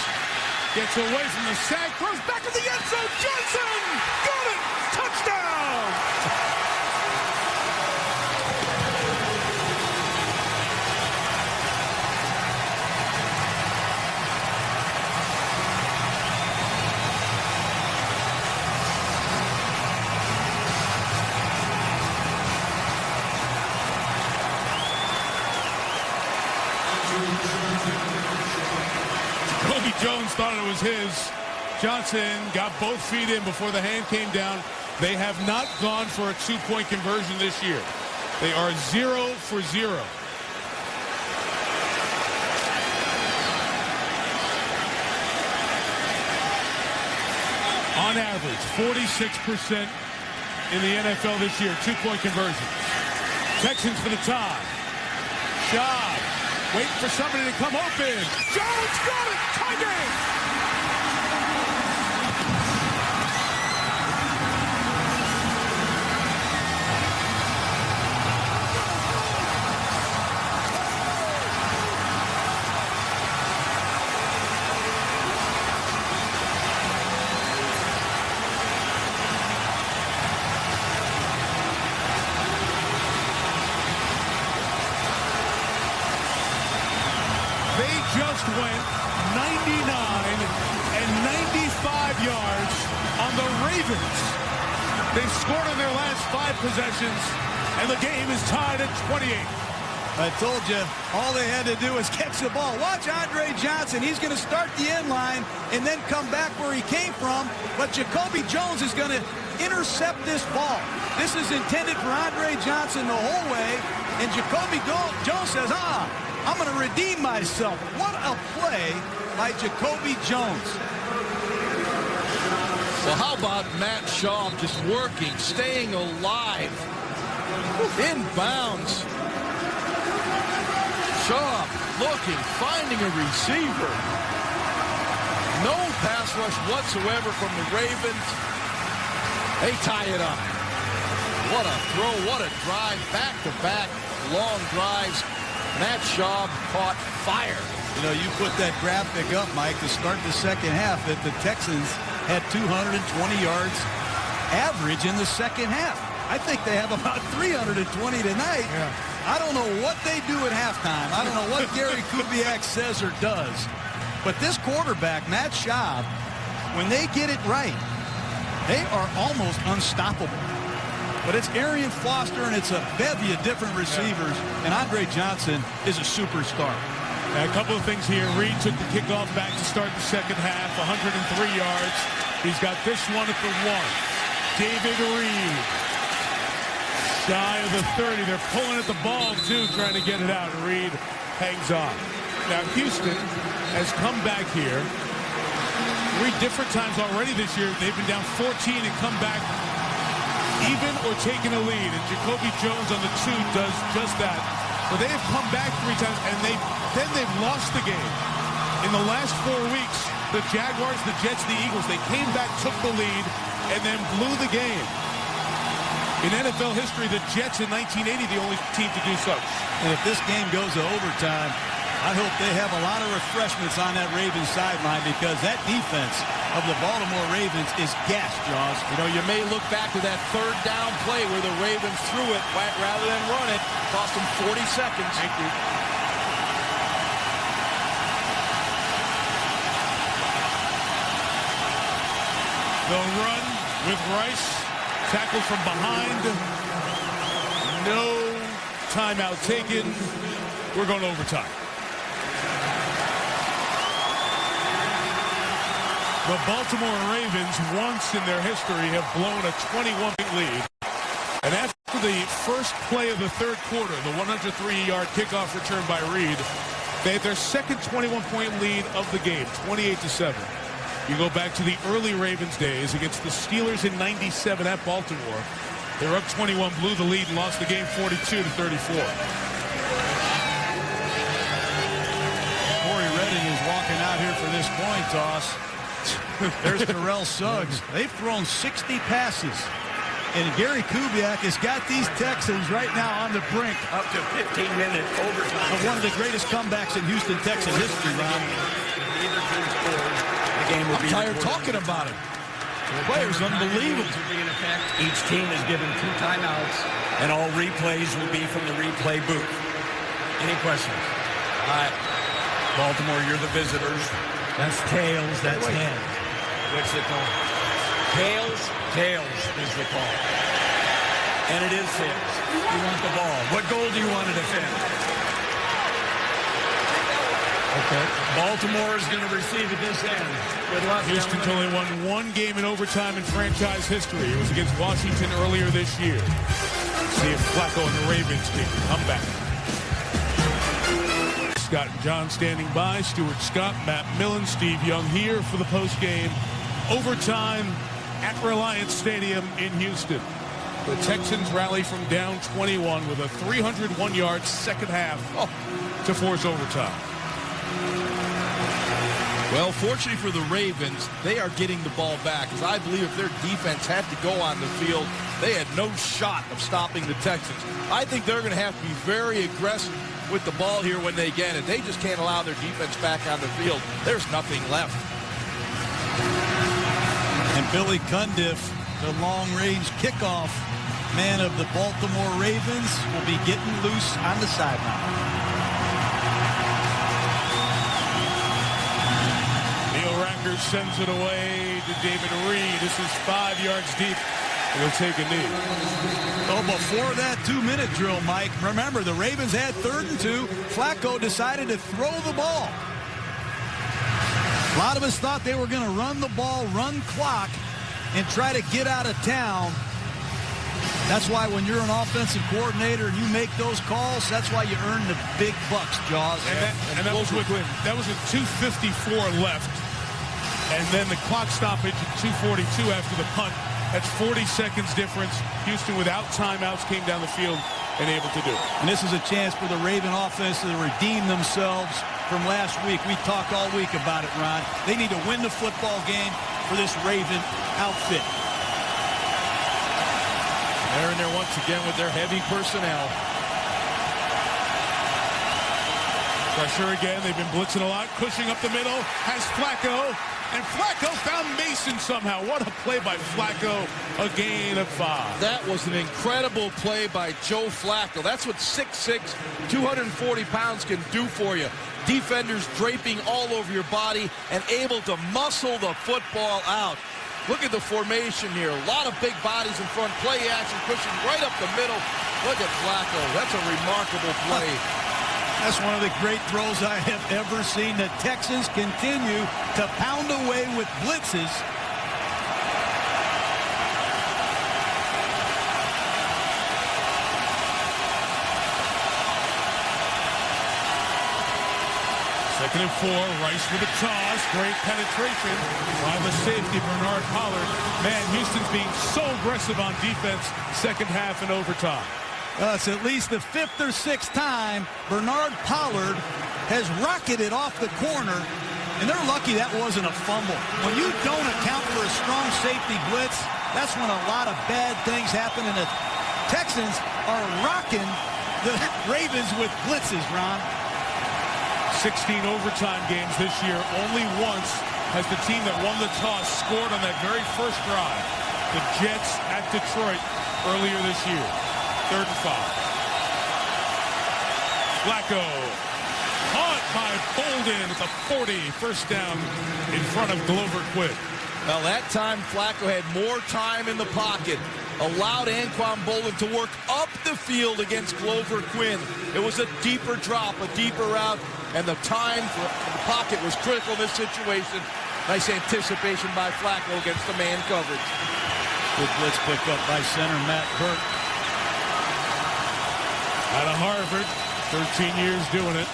gets away from the sack, throws back in the end zone. Johnson got it! Touchdown! Jones thought it was his. Johnson got both feet in before the hand came down. They have not gone for a 2-point conversion this year. They are 0 for 0. On average, 46% in the NFL this year, 2-point conversions. Texans for the tie. Schaub waiting for somebody to come open. Jones got it! Tie game! just went 99 and 95 yards on the Ravens. They've scored on their last 5 possessions, and the game is tied at 28. I told you, all they had to do was catch the ball. Watch Andre Johnson. He's going to start the end line and then come back where he came from. But Jacoby Jones is going to intercept this ball. This is intended for Andre Johnson the whole way. And Jacoby Jones says, I'm going to redeem myself. What a play by Jacoby Jones. Well, how about Matt Schaub just working, staying alive, inbounds. Schaub looking, finding a receiver. No pass rush whatsoever from the Ravens. They tie it up. What a throw, what a drive, back-to-back long drives. Matt Schaub caught fire. You know, you put that graphic up, Mike, to start the second half that the Texans had 220 yards average in the second half. I think they have about 320 tonight. Yeah. I don't know what they do at halftime. I don't know what Gary Kubiak says or does. But this quarterback, Matt Schaub, when they get it right, they are almost unstoppable. But it's Arian Foster, and it's a bevy of different receivers. And Andre Johnson is a superstar. A couple of things here. Reed took the kickoff back to start the second half, 103 yards. He's got this one at the 1. David Reed, shy of the 30. They're pulling at the ball, too, trying to get it out. Reed hangs on. Now, Houston has come back here 3 different times already this year. They've been down 14 and come back even or taking a lead. And Jacoby Jones on the 2 does just that. But they have come back 3 times, and then they've lost the game. In the last 4 weeks, the Jaguars, the Jets, the Eagles, they came back, took the lead, and then blew the game. In NFL history, the Jets in 1980, the only team to do such. And if this game goes to overtime, I hope they have a lot of refreshments on that Ravens sideline, because that defense of the Baltimore Ravens is gassed, Jaws. You know, you may look back to that 3rd down play where the Ravens threw it rather than run it. Cost them 40 seconds. Thank you. The run with Rice. Tackled from behind. No timeout taken. We're going to overtime. The Baltimore Ravens, once in their history, have blown a 21-point lead. And after the first play of the 3rd quarter, the 103-yard kickoff return by Reed, they had their second 21-point lead of the game, 28-7. You go back to the early Ravens days against the Steelers in '97 at Baltimore. They were up 21, blew the lead, and lost the game 42-34. Corey Redding is walking out here for this point toss. There's Terrell Suggs. They've thrown 60 passes. And Gary Kubiak has got these Texans right now on the brink. Up to 15-minute overtime. Of one of the greatest comebacks in Houston Texan history, Ron. Either team scores, the game will I'm be tired talking about it. The players unbelievable. Will be in effect. Each team is given 2 timeouts, and all replays will be from the replay booth. Any questions? All right. Baltimore, you're the visitors. That's tails. That's heads. What's the call? Tails. Tails is the call. And it is heads. You want the ball. What goal do you want to defend? Okay. Baltimore is going to receive at this end. Good luck. Houston's only won 1 game in overtime in franchise history. It was against Washington earlier this year. See if Flacco and the Ravens can come back. Scott and John standing by. Stuart Scott, Matt Millen, Steve Young here for the postgame overtime at Reliance Stadium in Houston. The Texans rally from down 21 with a 301-yard second half to force overtime. Well, fortunately for the Ravens, they are getting the ball back, because I believe if their defense had to go on the field, they had no shot of stopping the Texans. I think they're going to have to be very aggressive with the ball here when they get it. They just can't allow their defense back on the field. There's nothing left. And Billy Cundiff, the long-range kickoff man of the Baltimore Ravens, will be getting loose on the sideline. Parker sends it away to David Reed. This is 5 yards deep. He'll take a knee. Oh, before that 2-minute drill, Mike, remember the Ravens had 3rd and 2. Flacco decided to throw the ball. A lot of us thought they were going to run the ball, run clock, and try to get out of town. That's why when you're an offensive coordinator and you make those calls, that's why you earn the big bucks, Jaws. And that was with 2:54 left. And then the clock stoppage at 2:42 after the punt. That's 40 seconds difference. Houston, without timeouts, came down the field and able to do it. And this is a chance for the Raven offense to redeem themselves from last week. We talked all week about it, Ron. They need to win the football game for this Raven outfit. They're in there once again with their heavy personnel. Pressure again. They've been blitzing a lot. Pushing up the middle. Has Flacco. And Flacco found Mason somehow. What a play by Flacco. A gain of 5. That was an incredible play by Joe Flacco. That's what 6'6", 240 pounds can do for you. Defenders draping all over your body and able to muscle the football out. Look at the formation here. A lot of big bodies in front. Play action pushing right up the middle. Look at Flacco. That's a remarkable play. That's one of the great throws I have ever seen. The Texans continue to pound away with blitzes. Second and 4. Rice with a toss. Great penetration by the safety, Bernard Pollard. Man, Houston's being so aggressive on defense. Second half and overtime. It's at least the 5th or 6th time Bernard Pollard has rocketed off the corner, and they're lucky that wasn't a fumble. When you don't account for a strong safety blitz, that's when a lot of bad things happen, and the Texans are rocking the Ravens with blitzes, Ron. 16 overtime games this year. Only once has the team that won the toss scored on that very first drive. The Jets at Detroit earlier this year. 3rd and 5. Flacco. Caught by Bolden at the 40. First down in front of Glover Quinn. Well, that time Flacco had more time in the pocket. Allowed Anquan Bolden to work up the field against Glover Quinn. It was a deeper drop, a deeper route, and the time for the pocket was critical in this situation. Nice anticipation by Flacco against the man coverage. Good blitz pickup by center Matt Burke. Out of Harvard, 13 years doing it.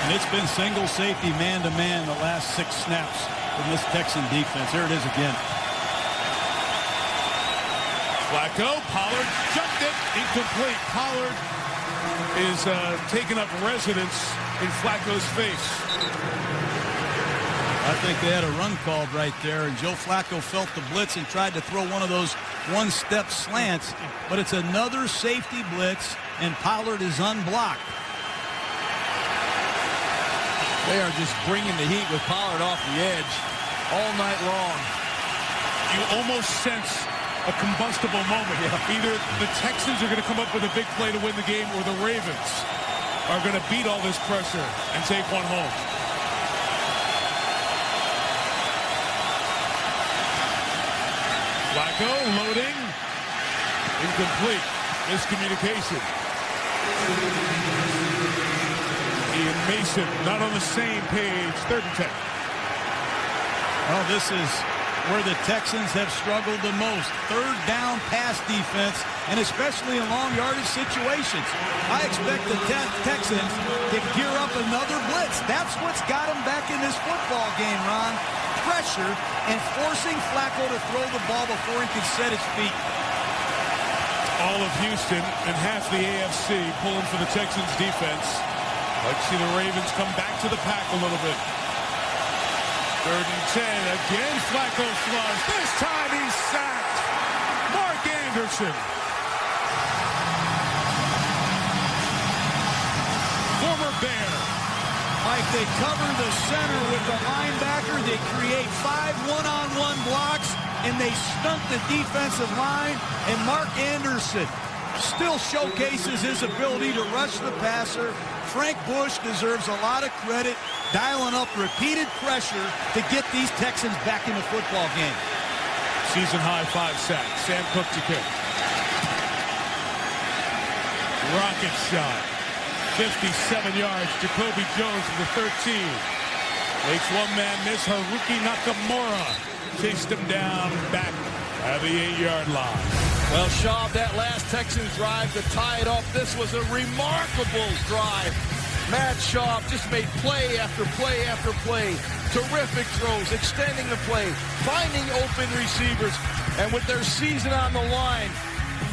And it's been single safety man-to-man the last 6 snaps from this Texan defense. There it is again. Flacco, Pollard jumped it, incomplete. Pollard is taking up residence in Flacco's face. I think they had a run called right there, and Joe Flacco felt the blitz and tried to throw one of those one-step slants, but it's another safety blitz, and Pollard is unblocked. They are just bringing the heat with Pollard off the edge all night long. You almost sense a combustible moment. Either the Texans are going to come up with a big play to win the game, or the Ravens are going to beat all this pressure and take one home. Flacco loading. Incomplete. Miscommunication. Ian Mason not on the same page. 3rd and 10. Well, this is where the Texans have struggled the most. 3rd down pass defense, and especially in long yardage situations. I expect the Texans to gear up another blitz. That's what's got them back in this football game, Ron. Pressure and forcing Flacco to throw the ball before he can set his feet. All of Houston and half the AFC pulling for the Texans defense. Like to see the Ravens come back to the pack a little bit. 3rd and 10. Again, Flacco flush. This time he's sacked. Mark Anderson. Former Bear. Mike, they cover the center with the linebacker. They create 5 one-on-one blocks, and they stunt the defensive line. And Mark Anderson still showcases his ability to rush the passer. Frank Bush deserves a lot of credit, dialing up repeated pressure to get these Texans back in the football game. Season high 5 sacks. Sam Cook to kick. Rocket shot. 57 yards. Jacoby Jones to the 13. Makes one man miss. Haruki Nakamura chased him down back at the 8-yard line. Well, Schaub, that last Texans drive to tie it up, this was a remarkable drive. Matt Schaub just made play after play after play. Terrific throws, extending the play, finding open receivers. And with their season on the line,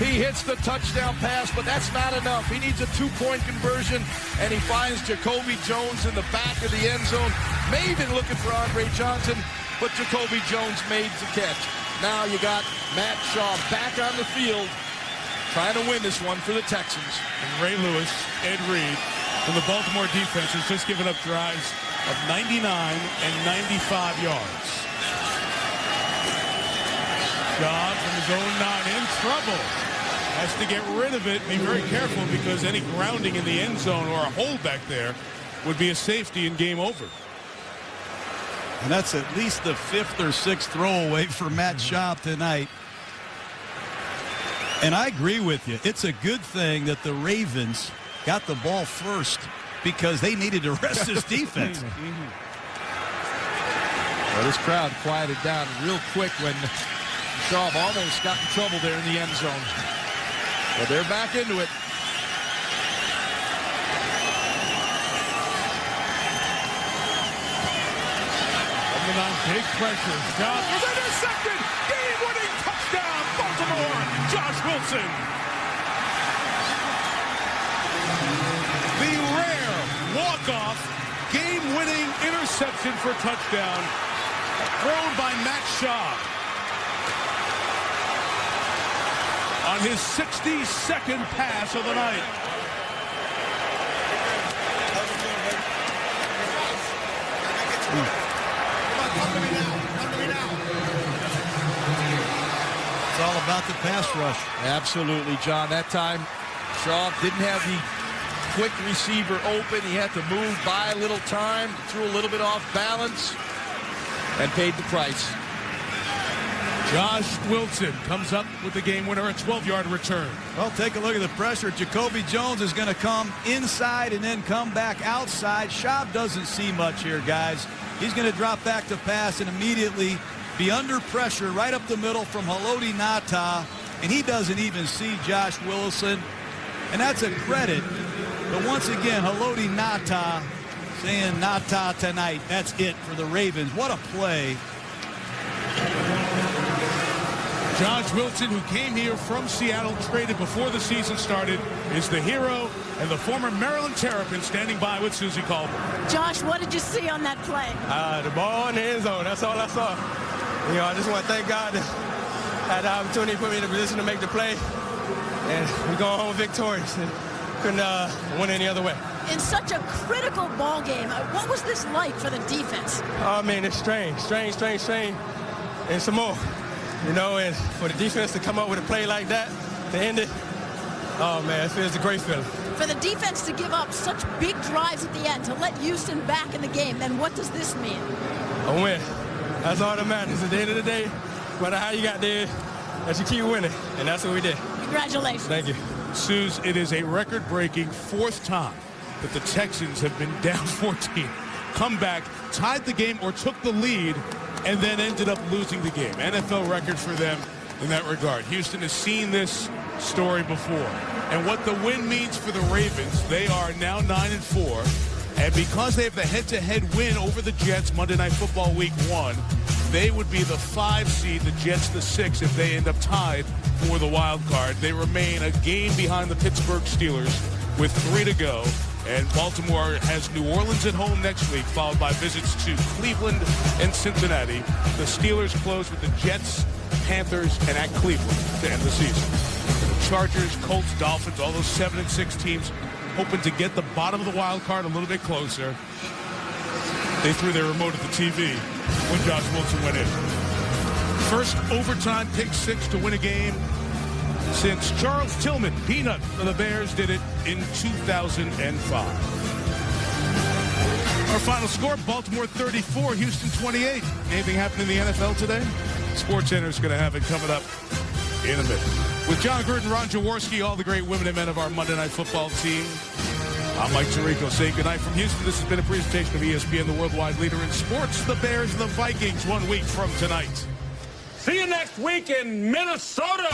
he hits the touchdown pass, but that's not enough. He needs a 2-point conversion, and he finds Jacoby Jones in the back of the end zone. May have been looking for Andre Johnson, but Jacoby Jones made the catch. Now you got Matt Schaub back on the field, trying to win this one for the Texans. And Ray Lewis, Ed Reed, from the Baltimore defense has just given up drives of 99 and 95 yards. Schaub from his own 9 in trouble. Has to get rid of it. Be very careful because any grounding in the end zone or a hold back there would be a safety and game over. And that's at least the 5th or 6th throwaway for Matt Schaub tonight. And I agree with you. It's a good thing that the Ravens got the ball first because they needed to rest this defense. Well, this crowd quieted down real quick when Schaub almost got in trouble there in the end zone. But they're back into it. Big pressure. Schaub was intercepted. Game-winning touchdown, Baltimore. Josh Wilson. The rare walk-off game-winning interception for touchdown thrown by Matt Schaub on his 62nd pass of the night. It's all about the pass rush. Absolutely, John. That time, Schaub didn't have the quick receiver open. He had to move, buy a little time, threw a little bit off balance, and paid the price. Josh Wilson comes up with the game winner, a 12-yard return. Well, take a look at the pressure. Jacoby Jones is going to come inside and then come back outside. Schaub doesn't see much here, guys. He's going to drop back to pass and immediately be under pressure right up the middle from Haloti Ngata, and he doesn't even see Josh Wilson. And that's a credit. But once again, Haloti Ngata saying Ngata tonight. That's it for the Ravens. What a play. Josh Wilson, who came here from Seattle, traded before the season started, is the hero, and the former Maryland Terrapin standing by with Susie Colbert. Josh, what did you see on that play? The ball in the end zone. That's all I saw. You know, I just want to thank God that had the opportunity to put me in a position to make the play, and we're going home victorious. And couldn't win any other way. In such a critical ball game, what was this like for the defense? Oh, man, it's strange, and some more. You know, and for the defense to come up with a play like that to end it, oh, man, it feels a great feeling. For the defense to give up such big drives at the end, to let Houston back in the game, then what does this mean? A win. That's all that matters. At the end of the day, no matter how you got there, that you keep winning, and that's what we did. Congratulations. Thank you. Suze, it is a record-breaking 4th time that the Texans have been down 14, come back, tied the game or took the lead, and then ended up losing the game. NFL record for them in that regard. Houston has seen this story before. And what the win means for the Ravens, they are now 9-4. And because they have the head-to-head win over the Jets Monday Night Football Week 1, they would be the 5 seed, the Jets the 6 if they end up tied for the wild card. They remain a game behind the Pittsburgh Steelers with 3 to go. And Baltimore has New Orleans at home next week, followed by visits to Cleveland and Cincinnati. The Steelers close with the Jets, Panthers, and at Cleveland to end the season. The Chargers, Colts, Dolphins, all those 7 and 6 teams hoping to get the bottom of the wild card a little bit closer. They threw their remote at the TV when Josh Wilson went in. First overtime pick 6 to win a game since Charles Tillman, Peanut for the Bears, did it in 2005. Our final score, Baltimore 34, Houston 28. Anything happened in the NFL today? SportsCenter is going to have it coming up in a minute. With John Gruden, Ron Jaworski, all the great women and men of our Monday Night Football team, I'm Mike Tirico saying goodnight from Houston. This has been a presentation of ESPN, the worldwide leader in sports. The Bears and the Vikings 1 week from tonight. See you next week in Minnesota.